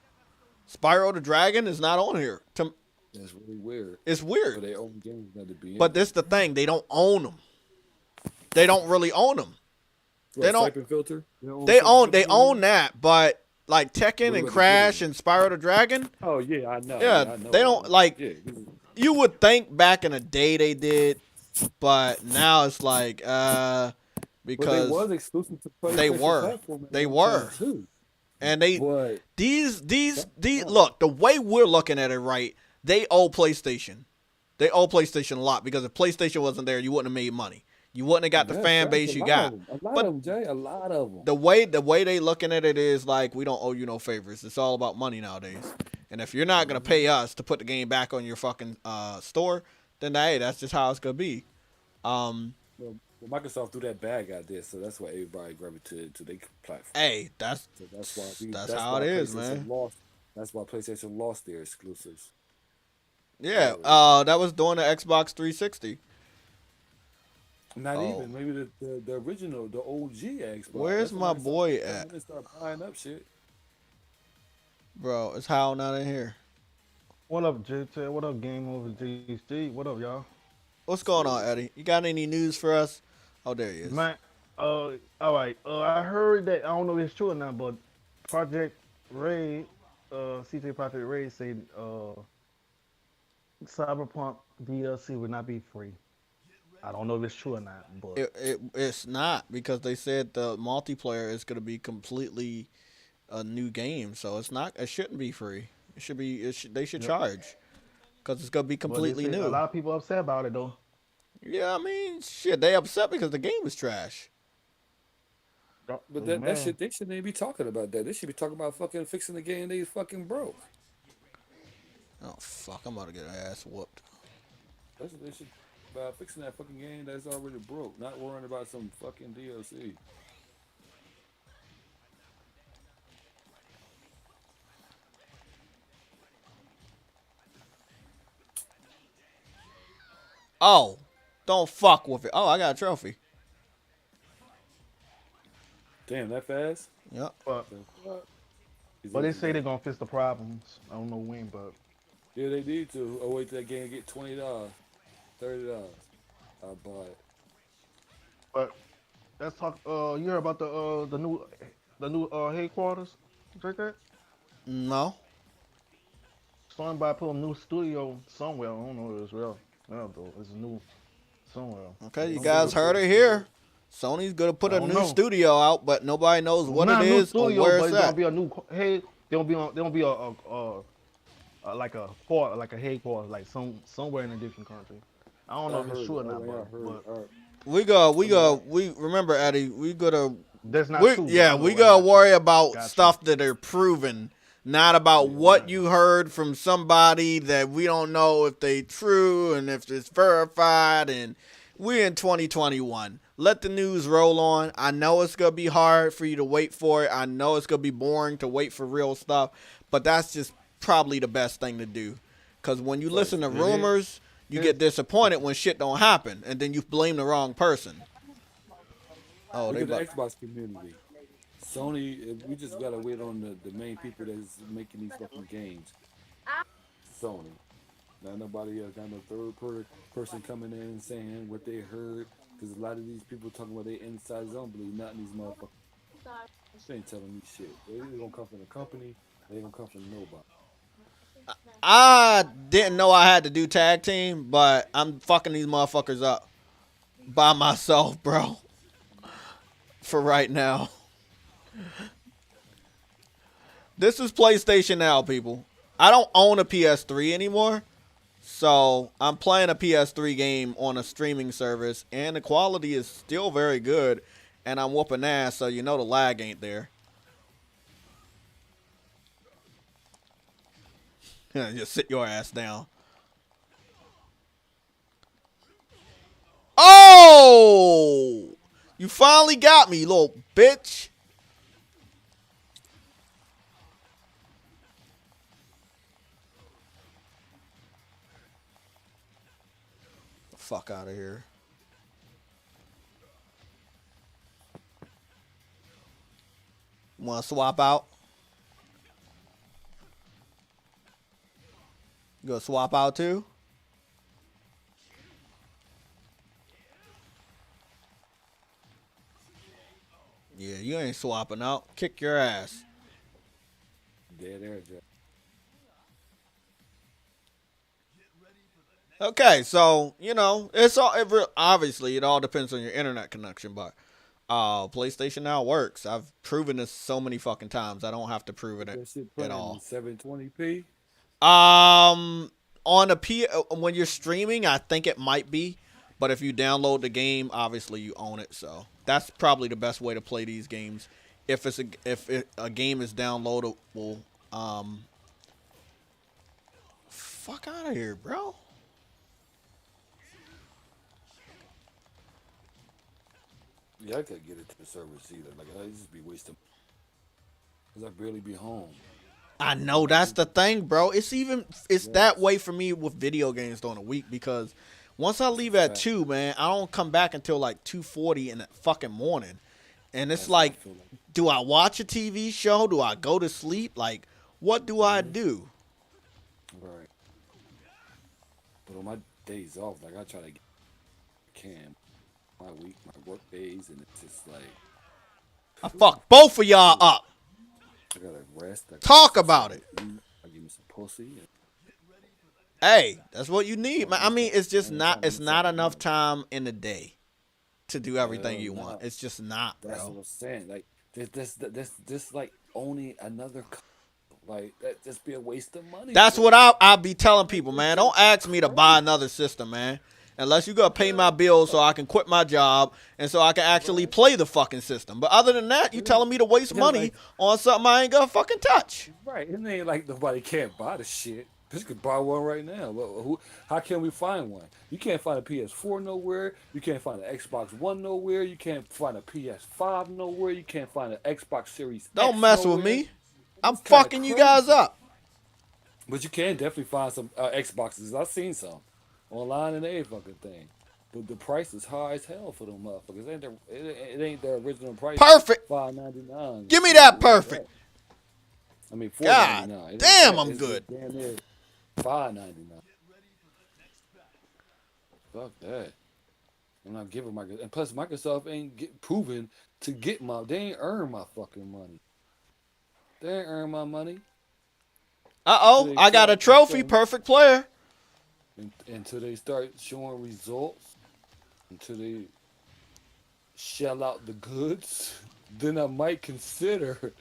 Spyro the Dragon is not on here. That's really weird. It's weird. For their own games not to be in But there. this the thing. They don't own them. They don't really own them. They What, don't. Siphon Filter? They Siphon own. Filter They anymore? own that. But like Tekken What and about the video Crash game? and Spyro the Dragon, Oh yeah, I know. yeah, Yeah, I know they all don't that. like. Yeah. You would think back in the day they did, but now it's like But they because was exclusive to they PlayStation were, platform at they one time were, too. and they But these no. look the way we're looking at it, right? They owe PlayStation. They owe PlayStation a lot because if PlayStation wasn't there, you wouldn't have made money. You wouldn't have got the That's fan facts. A base you lot of got. them. A lot But of them, Jay. A lot of them. the way they looking at it is like we don't owe you no favors. It's all about money nowadays. And if you're not gonna pay us to put the game back on your fucking store, then hey, that's just how it's gonna be. Um, Well, Microsoft threw that bag out there, so that's why everybody gravitated to their platform. hey, So that's why that's that's how why it is, PlayStation man. lost. That's why PlayStation lost their exclusives. Yeah, Already. that was doing the Xbox 360. Not Oh, even maybe the original, the OG Xbox. where's That's when my Microsoft boy came at, in and started buying up shit. bro? It's how not in here. What up, JT? What up, Game Over GG? What up, y'all? What's What's going good on, with you? Eddie? You got any news for us? Oh, there he is. Man, all right. I heard that, I don't know if it's true or not, but Project Ray, CJ Project Ray said, Cyberpunk DLC would not be free. I don't know if it's true or not, but It's not because they said the multiplayer is gonna be completely a new game, so it's not. It shouldn't be free. It should be. They should yep. charge because it's gonna be But they completely said a new. lot of people upset about it though. Yeah, I mean, shit. They upset because the game is trash. Yep. But Oh, that man. shit, they shouldn't even be talking about that. They should be talking about fucking fixing the game they fucking broke. Oh fuck! I'm about to get an ass whooped. That's what they should about fixing that fucking game that's already broke. Not worrying about some fucking DLC. Oh, don't fuck with it. Oh, I got a trophy. Damn, that fast? Yep. But, The fuck? He's but they easy say they're done. gonna fix the problems. I don't know when, but Yeah, they need to. Oh wait till that game get $20, $30. I'll buy it. but let's talk. You heard about the new headquarters? Drink that? No. Somebody put a new studio somewhere. I don't know if it's real. No, though it's new somewhere. Okay, you Some people guys put heard a it studio. here. Sony's gonna I put a don't new know. studio out, but nobody knows what it Not a new is or studio, where but it's it's gonna at. be a new head. There gonna be like a court, like a headquarters, like somewhere in a different country. I don't know I if it's heard true it. or not, Oh yeah, I heard it. but All right. We I mean, go, we remember Eddie. We gotta, that's not true. But I we know that's gotta not true. worry about Got you. stuff that are proven, not about yeah, what Right. you heard from somebody that we don't know if they true and if it's verified. And we're in 2021. Let the news roll on. I know it's gonna be hard for you to wait for it. I know it's gonna be boring to wait for real stuff, but that's just probably the best thing to do. Cause when you facts. listen to It is. rumors, you It, get disappointed when shit don't happen, and then you blame the wrong person. Oh, Look they at the but Xbox community. Sony, we just gotta wait on the main people that's making these fucking games. Sony. Not nobody else. Not no person coming in and saying what they heard. Because a lot of these people talking about their insiders. I don't believe nothing these motherfuckers. They ain't telling me shit. They either gonna come from the company. They ain't gonna come from nobody. I didn't know I had to do tag team, but I'm fucking these motherfuckers up by myself, bro. For right now, this is PlayStation Now, people. I don't own a PS3 anymore, so I'm playing a PS3 game on a streaming service, and the quality is still very good, and I'm whooping ass, so you know the lag ain't there. Just sit your ass down. Oh! You finally got me, you little bitch. Fuck out of here. Want to swap out? You gonna swap out too? Yeah, you ain't swapping out. Kick your ass. There, Jay. Okay, so you know it's all. Obviously, it all depends on your internet connection, but PlayStation Now works. I've proven this so many fucking times. I don't have to prove it That shit at playing in all. 720p. On a when you're streaming, I think it might be, but if you download the game, obviously you own it. So that's probably the best way to play these games. If a game is downloadable, fuck out of here, bro. Yeah, I could get it to the service either. Like I just be wasting, cause I barely be home. I know that's the thing, bro. It's that Yes. way for me with video games during the week because once I leave at Fact. 2, man, I don't come back until like 2:40 in the fucking morning. And it's That's what I like, feel like. do I watch a TV show? Do I go to sleep? Like, what do I do? Right. But on my days off, like I try to get can my week, my work days, and it's just like I fuck both of y'all up. I gotta rest. I gotta Talk get about it. something to eat, I give me some pussy. And Hey, that's what you need, man. I mean, it's just and not. trying to It's do not something enough else. time in the day to do everything you No, want. It's just not, that's what bro. I'm saying. Like this like owning another. Like that just be a waste of money. That's Bro. what I'll be telling people, man. Don't ask me to buy another system, man. Unless you gotta pay my bills so I can quit my job and so I can actually play the fucking system. But other than that, you telling me to waste Yeah, money like, on something I ain't gonna fucking touch. right. It ain't like nobody can't buy the shit. Just could buy one right now. Well, how can we find one? You can't find a PS4 nowhere. You can't find an Xbox One nowhere. You can't find a PS5 nowhere. You can't find an Xbox Series Don't X mess with nowhere. me. I'm It's kind of fucking you crazy. guys up. But you can definitely find some Xboxes. I've seen some online and every fucking thing. But the price is high as hell for them motherfuckers. It ain't their original price. Perfect. $5.99. Give me that Like perfect. that. I mean God $4.99. It ain't damn, that. I'm good. It's damn near $5.99. Fuck that. I'm not giving Microsoft. And plus, Microsoft ain't proven to get my. They ain't earn my fucking money. They ain't earn my money until Uh-oh, they I got a trophy. Perfect player. until they start showing results. Until they shell out the goods. Then I might consider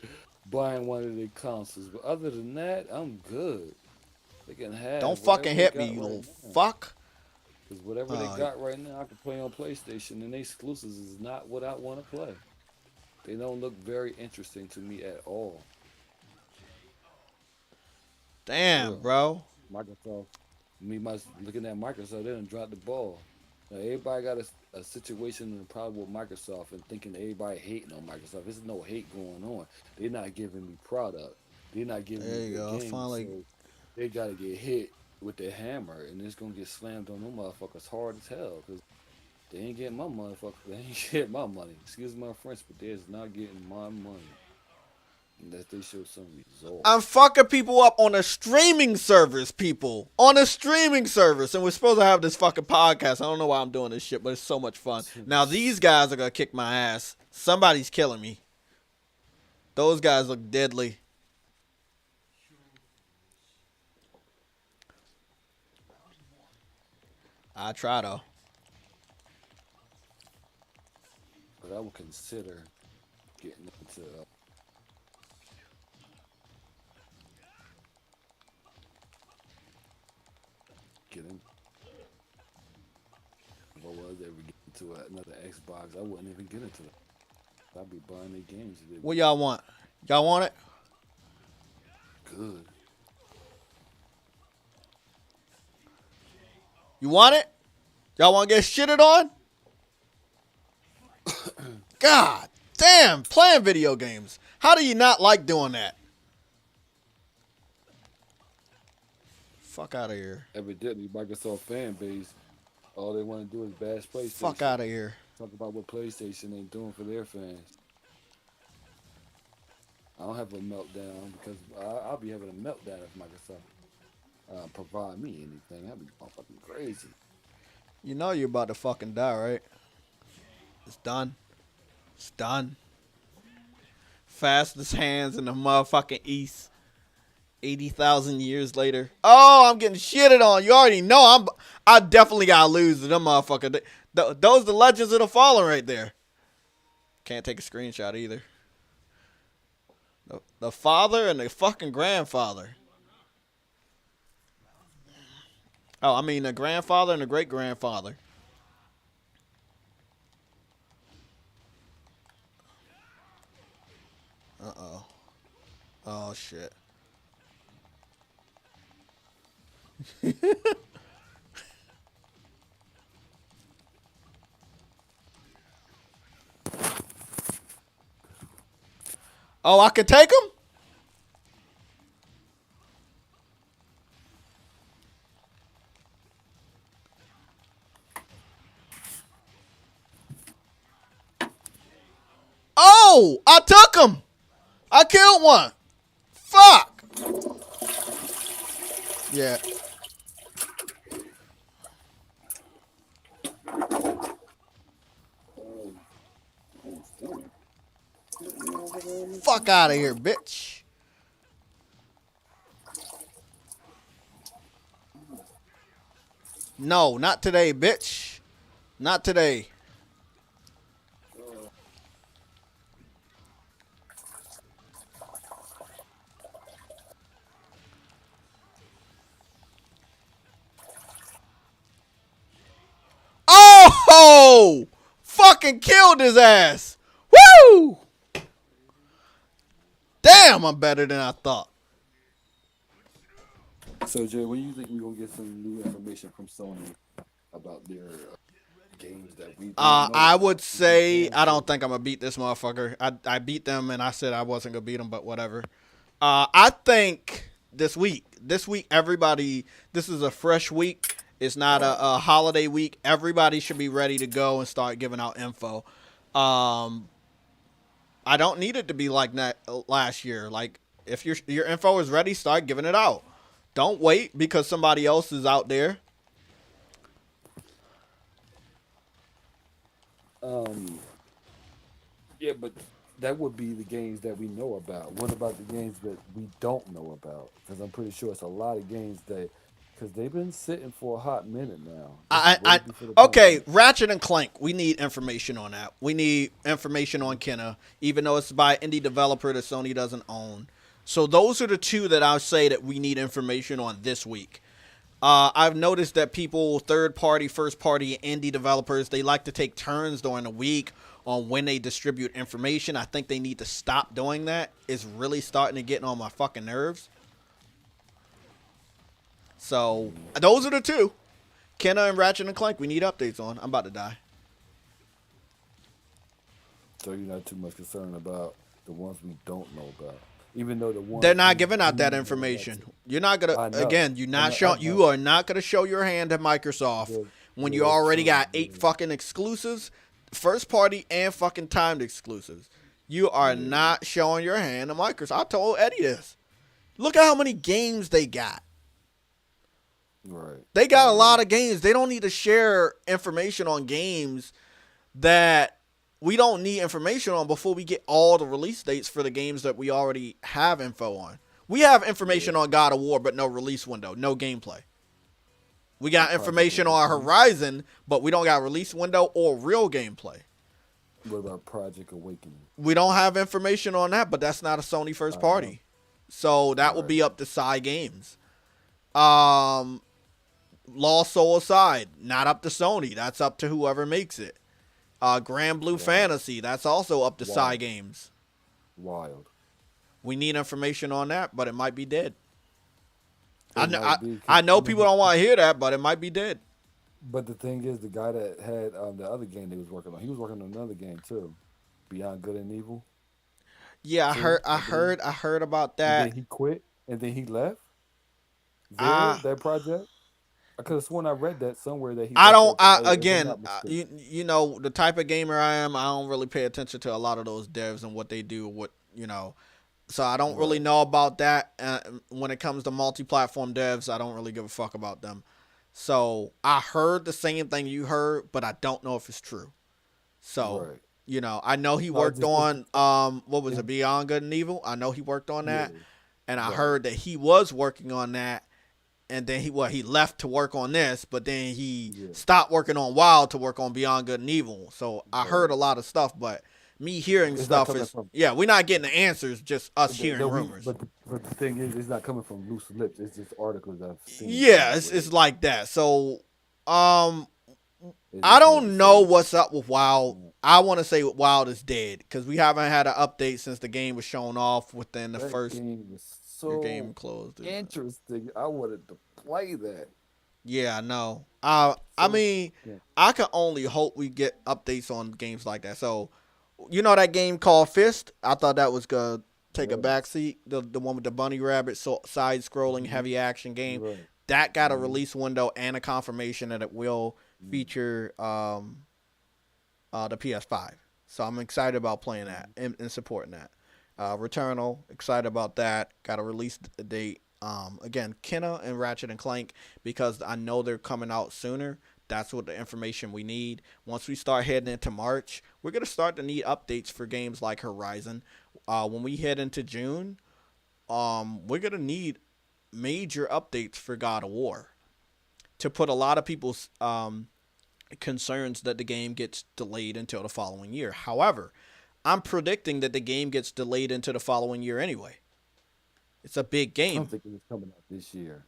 buying one of their consoles. But other than that, I'm good. They can Don't have whatever fucking they hit me, got you right little now. fuck. Because whatever they got right now, I can play on PlayStation, and their exclusives is not what I want to play. They don't look very interesting to me at all. Damn, Real. bro. Microsoft, looking at Microsoft, they done dropped the ball. Now, everybody got a situation and a problem with Microsoft and thinking everybody hating on Microsoft. There's no hate going on. They're not giving me product. They're not giving There me you good go. games. Finally. So they got to get hit with their hammer, and it's going to get slammed on them motherfuckers hard as hell because they ain't getting my motherfucker. They ain't getting my money. Excuse my French, but they're not getting my money unless they show some results. I'm fucking people up on a streaming service, people. On a streaming service. And we're supposed to have this fucking podcast. I don't know why I'm doing this shit, but it's so much fun. Now, these guys are going to kick my ass. Somebody's killing me. Those guys look deadly. I try, though. But I would consider getting into getting. If I was ever get into another Xbox, I wouldn't even get into it. I'd be buying the games if they What y'all want? Y'all want it? good. You want it? Y'all want to get shitted on? God damn, playing video games. How do you not like doing that? Fuck out of here. Evidently, Microsoft fan base, all they want to do is bash PlayStation. Fuck out of here. Talk about what PlayStation ain't doing for their fans. I don't have a meltdown because I'll be having a meltdown if Microsoft provide me anything. I'll be fucking crazy. You know you're about to fucking die, right? It's done. It's done. Fastest hands in the motherfucking East. 80,000 years later. Oh, I'm getting shitted on. You already know I definitely gotta lose to them motherfucker. Those the legends of the fallen right there. Can't take a screenshot either. The father and the fucking grandfather. Oh, I mean the grandfather and the great grandfather. Uh-oh. Oh shit. Oh, I can take him? Oh, I took him. I killed one. Fuck. Yeah. Fuck out of here, bitch. No, not today, bitch. Not today. Oh! Fucking killed his ass. Woo! Damn, I'm better than I thought. So Jay, when you think we're gonna get some new information from Sony about their games that we don't know I about? would say I don't think I'm gonna beat this motherfucker. I beat them and I said I wasn't gonna beat them, but whatever. I think this week everybody. This is a fresh week. It's not a holiday week. Everybody should be ready to go and start giving out info. I don't need it to be like that last year. Like if your info is ready, start giving it out. Don't wait because somebody else is out there. Um, yeah, but that would be the games that we know about. What about the games that we don't know about? Because I'm pretty sure it's a lot of games that, because they've been sitting for a hot minute now. This is way I before the okay, pandemic. Ratchet and Clank. We need information on that. We need information on Kenna, even though it's by indie developer that Sony doesn't own. So those are the two that I'll say that we need information on this week. I've noticed that people, third party, first party, indie developers, they like to take turns during the week on when they distribute information. I think they need to stop doing that. It's really starting to get on my fucking nerves. So those are the two. Kenna and Ratchet and Clank, we need updates on. I'm about to die. So you're not too much concerned about the ones we don't know about, even though the ones They're not we giving out do that know information. about. You're not gonna I know. again. You're I not know. I showing. You know. are not gonna show your hand at Microsoft Yeah, when yeah, you that's already true. got 8 Yeah, fucking exclusives, first party and fucking timed exclusives. You are yeah, not showing your hand at Microsoft. I told Eddie this. Look at how many games they got. right. They got a lot of games. They don't need to share information on games that we don't need information on before we get all the release dates for the games that we already have info on. We have information Yeah. on God of War, but no release window, no gameplay. We got Project information on Awakening. Horizon, but we don't got release window or real gameplay. What about Project Awakening? We don't have information on that, but that's not a Sony first I know. party. So that will Right. be up to Psy Games. Um, Lost Soul Aside, not up to Sony. That's up to whoever makes it. Grand Blue Wow. Fantasy, that's also up to Psy Wow. Games. Wild. We need information on that, but it might be dead. It might be. 'Cause I know you people don't want to hear that, but it might be dead. but the thing is, the guy that had the other game they was working on, he was working on another game too, Beyond Good and Evil Yeah, I too, heard, I I believe. heard, I heard about And then that. he quit, and then he left I, that project. I could have sworn I read that somewhere that he I left don't. that. If I'm Again, not mistaken. you know the type of gamer I am. I don't really pay attention to a lot of those devs and what they do. What you know, So I don't really Right. know about that. When it comes to multi-platform devs, I don't really give a fuck about them. So I heard the same thing you heard, but I don't know if it's true. So, Right. I know he No, worked it's on what was it, it, Beyond Good and Evil? I know he worked on yeah. that. And I Right. heard that he was working on that, and then he left to work on this, but then he Yeah. stopped working on Wild to work on Beyond Good and Evil. So I heard Right. a lot of stuff, but me hearing It's not stuff coming is, from yeah, we're not getting the answers, just us the, hearing we, rumors. but the thing is, it's not coming from loose lips. It's just articles I've seen Yeah, somewhere. it's like that. So um It's I just hard to don't know say. what's up with Wild. I want to say Wild is dead because we haven't had an update since the game was shown off within the That first. game was Your so game closed. interesting. I wanted to play that. Yeah, I know. I So mean, yeah. I can only hope we get updates on games like that. So, that game called Fist? I thought that was gonna take a Right. backseat. The one with the bunny rabbit, so side scrolling, Mhm. heavy action game. Right. That got a Mhm. release window and a confirmation that it will Mhm. feature the PS5. So I'm excited about playing that and supporting that. Returnal, excited about that. Got a release date. Again, Kenna and Ratchet and Clank, because I know they're coming out sooner. That's what the information we need. Once we start heading into March, we're gonna start to need updates for games like Horizon. When we head into June, we're gonna need major updates for God of War to put a lot of people's concerns that the game gets delayed until the following year. However, I'm predicting that the game gets delayed into the following year anyway. It's a big I'm game, thinking it's coming out this year.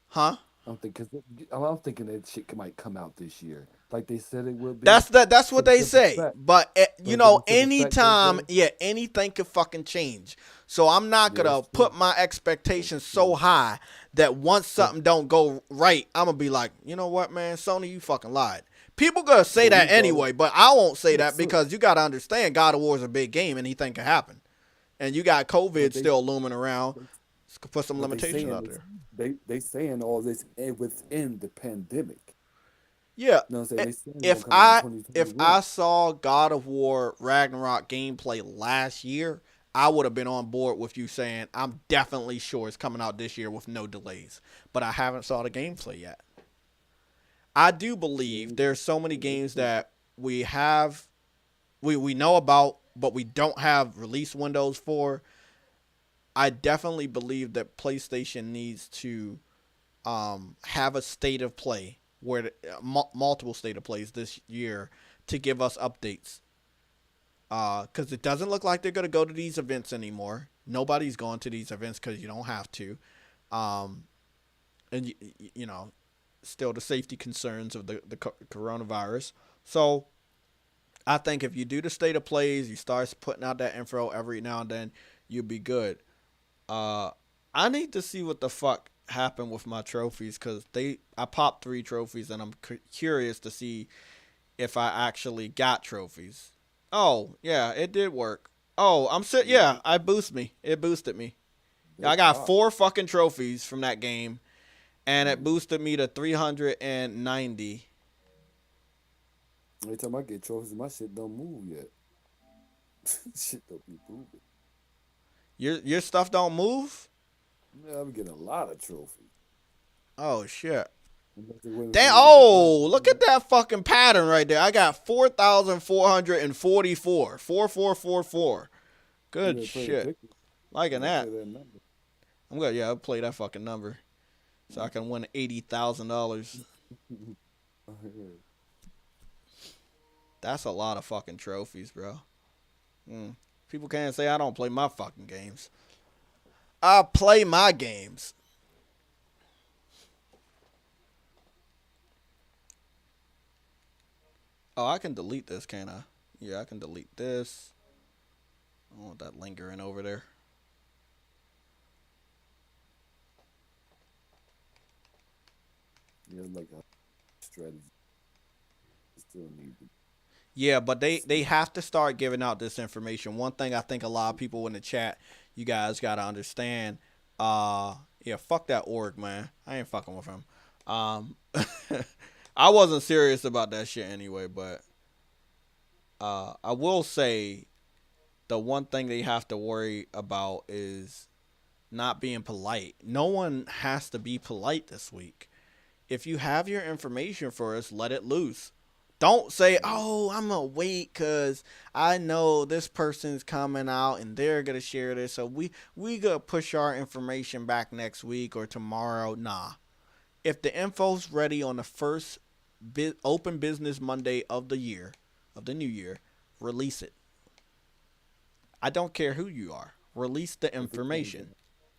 huh? I'm thinking that shit might come out this year, like they said it will be. That's For what the they simple say. fact, But for the simple fact that anytime, yeah, anything could fucking change. So I'm not yeah, that's gonna true. put my That's expectations so true. high that once But something don't go right, I'm gonna be like, you know what, man, Sony, you fucking lied. People gonna say but that regardless, anyway, but I won't say yeah, that so because you gotta understand, God of War is a big game, anything can happen, and you got but COVID they still looming around. but, Let's put some but they limitations saying out this, there. they saying all this within the pandemic. Yeah, You know what I'm saying? They saying it's if gonna come out in I if 2021. I saw God of War Ragnarok gameplay last year, I would have been on board with you saying I'm definitely sure it's coming out this year with no delays. But I haven't saw the gameplay yet. I do believe See, there's so many it's games that we know about, but we don't have release windows for. I definitely believe that PlayStation needs to have a state of play where multiple state of plays this year to give us updates. Because it doesn't look like they're going to go to these events anymore. Nobody's going to these events because you don't have to. Um, and, still the safety concerns of the coronavirus. So I think if you do the state of plays, you start putting out that info every now and then, you'll be good. Uh, I need to see what the fuck happened with my trophies because I popped 3 trophies and I'm curious to see if I actually got trophies. Oh yeah, it did work. Oh, yeah, I boosted me. It boosted me. they I got pop. 4 fucking trophies from that game, and it Mm. boosted me to 390. Every time I get trophies, my shit don't move yet. Shit don't be moving. Your stuff don't move. Yeah, I'm getting a lot of trophies. Oh shit. Unless they're waiting for Damn! me to get the Oh, platinum. look at that fucking pattern right there. I got 4,444. 4444. You Good better play the shit. picture. You Liking better play that. that number. I'm good. Yeah, I'll play that fucking number so I can win $80,000. That's a lot of fucking trophies, bro. People can't say I don't play my fucking games. I play my games. Oh, I can delete this, can't I? Yeah, I can delete this. I don't want that lingering over there. Yeah, like a strategy. Still need to. Yeah, but they have to start giving out this information. One thing I think a lot of people in the chat, you guys gotta understand. Yeah, fuck that org, man. I ain't fucking with him. I wasn't serious about that shit anyway, but I will say the one thing they have to worry about is not being polite. No one has to be polite this week. If you have your information for us, let it loose. Don't say, oh, I'm going to wait because I know this person's coming out and they're going to share this. So we going to push our information back next week or tomorrow. Nah. If the info's ready on the first open business Monday of the year, of the new year, release it. I don't care who you are. Release the information.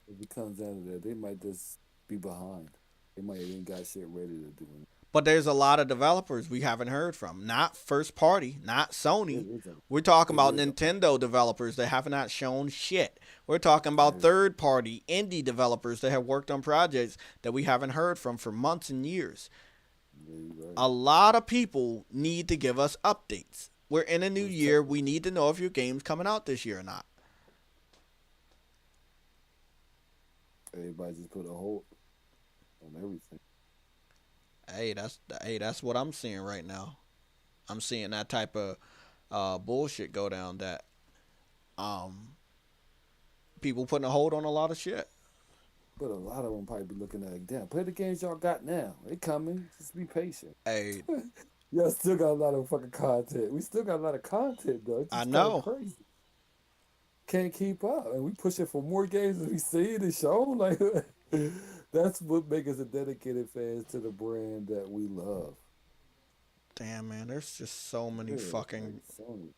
If it comes down to that, they might just be behind. They might ain't got shit ready to do it. But there's a lot of developers we haven't heard from. Not first party, not Sony. We're talking about Nintendo developers that have not shown shit. We're talking about third party indie developers that have worked on projects that we haven't heard from for months and years. A lot of people need to give us updates. We're in a new year. We need to know if your game's coming out this year or not. Everybody just put a hold on everything. Hey, that's what I'm seeing right now. I'm seeing that type of bullshit go down. That people putting a hold on a lot of shit. But a lot of them probably be looking at it, damn, play the games y'all got now. They coming. Just be patient. Hey, y'all still got a lot of fucking content. We still got a lot of content though. It's just I know. Crazy. Can't keep up, and we pushing for more games than we see and show. Like that's what makes us a dedicated fans to the brand that we love. Damn, man, there's just so many fucking. Sony.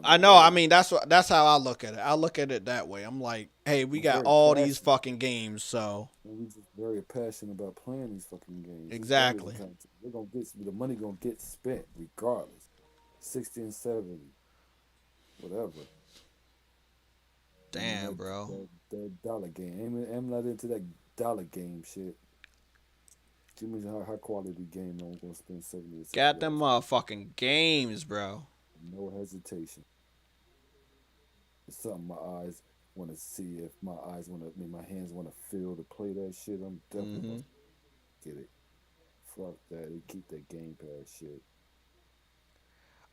I know. I mean, that's how I look at it. I look at it that way. I'm like, hey, we got all these fucking games, so. And we just very passionate about playing these fucking games. Exactly. We're gonna get the money gonna get spent regardless. 60 and 70. Whatever. Damn, bro. That dollar game. I'm not into that dollar game shit. Give me a high quality game. I'm gonna spend 70. Got them motherfucking games, bro. No hesitation. It's something my eyes want to see. If my eyes want to, my hands want to feel to play that shit, I'm definitely gonna get it. Fuck that. They keep that Game Pass shit.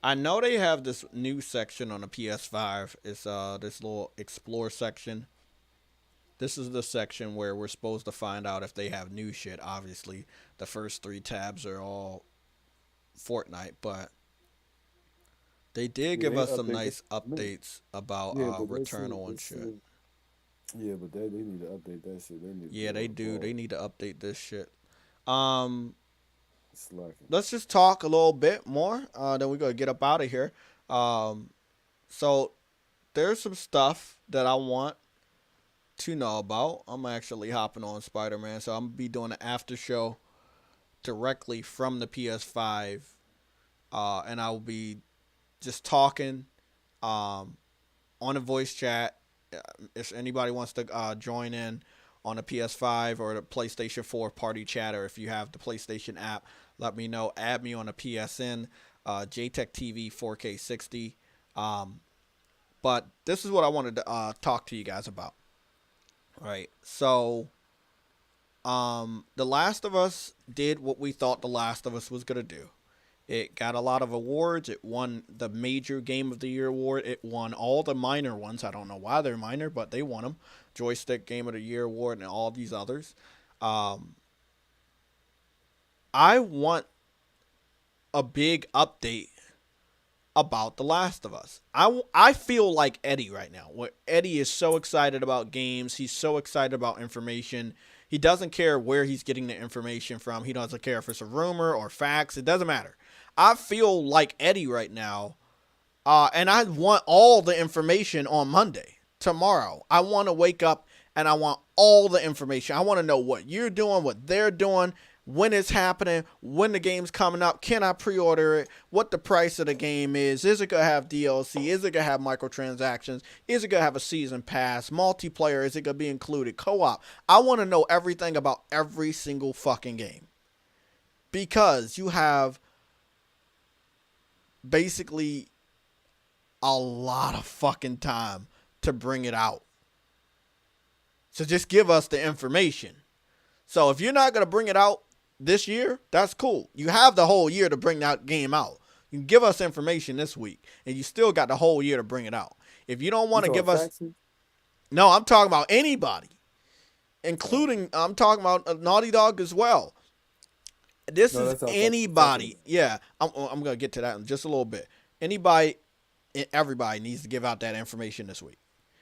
I know they have this new section on the PS5. It's this little explore section. This is the section where we're supposed to find out if they have new shit. Obviously, the first 3 tabs are all Fortnite, but they did give us some nice updates about Returnal and shit. Yeah, but they need to update that shit. They do. They need to update this shit. Let's just talk a little bit more. Then we're gonna get up out of here. So there's some stuff that I want to know about. I'm actually hopping on Spider-Man, so I'm gonna be doing an after show directly from the PS5, and I will be just talking on a voice chat. If anybody wants to join in on the PS5 or the PlayStation 4 party chat, or if you have the PlayStation app, let me know. Add me on the PSN, JaytechTV 4K60. But this is what I wanted to talk to you guys about. All right, so The Last of Us did what we thought The Last of Us was going to do. It got a lot of awards. It won the major Game of the Year award. It won all the minor ones. I don't know why they're minor, but they won them. Joystick Game of the Year award and all these others. I want a big update about The Last of Us. I feel like Eddie right now. Eddie is so excited about games. He's so excited about information. He doesn't care where he's getting the information from. He doesn't care if it's a rumor or facts. It doesn't matter. I feel like Eddie right now, and I want all the information on Monday, tomorrow. I want to wake up and I want all the information. I want to know what you're doing, what they're doing, when it's happening, when the game's coming up, can I pre-order it, what the price of the game is it going to have DLC, is it going to have microtransactions, is it going to have a season pass, multiplayer, is it going to be included, co-op. I want to know everything about every single fucking game. Because you have basically a lot of fucking time to bring it out. So just give us the information. So if you're not going to bring it out this year, that's cool. You have the whole year to bring that game out. You can give us information this week, and you still got the whole year to bring it out. If you don't want to give us, no, I'm talking about anybody, including I'm talking about Naughty Dog as well. This is anybody. Yeah, I'm gonna get to that in just a little bit. Anybody, everybody needs to give out that information this week,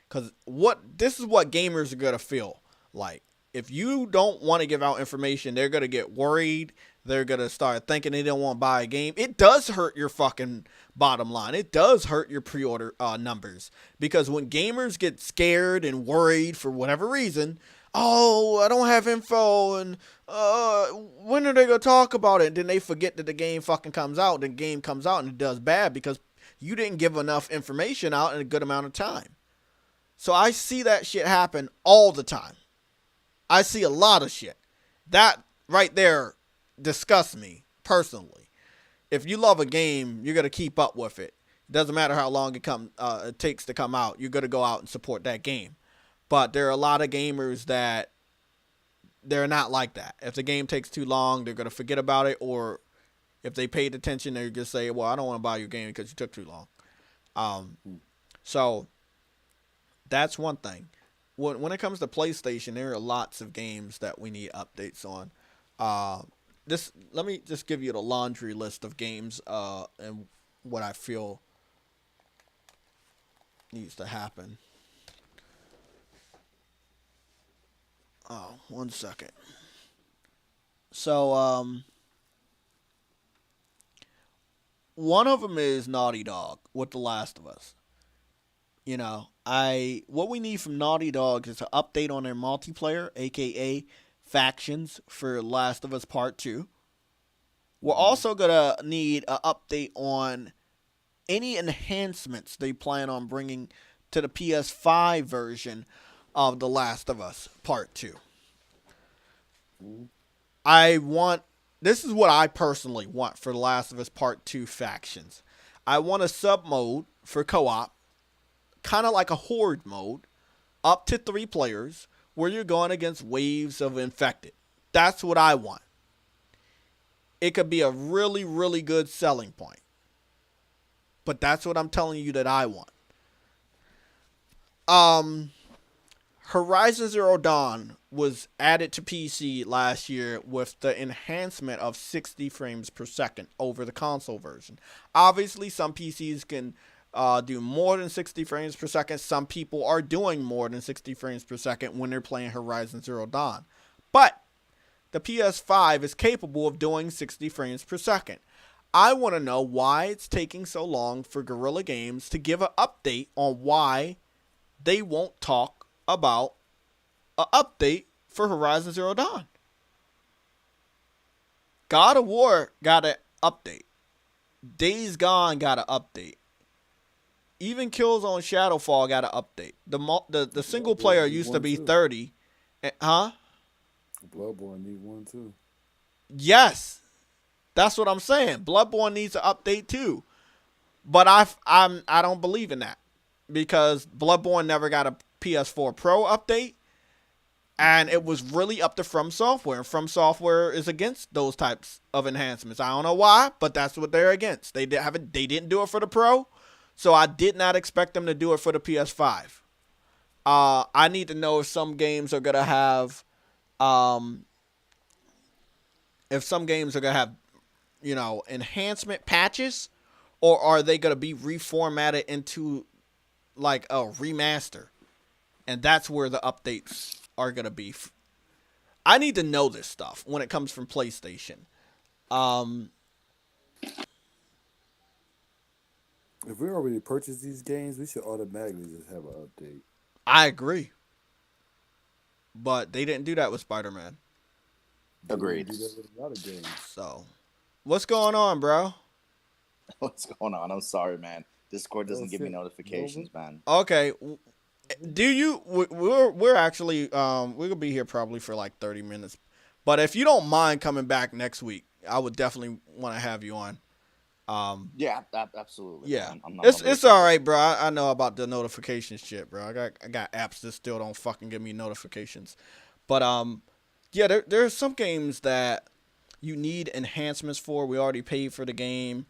because this is what gamers are gonna feel like. If you don't want to give out information, they're gonna get worried. They're gonna start thinking they don't want to buy a game. It does hurt your fucking bottom line. It does hurt your pre-order numbers, because when gamers get scared and worried for whatever reason, oh, I don't have info, and when are they gonna talk about it? And then they forget that the game fucking comes out. The game comes out and it does bad because you didn't give enough information out in a good amount of time. So I see that shit happen all the time. I see a lot of shit. That right there disgusts me personally. If you love a game, you're gonna keep up with it. It doesn't matter how long it takes to come out. You're gonna go out and support that game. But there are a lot of gamers that they're not like that. If the game takes too long, they're going to forget about it. Or if they paid attention, they're just say, well, I don't want to buy your game because you took too long. So that's one thing. When it comes to PlayStation, there are lots of games that we need updates on. Let me just give you the laundry list of games and what I feel needs to happen. Oh, 1 second. So, one of them is Naughty Dog with The Last of Us. You know, what we need from Naughty Dog is an update on their multiplayer, aka factions, for Last of Us Part 2. We're also gonna need an update on any enhancements they plan on bringing to the PS5 version of The Last of Us Part 2. This is what I personally want for The Last of Us Part 2 factions. I want a sub mode for co-op, kind of like a horde mode, up to 3 players, where you're going against waves of infected. That's what I want. It could be a really, really good selling point. But that's what I'm telling you that I want. Horizon Zero Dawn was added to PC last year with the enhancement of 60 frames per second over the console version. Obviously, some PCs can do more than 60 frames per second. Some people are doing more than 60 frames per second when they're playing Horizon Zero Dawn. But the PS5 is capable of doing 60 frames per second. I want to know why it's taking so long for Guerrilla Games to give an update on why they won't talk about an update for Horizon Zero Dawn. God of War got an update. Days Gone got an update. Even Killzone Shadowfall got an update. The single player used to be 30. Huh? Bloodborne need one too. Yes. That's what I'm saying. Bloodborne needs an update too. But I don't believe in that, because Bloodborne never got a PS4 Pro update, and it was really up to From Software, and From Software is against those types of enhancements. I don't know why, but that's what they're against. They didn't do it for the Pro, so I did not expect them to do it for the PS5. I need to know if some games are gonna have, enhancement patches, or are they gonna be reformatted into like a remaster? And that's where the updates are going to be. I need to know this stuff when it comes from PlayStation. If we already purchased these games, we should automatically just have an update. I agree. But they didn't do that with Spider-Man. Agreed. Do that with a lot of games. So, what's going on, bro? What's going on? I'm sorry, man. Discord doesn't give me notifications, man. Okay. Do you? We're actually we're gonna be here probably for like 30 minutes, but if you don't mind coming back next week, I would definitely want to have you on. Yeah, absolutely. Yeah, I'm not it's all right, bro. I know about the notification shit, bro. I got apps that still don't fucking give me notifications, but yeah, there are some games that you need enhancements for. We already paid for the game.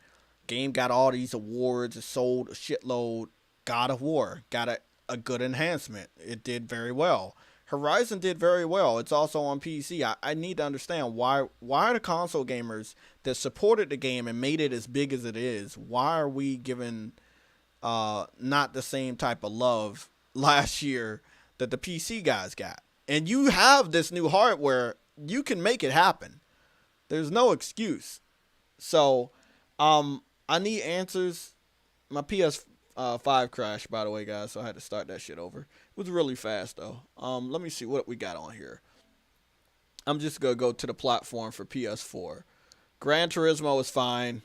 game got all these awards. It sold a shitload. God of War got a good enhancement. It did very well. Horizon did very well. It's also on PC. I need to understand why are the console gamers that supported the game and made it as big as it is, why are we giving not the same type of love last year that the PC guys got? And you have this new hardware. You can make it happen. There's no excuse. So, I need answers. My PS5 crashed, by the way, guys, so I had to start that shit over. It was really fast, though. Let me see what we got on here. I'm just going to go to the platform for PS4. Gran Turismo is fine.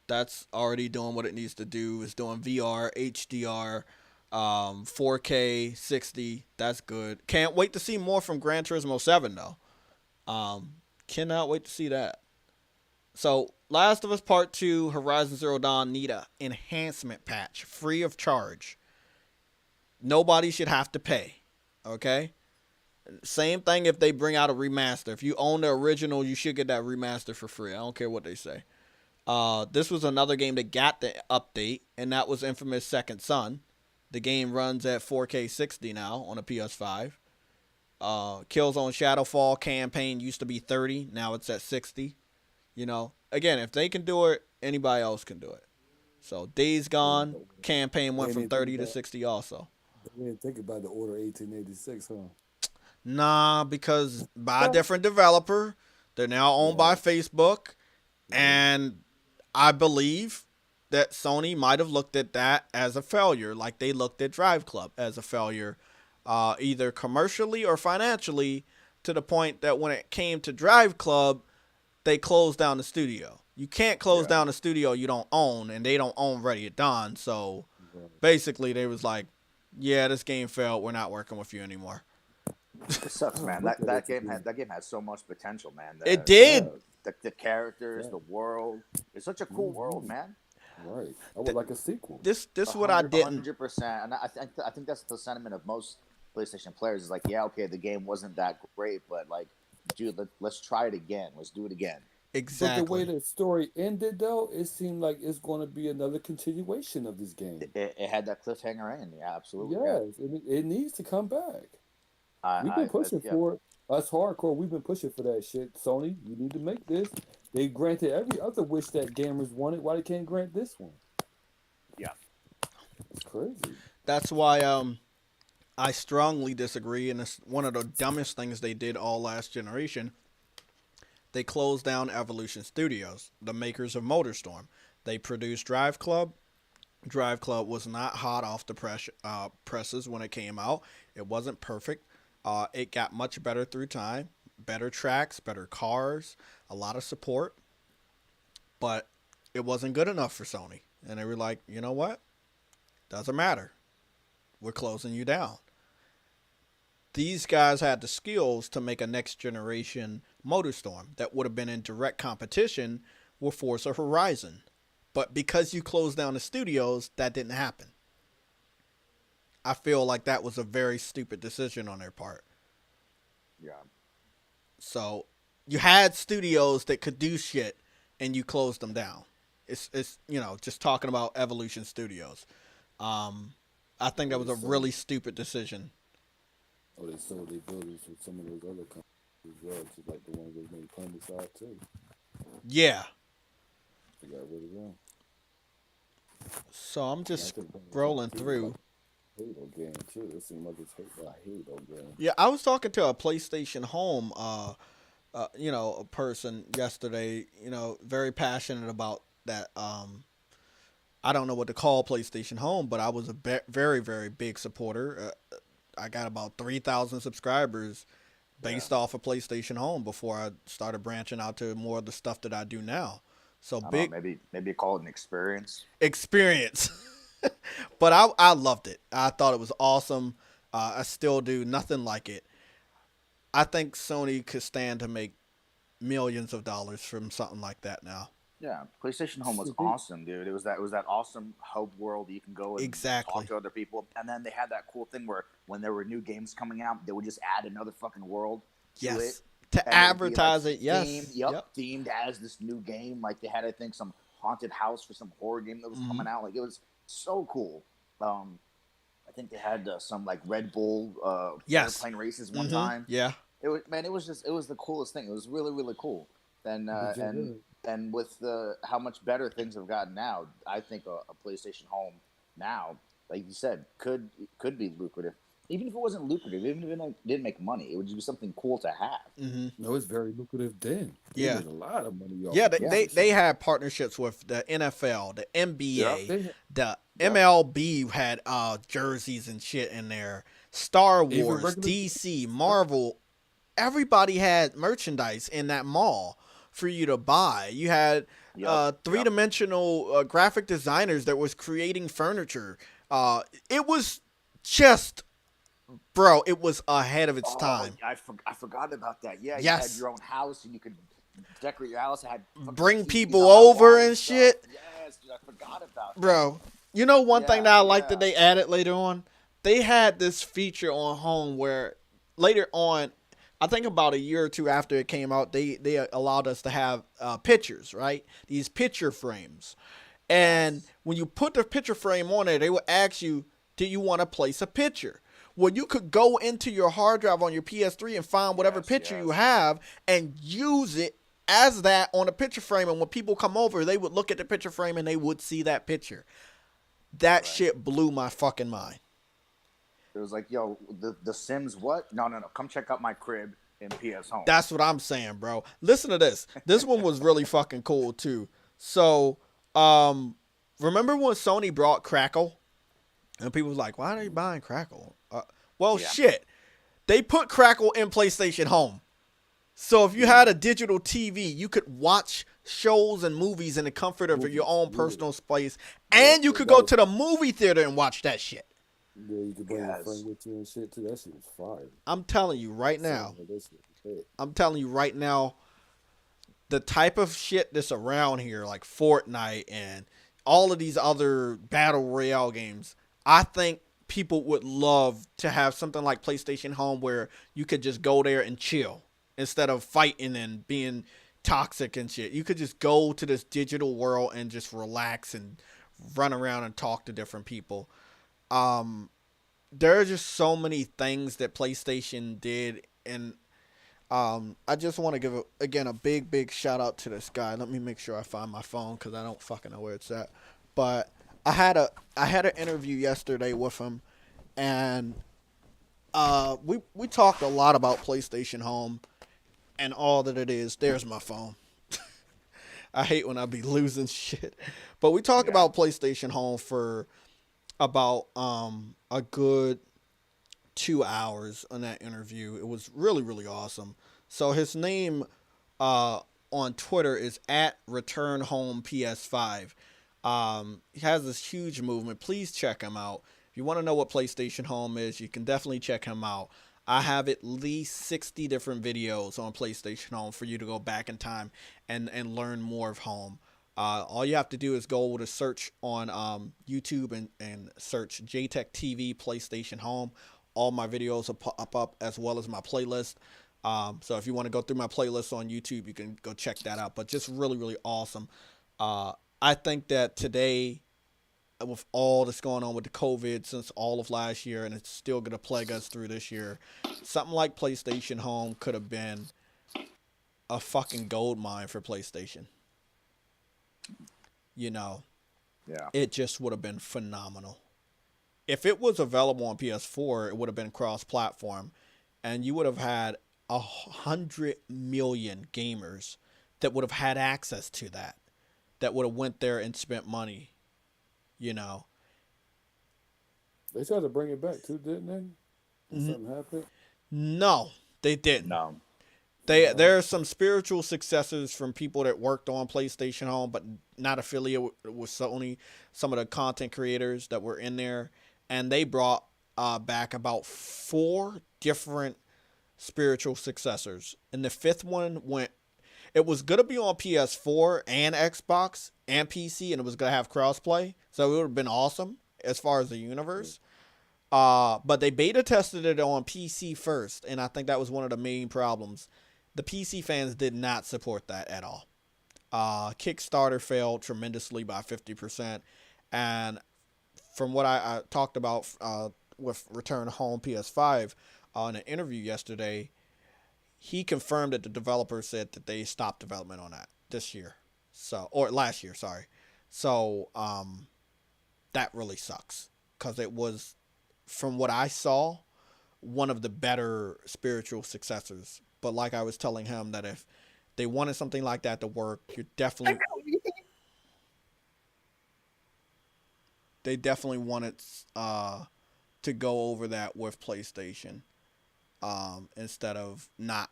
That's already doing what it needs to do. It's doing VR, HDR, 4K, 60. That's good. Can't wait to see more from Gran Turismo 7, though. Cannot wait to see that. So, Last of Us Part 2, Horizon Zero Dawn need a enhancement patch, free of charge. Nobody should have to pay, okay? Same thing if they bring out a remaster. If you own the original, you should get that remaster for free. I don't care what they say. This was another game that got the update, and that was Infamous Second Son. The game runs at 4K 60 now on a PS5. Killzone Shadowfall campaign used to be 30. Now it's at 60. You know, again, if they can do it, anybody else can do it. So Days Gone campaign went from 30 to 60 also. They didn't think about the Order 1886, huh? Nah, because by a different developer, they're now owned by Facebook, and I believe that Sony might have looked at that as a failure, like they looked at Drive Club as a failure, either commercially or financially, to the point that when it came to Drive Club, they closed down the studio. You can't close down a studio you don't own, and they don't own Ready at Dawn. So basically, they was like, "Yeah, this game failed. We're not working with you anymore." It sucks, man. That game had so much potential, man. It did. The characters, the world. It's such a cool world, man. Right. I would like a sequel. This is what I didn't. 100%, and I think that's the sentiment of most PlayStation players. Is like, yeah, okay, the game wasn't that great, but like, dude, let's try it again. Let's do it again. Exactly. But the way the story ended, though, it seemed like it's going to be another continuation of this game. It had that cliffhanger in. Yeah, absolutely. Yes, it needs to come back. We've been pushing for it. Us hardcore, we've been pushing for that shit. Sony, you need to make this. They granted every other wish that gamers wanted. Why they can't grant this one? Yeah. It's crazy. That's why I strongly disagree, and it's one of the dumbest things they did all last generation. They closed down Evolution Studios, the makers of MotorStorm. They produced Drive Club. Drive Club was not hot off the presses when it came out. It wasn't perfect. It got much better through time. Better tracks, better cars, a lot of support. But it wasn't good enough for Sony. And they were like, you know what? Doesn't matter. We're closing you down. These guys had the skills to make a next generation MotorStorm that would have been in direct competition with Forza Horizon. But because you closed down the studios, that didn't happen. I feel like that was a very stupid decision on their part. Yeah. So you had studios that could do shit, and you closed them down. It's just talking about Evolution Studios. I think that was a really stupid decision. Oh, they sold their buildings with some of those other companies as well, just like the ones they made Clementine too. Yeah. They got rid of them. So I'm just scrolling through. Halo game too. It seemed like it's a Halo game. Yeah, I was talking to a PlayStation Home, a person yesterday. Very passionate about that. I don't know what to call PlayStation Home, but I was a very, very big supporter. I got about 3,000 subscribers based off of PlayStation Home before I started branching out to more of the stuff that I do now. So big. Maybe call it an experience. Experience. But I loved it. I thought it was awesome. I still do. Nothing like it. I think Sony could stand to make millions of dollars from something like that now. Yeah, PlayStation Home was awesome, dude. It was that awesome hub world that you can go and talk to other people. And then they had that cool thing where when there were new games coming out, they would just add another fucking world to it. To advertise it, yes. Themed as this new game. Like they had, I think, some haunted house for some horror game that was coming out. Like, it was so cool. I think they had some like Red Bull airplane races one time. Yeah. It was, man. It was the coolest thing. It was really, really cool. And with how much better things have gotten now, I think a PlayStation Home now, like you said, could be lucrative. Even if it wasn't lucrative, even if it didn't make money, it would just be something cool to have. No, it's very lucrative then. They made a lot of money off. Yeah, they had partnerships with the NFL, the NBA, the Yep. MLB had jerseys and shit in there. Star Wars, DC, Marvel, everybody had merchandise in that mall for you to buy. You had three-dimensional graphic designers that was creating furniture. It was just, bro, it was ahead of its time. I forgot about that. Yeah, Yes. You had your own house and you could decorate your house. Bring people over and shit. Yes, dude, I forgot about that. Bro, you know one thing that I like that they added later on? They had this feature on Home where later on, I think about a year or two after it came out, they allowed us to have pictures, right? These picture frames. And when you put the picture frame on it, they would ask you, do you want to place a picture? Well, you could go into your hard drive on your PS3 and find whatever picture you have and use it as that on a picture frame. And when people come over, they would look at the picture frame and they would see that picture. That shit blew my fucking mind. It was like, yo, the Sims what? No. Come check out my crib in PS Home. That's what I'm saying, bro. Listen to this. This one was really fucking cool, too. So, remember when Sony brought Crackle? And people was like, why are you buying Crackle? Shit. They put Crackle in PlayStation Home. So if you had a digital TV, you could watch shows and movies in the comfort of your own personal space. And you could go to the movie theater and watch that shit. Yeah, you could bring a friend with you and shit too. That shit was fire. I'm telling you right now. The type of shit that's around here, like Fortnite and all of these other battle royale games, I think people would love to have something like PlayStation Home where you could just go there and chill instead of fighting and being toxic and shit. You could just go to this digital world and just relax and run around and talk to different people. There are just so many things that PlayStation did, and I just want to give a big shout out to this guy. Let me make sure I find my phone because I don't fucking know where it's at. But I had an interview yesterday with him, and we talked a lot about PlayStation Home and all that it is. There's my phone. I hate when I be losing shit. But we talked about PlayStation Home for about a good 2 hours on that interview. It was really, really awesome. So his name on Twitter is @ReturnHomePS5. He has this huge movement. Please check him out. If you want to know what PlayStation Home is, you can definitely check him out. I have at least 60 different videos on PlayStation Home for you to go back in time and learn more of Home. All you have to do is go to search on YouTube and search JaytechTV PlayStation Home. All my videos will pop up as well as my playlist. So if you want to go through my playlist on YouTube, you can go check that out. But just really, really awesome. I think that today, with all that's going on with the COVID since all of last year, and it's still going to plague us through this year, something like PlayStation Home could have been a fucking gold mine for PlayStation. You know, it just would have been phenomenal. If it was available on PS4, it would have been cross-platform, and you would have had 100 million gamers that would have had access to that would have went there and spent money. You know, they tried to bring it back too, didn't they? Something happened? No, they didn't. No. There are some spiritual successors from people that worked on PlayStation Home, but not affiliated with Sony. Some of the content creators that were in there, and they brought back about 4 different spiritual successors. And the 5th one it was going to be on PS4 and Xbox and PC, and it was going to have crossplay. So it would have been awesome as far as the universe. But they beta tested it on PC first, and I think that was one of the main problems. The PC fans did not support that at all. Kickstarter failed tremendously by 50%. And from what I talked about with Return Home PS5 in an interview yesterday, he confirmed that the developer said that they stopped development on that this year. So, or last year, sorry. So, that really sucks because it was, from what I saw, one of the better spiritual successors. But like I was telling him, that if they wanted something like that to work, they definitely wanted to go over that with PlayStation, instead of not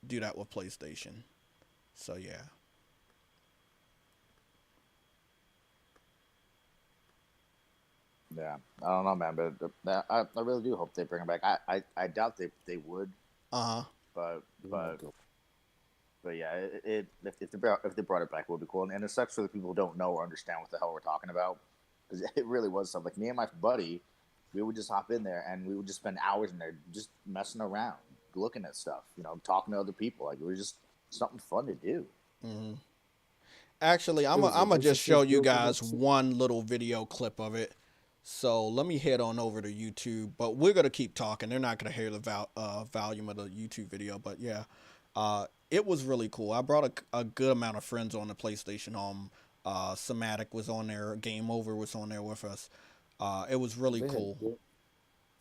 do that with PlayStation. So yeah. Yeah, I don't know, man, but I really do hope they bring it back. I doubt they would, Uh huh. but Yeah, but go. but yeah, if they brought it back, it would be cool. And it sucks for the people who don't know or understand what the hell we're talking about, because it really was something. Like me and my buddy, we would just hop in there and we would just spend hours in there just messing around, looking at stuff, talking to other people. Like it was just something fun to do. Mm-hmm. Actually, It was a I'm gonna just show relationship you built on guys that shit. one little video clip of it. So let me head on over to YouTube, but we're gonna keep talking. They're not gonna hear the volume of the YouTube video, but yeah, it was really cool. I brought a good amount of friends on the PlayStation Home. Somatic was on there. Game Over was on there with us. It was really They had cool.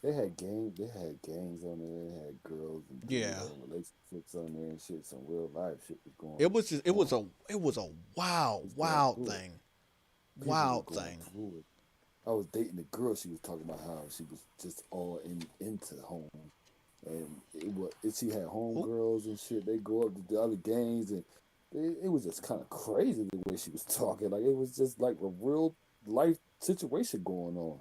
they had gangs on there. They had girls and dudes Yeah, having relationships on there and shit. Some real life shit was going it was just, on. it was a wild Was going wild through it. thing, People were wild going thing. through it. I was dating a girl. She was talking about how she was just all into home, and she had Oop. homegirls and shit. They go up to the other gangs, and it was just kind of crazy the way she was talking. Like it was just like a real life situation going on.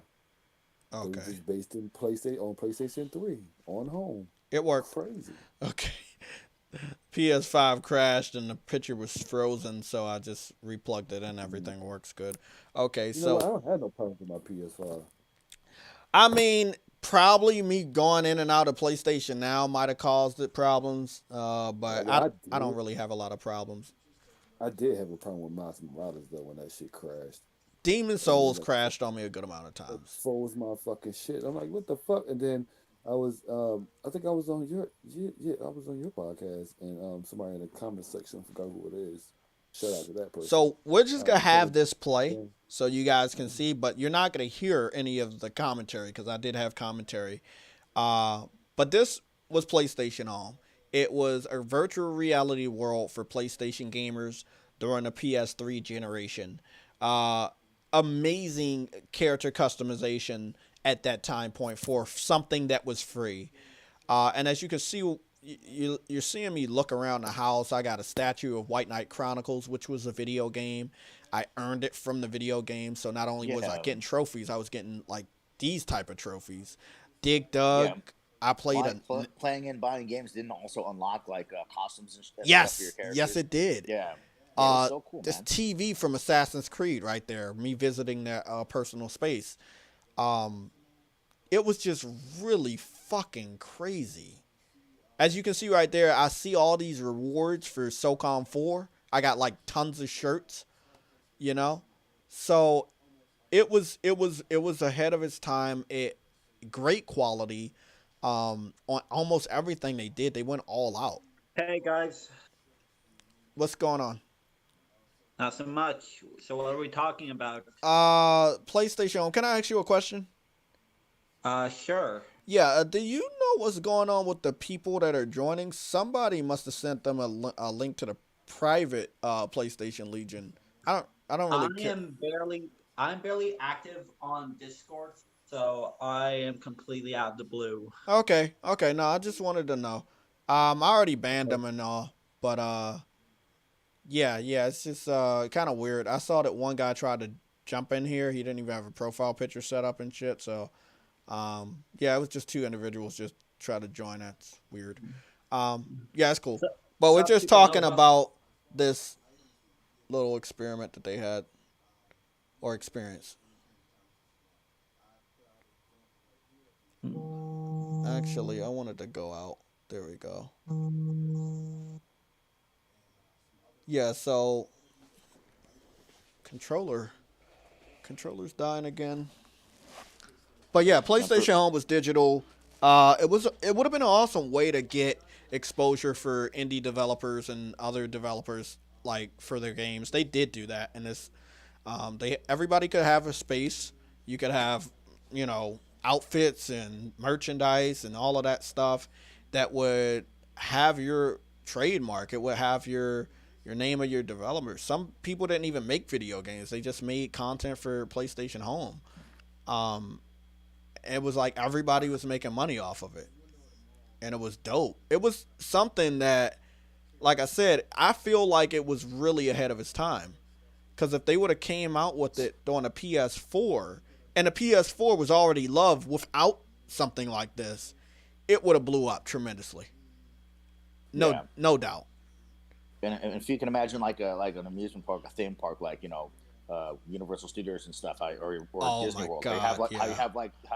It was Okay, just based in PlayStation 3 on home. it worked. Crazy. Okay. PS5 crashed and the picture was frozen, so I just replugged it and Mm. everything works good. Okay, You know what? I so don't have no problems with my PS5. I mean, probably me going in and out of PlayStation Now might have caused it problems, but Well, I don't really have a lot of problems. I did have a problem with Miles Morales though when that shit crashed. Demon And then Souls crashed on me a good amount of it times. froze my fucking shit. I'm like, what the fuck? And then I think I was on I was on your podcast, and somebody in the comment section, forgot who it is. Shout out to that person. So we're just gonna have Said, this play yeah, so you guys can see, but you're not gonna hear any of the commentary because I did have commentary. Uh, but this was PlayStation Home. It was a virtual reality world for PlayStation gamers during the PS3 generation. Uh, Amazing character customization at that time point for something that was free. And as you can see, you're seeing me look around the house. I got a statue of White Knight Chronicles, which was a video game. I earned it from the video game, so not only was I Yeah, getting trophies, I was getting like these type of trophies. Dig yeah. Dug. I played Playing and buying games didn't also unlock like costumes and stuff for your yes, characters. it did. Yeah, yeah, it was so cool, This man. TV from Assassin's Creed right there. Me visiting that personal space. Um, it was just really fucking crazy. As you can see right there, I see all these rewards for SOCOM 4. I got like tons of shirts, you know? So it was ahead of its time. It great quality on almost everything they did. They went all out. Hey guys, What's going on? not so much. So what are we talking about? PlayStation. Can I ask you a question? Sure. Yeah, do you know what's going on with the people that are joining? Somebody must have sent them a link to the private PlayStation Legion. I don't I really care. I'm barely active on discourse, so I am completely out of the blue. Okay, okay. No, I just wanted to know. I already banned them and all, but yeah. It's just kind of weird. I saw that one guy tried to jump in here. He didn't even have a profile picture set up and shit. So yeah, it was just two individuals just try to join. That's weird. Yeah, it's cool. So, But we're some just people know talking about. about this little experiment that they had or experience. Actually, I wanted to go out. There we go. Yeah, so Controller's dying again. But yeah, And for PlayStation Home was digital. It would have been an awesome way to get exposure for indie developers and other developers like for their games. They did do that, and this they everybody could have a space. You could have outfits and merchandise and all of that stuff that would have your trademark. It would have your name of your developer. Some people didn't even make video games. They just made content for PlayStation Home. Um, it was like everybody was making money off of it, and it was dope. It was something that, like I said, I feel like it was really ahead of its time. Because if they would have came out with it on a PS4, and the PS4 was already loved without something like this, it would have blew up tremendously. No, yeah, no doubt. and if you can imagine like an amusement park, a theme park, like Universal Studios and stuff, or Oh Disney my World, they have God, like yeah. how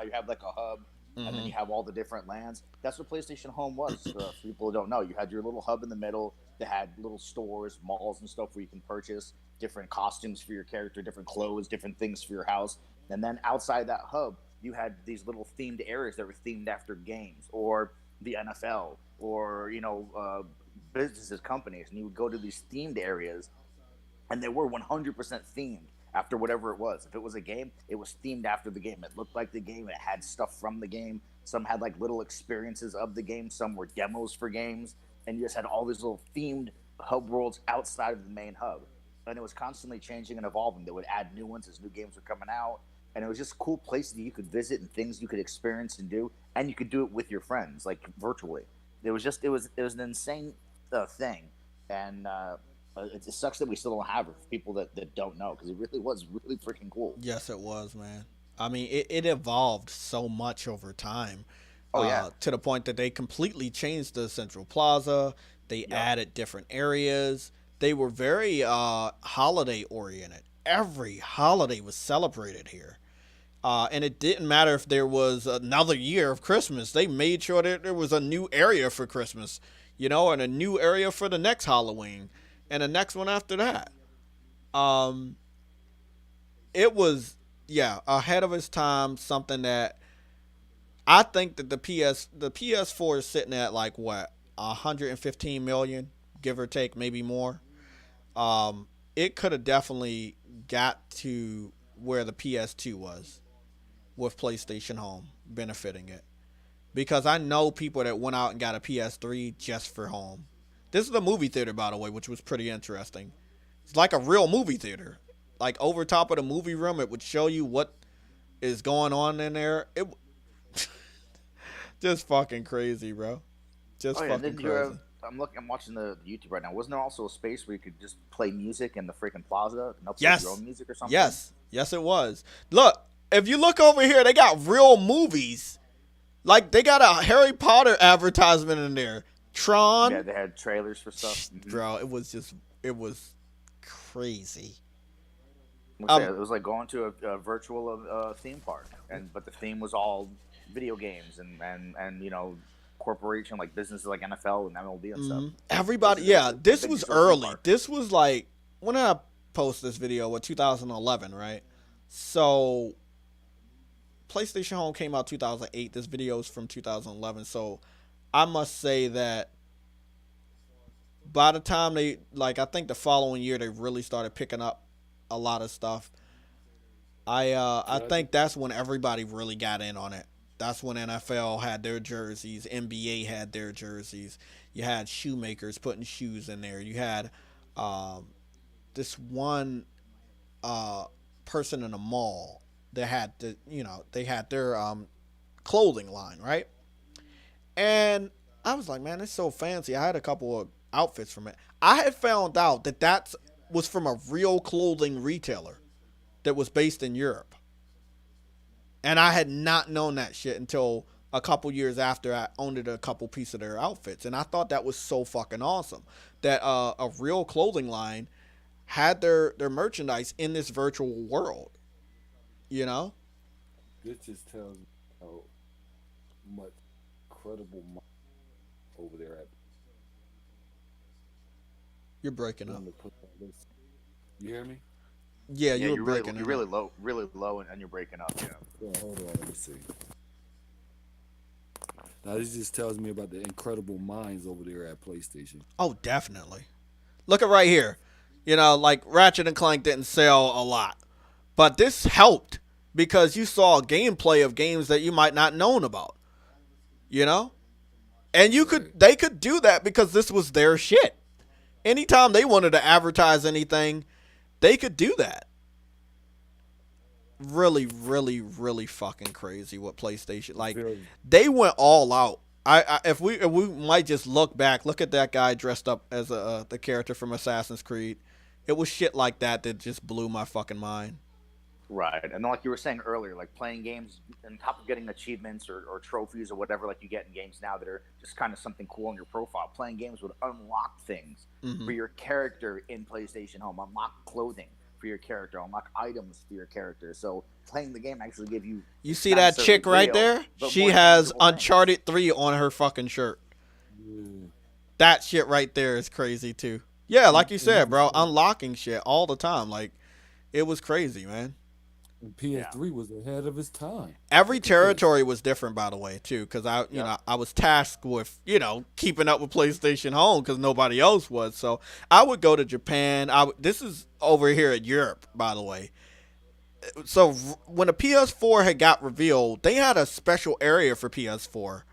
you have like a hub, and then Hmm. you have all the different lands. That's what PlayStation Home was. For people who don't know, you had your little hub in the middle that had little stores, malls, and stuff where you can purchase different costumes for your character, different clothes, different things for your house. And then outside that hub, you had these little themed areas that were themed after games or the NFL or businesses, companies, and you would go to these themed areas, and they were 100% themed after whatever it was. If it was a game, it was themed after the game. It looked like the game. It had stuff from the game. Some had like little experiences of the game. Some were demos for games, and you just had all these little themed hub worlds outside of the main hub. And it was constantly changing and evolving. They would add new ones as new games were coming out, and it was just cool places that you could visit and things you could experience and do, and you could do it with your friends, like virtually. It was an insane thing, and it sucks that we still don't have it for people that don't know, because it really was really freaking cool. Yes, it was, man. I mean, it evolved so much over time, Oh yeah, to the point that they completely changed the Central Plaza. They yep, added different areas. They were very holiday oriented. Every holiday was celebrated here. And it didn't matter if there was another year of Christmas. They made sure that there was a new area for Christmas, and a new area for the next Halloween, and the next one after that. Um, it was, yeah, ahead of its time. Something that I think that the PS4 is sitting at like what 115 million, give or take, maybe more. It could have definitely got to where the PS2 was with PlayStation Home benefiting it. Because I know people that went out and got a PS3 just for home. This is a movie theater, by the way, which was pretty interesting. It's like a real movie theater. Like over top of the movie room, it would show you what is going on in there. It just fucking crazy, bro. Just oh yeah. And fucking then you're crazy. I'm watching the YouTube right now. Wasn't there also a space where you could just play music in the freaking plaza and upload your Yes. own music or something? Yes. Yes, it was. Look, if you look over here, they got real movies. Like they got a Harry Potter advertisement in there. Yeah, Tron. they had trailers for stuff. Bro, it was crazy. It was like going to a virtual theme park, but the theme was all video games and corporation, like businesses like NFL and MLB and stuff. Everybody, It yeah, a this big was digital theme early. park. This was like when I post this video, 2011, right? So PlayStation Home came out 2008. This video is from 2011. So I must say that by the time they, like, I think the following year they really started picking up a lot of stuff. I think that's when everybody really got in on it. That's when NFL had their jerseys, NBA had their jerseys. You had shoemakers putting shoes in there. You had um, this one person in a mall that had they had their clothing line, right? And I was like, man, it's so fancy. I had a couple of outfits from it. I had found out that was from a real clothing retailer that was based in Europe. And I had not known that shit until a couple years after I owned a couple pieces of their outfits. And I thought that was so fucking awesome that a real clothing line had their merchandise in this virtual world. You know? This just tells me how much credible over there at You're breaking up. them to put on this. You hear me? Yeah, Yeah, you were breaking you're it up. really low, and you're breaking up. Yeah. Yeah, hold on, let me see. Now this just tells me about the incredible minds over there at PlayStation. Oh, definitely. Look at right here. You know, like Ratchet and Clank didn't sell a lot, but this helped because you saw gameplay of games that you might not known about. You know, and Right. they could do that because this was their shit. Anytime they wanted to advertise anything, they could do that. Really, really, really fucking crazy what PlayStation like. Very. They went all out. If we might just look at that guy dressed up as the character from Assassin's Creed. It was shit like that that just blew my fucking mind. Right. And then, like you were saying earlier, like playing games on top of getting achievements or trophies or whatever, like you get in games now that are just kind of something cool on your profile. Playing games would unlock things Mm-hmm. for your character in PlayStation Home, unlock clothing for your character, unlock items for your character. So playing the game actually give you. You see not that necessarily chick right real, there? but She more has tangible things. Uncharted 3 on her fucking shirt. Yeah. That shit right there is crazy too. Yeah, like you And said, like you bro, said, unlocking shit all the time. Like it was crazy, man. and PS3 was ahead of its time. Every It is. territory was different, by the way, too, because you know, I was tasked with, keeping up with PlayStation Home because nobody else was. So I would go to Japan. This is over here at Europe, by the way. So when the PS4 had got revealed, they had a special area for PS4,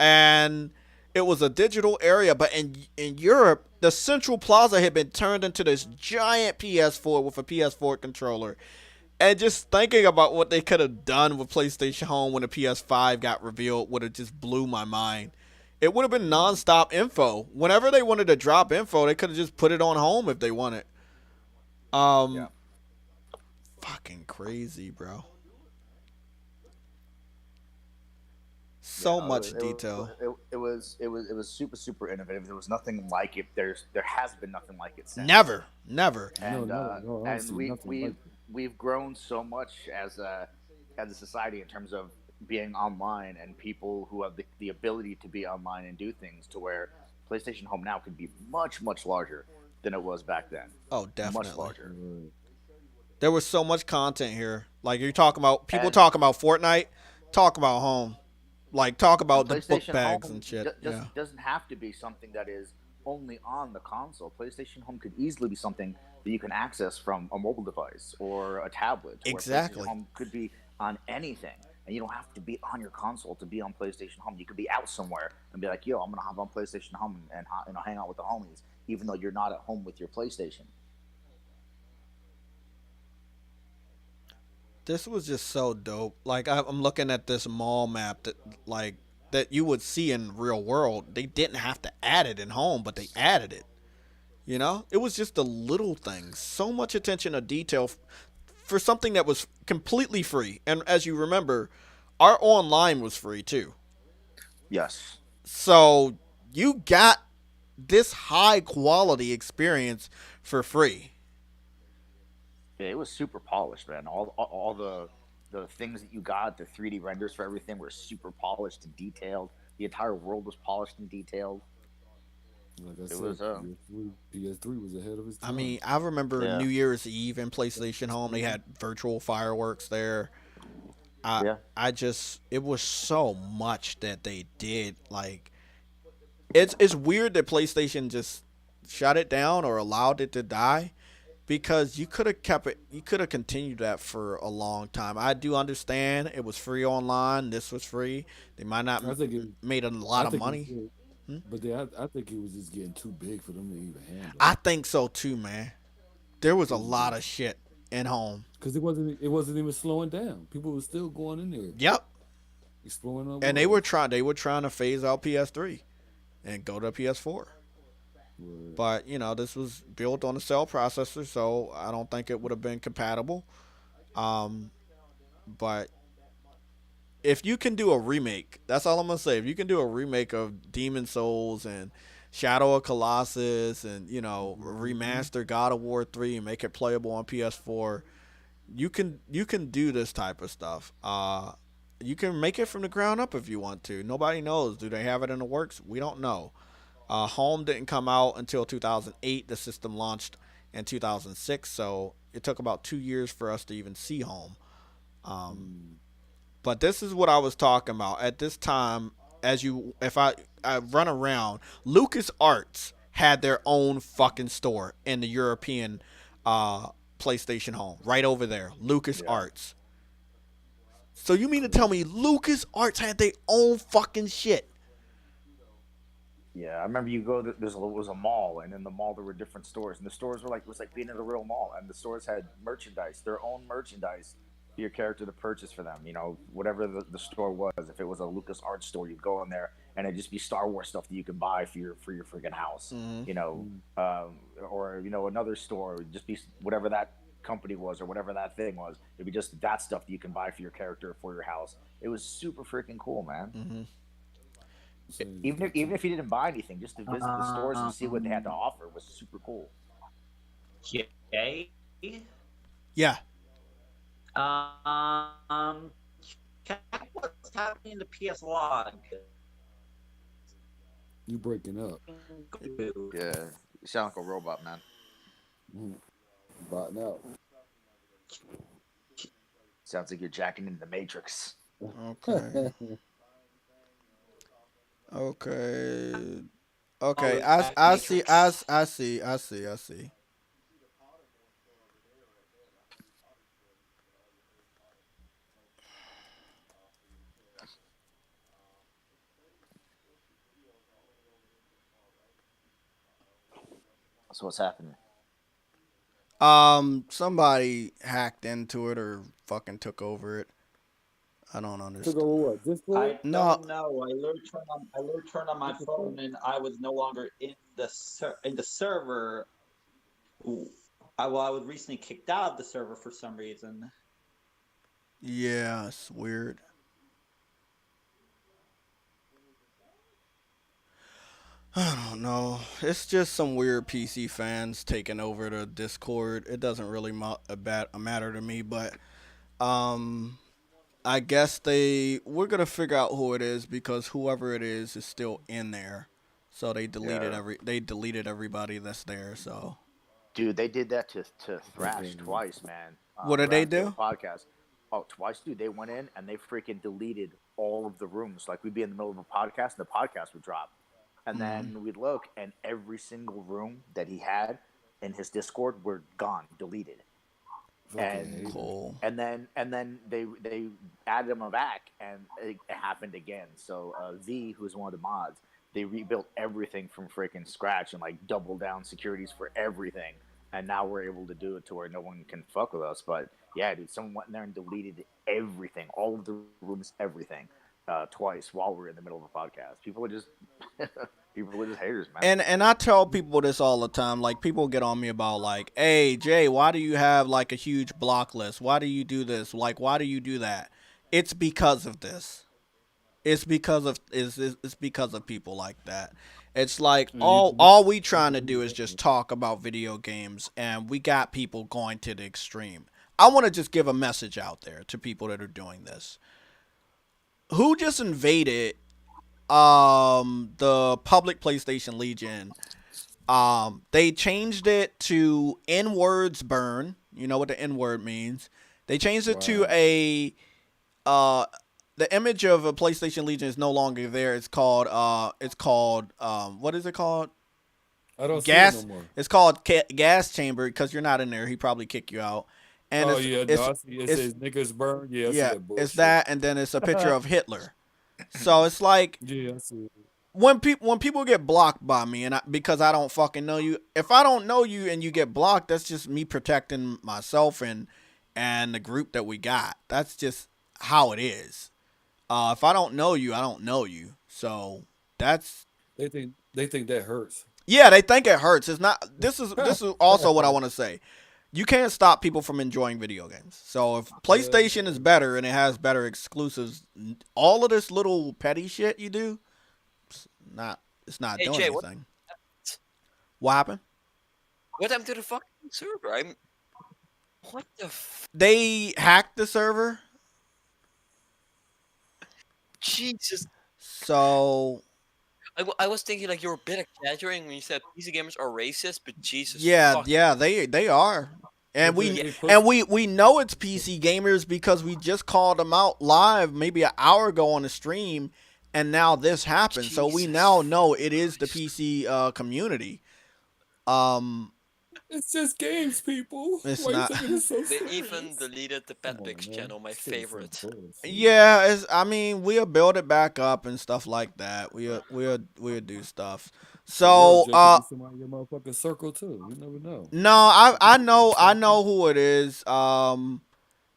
and it was a digital area. But in Europe, the Central Plaza had been turned into this giant PS4 with a PS4 controller. And just thinking about what they could have done with PlayStation Home when the PS5 got revealed would have just blew my mind. It would have been nonstop info. Whenever they wanted to drop info, they could have just put it on home if they wanted. Yeah. Fucking crazy, bro. So much detail. It was super innovative. There was nothing like it. There has been nothing like it since. Never. And No, and honestly, nothing like it. we've grown so much as a society in terms of being online and people who have the ability to be online and do things to where PlayStation Home now could be much larger than it was back then. Oh, definitely. Much larger. There was so much content here. Like you're talking about people And- talking about Fortnite, talk about home. Like talk about the book PlayStation bags Home and shit. Yeah. doesn't have to be something that is only on the console. PlayStation Home could easily be something that you can access from a mobile device or a tablet. Or Exactly. PlayStation Home could be on anything, and you don't have to be on your console to be on PlayStation Home. You could be out somewhere and be like, "Yo, I'm gonna hop on PlayStation Home and hang out with the homies," even though you're not at home with your PlayStation. This was just so dope. Like I'm looking at this mall map that you would see in real world. They didn't have to add it in home, but they added it. You know, it was just the little things. So much attention to detail for something that was completely free. And as you remember, our online was free too. Yes. So you got this high quality experience for free. Yeah, it was super polished, man. All the things that you got, the 3D renders for everything were super polished and detailed. The entire world was polished and detailed. Like I It said, was, PS3 was ahead of its time. I mean, I remember Yeah. New Year's Eve in PlayStation Home. They had virtual fireworks there. I just it was so much that they did. Like it's weird that PlayStation just shut it down or allowed it to die because you could have kept it. You could have continued that for a long time. I do understand it was free online. This was free. They might not I think it, made a I lot of think it money. was good, but I think it was just getting too big for them to even handle. I think so too, man. There was a lot of shit in home. Because it wasn't even slowing down. People were still going in there, Yep. exploring. Our And they were world. trying to phase out PS3 and go to PS4. Word. But this was built on a cell processor, so I don't think it would have been compatible. But if you can do a remake, that's all I'm gonna say. If you can do a remake of Demon Souls and Shadow of Colossus and remaster God of War 3 and make it playable on PS4, you can do this type of stuff. You can make it from the ground up if you want to. Nobody knows. Do they have it in the works? We don't know. Home didn't come out until 2008. The system launched in 2006. So it took about 2 years for us to even see home. Um, but this is what I was talking about. At this time, if I run around, Lucas Arts had their own fucking store in the European uh, PlayStation home, right over there. Lucas Yeah. Arts. So you mean to tell me Lucas Arts had their own fucking shit? Yeah, I remember you go. Was a mall, and in the mall there were different stores, and the stores were like it was like being in a real mall, and the stores had merchandise, their own merchandise for your character to purchase for them. You know, whatever the store was. If it was a Lucas Art store, you'd go in there, and it'd just be Star Wars stuff that you can buy for your freaking house. Mm-hmm. You know, or another store would just be whatever that company was or whatever that thing was. It'd be just that stuff that you can buy for your character for your house. It was super freaking cool, man. Mm-hmm. Even if you didn't buy anything, just to visit the stores and see what they had to Um, offer was super cool. Jay. Yeah. Um, check what's happening in the PS log. You breaking up. Yeah, you sound like a robot, man. Botting out. Sounds like you're jacking into the Matrix. Okay. Okay. Okay. Oh, I see. Matrix. I see. I see. I see. So what's happening? Somebody hacked into it or fucking took over it. I don't Took understand. over what? Discord? I No. don't know. I literally turned on my What the fuck? phone and I was no longer in the server. I was recently kicked out of the server for some reason. Yeah, it's weird. I don't know. It's just some weird PC fans taking over the Discord. It doesn't really matter to me, but um, I guess we're gonna figure out who it is because whoever it is still in there. So Yeah, they deleted everybody that's there. So dude, they did that to Thrash Okay. twice, man. what did they Roundtable do? podcast. Oh, twice, dude. They went in and they freaking deleted all of the rooms. Like we'd be in the middle of a podcast, and the podcast would drop, and Mm, then we'd look, and every single room that he had in his Discord were gone, deleted. Fucking and haters. cool. and then they added them back, and it happened again. So V, who's one of the mods, they rebuilt everything from freaking scratch and like doubled down securities for everything. And now we're able to do it to where no one can fuck with us. But yeah, dude, someone went in there and deleted everything, all of the rooms, everything, twice while we're in the middle of a podcast. People are just people are just haters, man. And I tell people this all the time. Like people get on me about like, hey Jay, why do you have like a huge block list? Why do you do this? Like why do you do that? It's because of this. It's because of people like that. It's like all we trying to do is just talk about video games, and we got people going to the extreme. I want to just give a message out there to people that are doing this. Who just invaded the public PlayStation Legion? They changed it to N words burn. You know what the N word means. They changed it to Wow. a uh the image of a PlayStation Legion is no longer there. It's called what is it called? I don't see it no Gas. more. It's called gas chamber because you're not in there. He probably kick you out. And Oh yeah, no, I see it it's says niggas burn. Yeah, I see yeah, that it's bullshit. that, and then it's a picture of Hitler. So it's like Yeah, I see it. when people get blocked by me because I don't fucking know you. If I don't know you and you get blocked, that's just me protecting myself and the group that we got. That's just how it is. If I don't know you, I don't know you. So that's They think that hurts. yeah. They think it hurts. It's not. This is also what I want to say. You can't stop people from enjoying video games. So if PlayStation is better and it has better exclusives, all of this little petty shit you do, it's not Hey doing Jay, anything. What happened? what happened to the fucking server? What the They hacked the server. Jesus? So I was thinking like you were a bit exaggerating when you said PC gamers are racist, but Jesus Yeah, fuck. yeah, they are. And But we they and post, we know it's PC gamers because we just called them out live maybe an hour ago on the stream, and now this happened. So we Jesus now know it is the Christ. PC community. Um, it's just games, people. it's Why you not. taking it so They even serious? deleted the Come Pet on, Pigs man. channel, my This shit is some favorite. bullshit. Yeah, it's. I mean, we'll build it back up and stuff like that. We'll do stuff. The word So J could be somebody in your motherfucking circle too. You never know. no, I know who it is.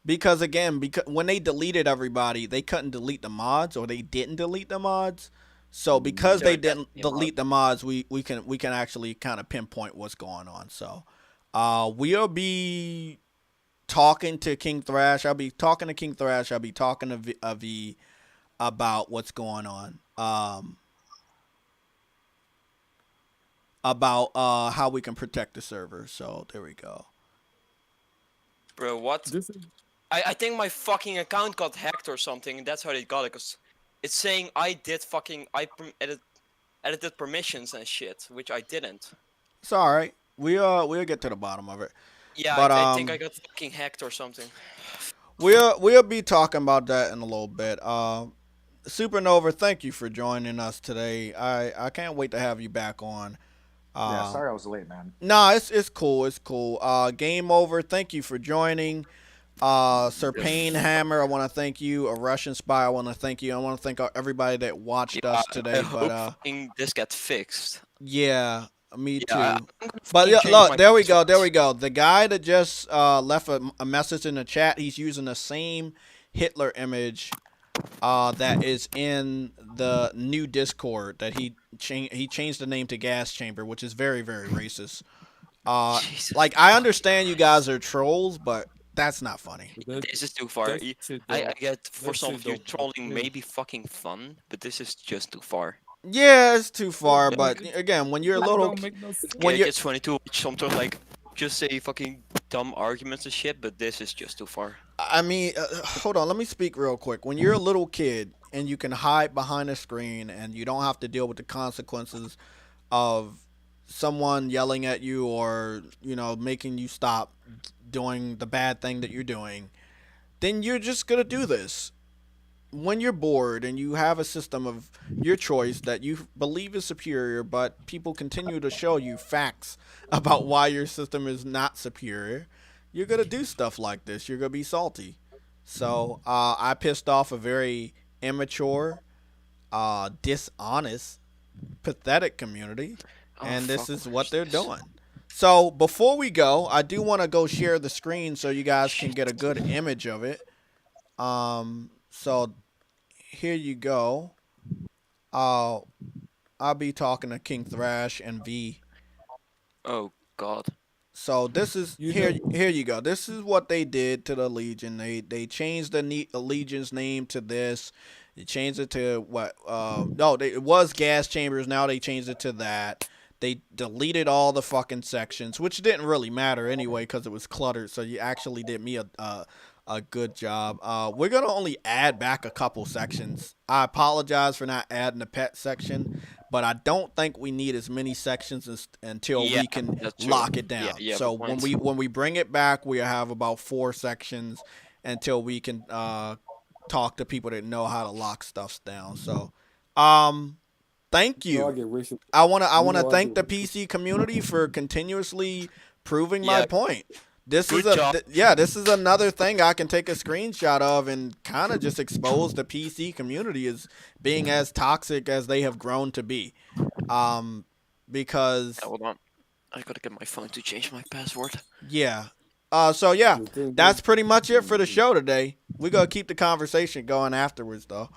Because again, because when they deleted everybody, they couldn't delete the mods, or they didn't delete the mods. So because They're they didn't definitely a mod. delete the mods, we can actually kind of pinpoint what's going on. So, we'll be talking to King Thrash. I'll be talking to King Thrash. I'll be talking to V about what's going on. About how we can protect the server. So there we go. Bro, what? This is I think my fucking account got hacked or something, and that's how they got it, because it's saying I did fucking, edited permissions and shit, which I didn't. It's all right. We'll get to the bottom of it. Yeah, But I think I got fucking hacked or something. we'll be talking about that in a little bit. Supernova, thank you for joining us today. I can't wait to have you back on. Yeah, sorry I was late, man. Nah, it's cool. It's cool. Game over. Thank you for joining. Sir Pain Hammer, I want to thank you. A Russian Spy, I want to thank you. I want to thank everybody that watched us today. I But hope fucking this gets fixed. yeah, me Yeah, too. I'm gonna But fucking yeah, change look, my there we go. passwords. There we go. The guy that just left a message in the chat, he's using the same Hitler image that is in the new Discord that he changed the name to Gas Chamber, which is very, very racist. Jesus Like, I understand you guys Christ. are trolls, but that's not funny. that, This is too far. that shit I don't get for that some shit of you don't trolling make may sense. be fucking fun, but this is just too far. Yeah, it's too far. That But don't, again, when you're a that little, don't make no sense. when Yeah, it you're gets funny to watch sometimes like just say fucking dumb arguments and shit, but this is just too far. I mean, hold on. Let me speak real quick. When you're a little kid and you can hide behind a screen and you don't have to deal with the consequences of someone yelling at you or making you stop doing the bad thing that you're doing, then you're just gonna do this. When you're bored and you have a system of your choice that you believe is superior, but people continue to show you facts about why your system is not superior, you're gonna do stuff like this. You're gonna be salty. So I pissed off a very immature, dishonest, pathetic community, Oh and this fuck, is where's what they're this? doing. So before we go, I do want to go share the screen so you guys can get a Shit. good image of it. So here you go. I'll be talking to King Thrash and V. Oh god. So this is You here. know, Here you go. This is what they did to the Legion. They changed the Legion's name to this. They changed it to what? No, it was Gas Chambers. Now they changed it to that. They deleted all the fucking sections, which didn't really matter anyway because it was cluttered. So you actually did me a good job. We're gonna only add back a couple sections. I apologize for not adding the pet section, but I don't think we need as many sections until Yeah, we can that's true. lock it Yeah, down. yeah, So good when point. we bring it back, we have about 4 sections until we can talk to people that know how to lock stuff down. So, thank you know, I you. get racial. I You wanna know, I thank get the racial. PC community for continuously proving my Yeah, point. This is good job. this is another thing I can take a screenshot of and kind of just expose the PC community as being as toxic as they have grown to be. Because Hold on. I gotta get my phone to change my password. yeah. So yeah, The thing is, that's pretty much it for the show today. We gonna keep the conversation going afterwards though.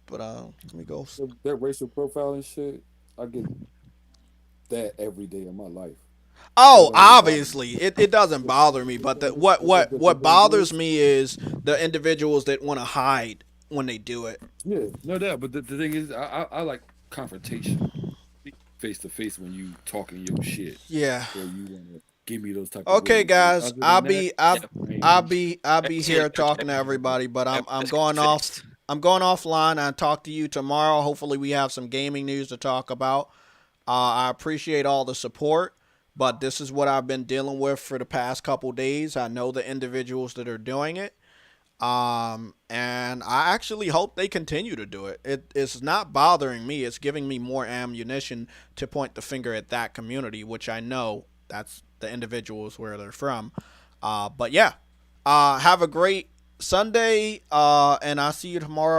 But let me go. that racial profiling shit, I get that every day of my life. Oh, That don't even bother me. obviously, it doesn't bother me. But The what thing bothers is, me is the individuals that want to hide when they do it. yeah, no doubt. But the thing is, I like confrontation, face to face when you talking your shit, Yeah. or you wanna give me those type of Okay, words. And guys, other than that, Yeah. man, I'll be See you here later, talking Jay. to everybody, but I I'm hope I'm this gets going off. fixed. I'm going offline. I'll talk to you tomorrow. Hopefully, we have some gaming news to talk about. I appreciate all the support, but this is what I've been dealing with for the past couple days. I know the individuals that are doing it. And I actually hope they continue to do it. It's not bothering me. It's giving me more ammunition to point the finger at that community, which I know that's the individuals where they're from. But yeah, have a great Sunday, and I'll see you tomorrow.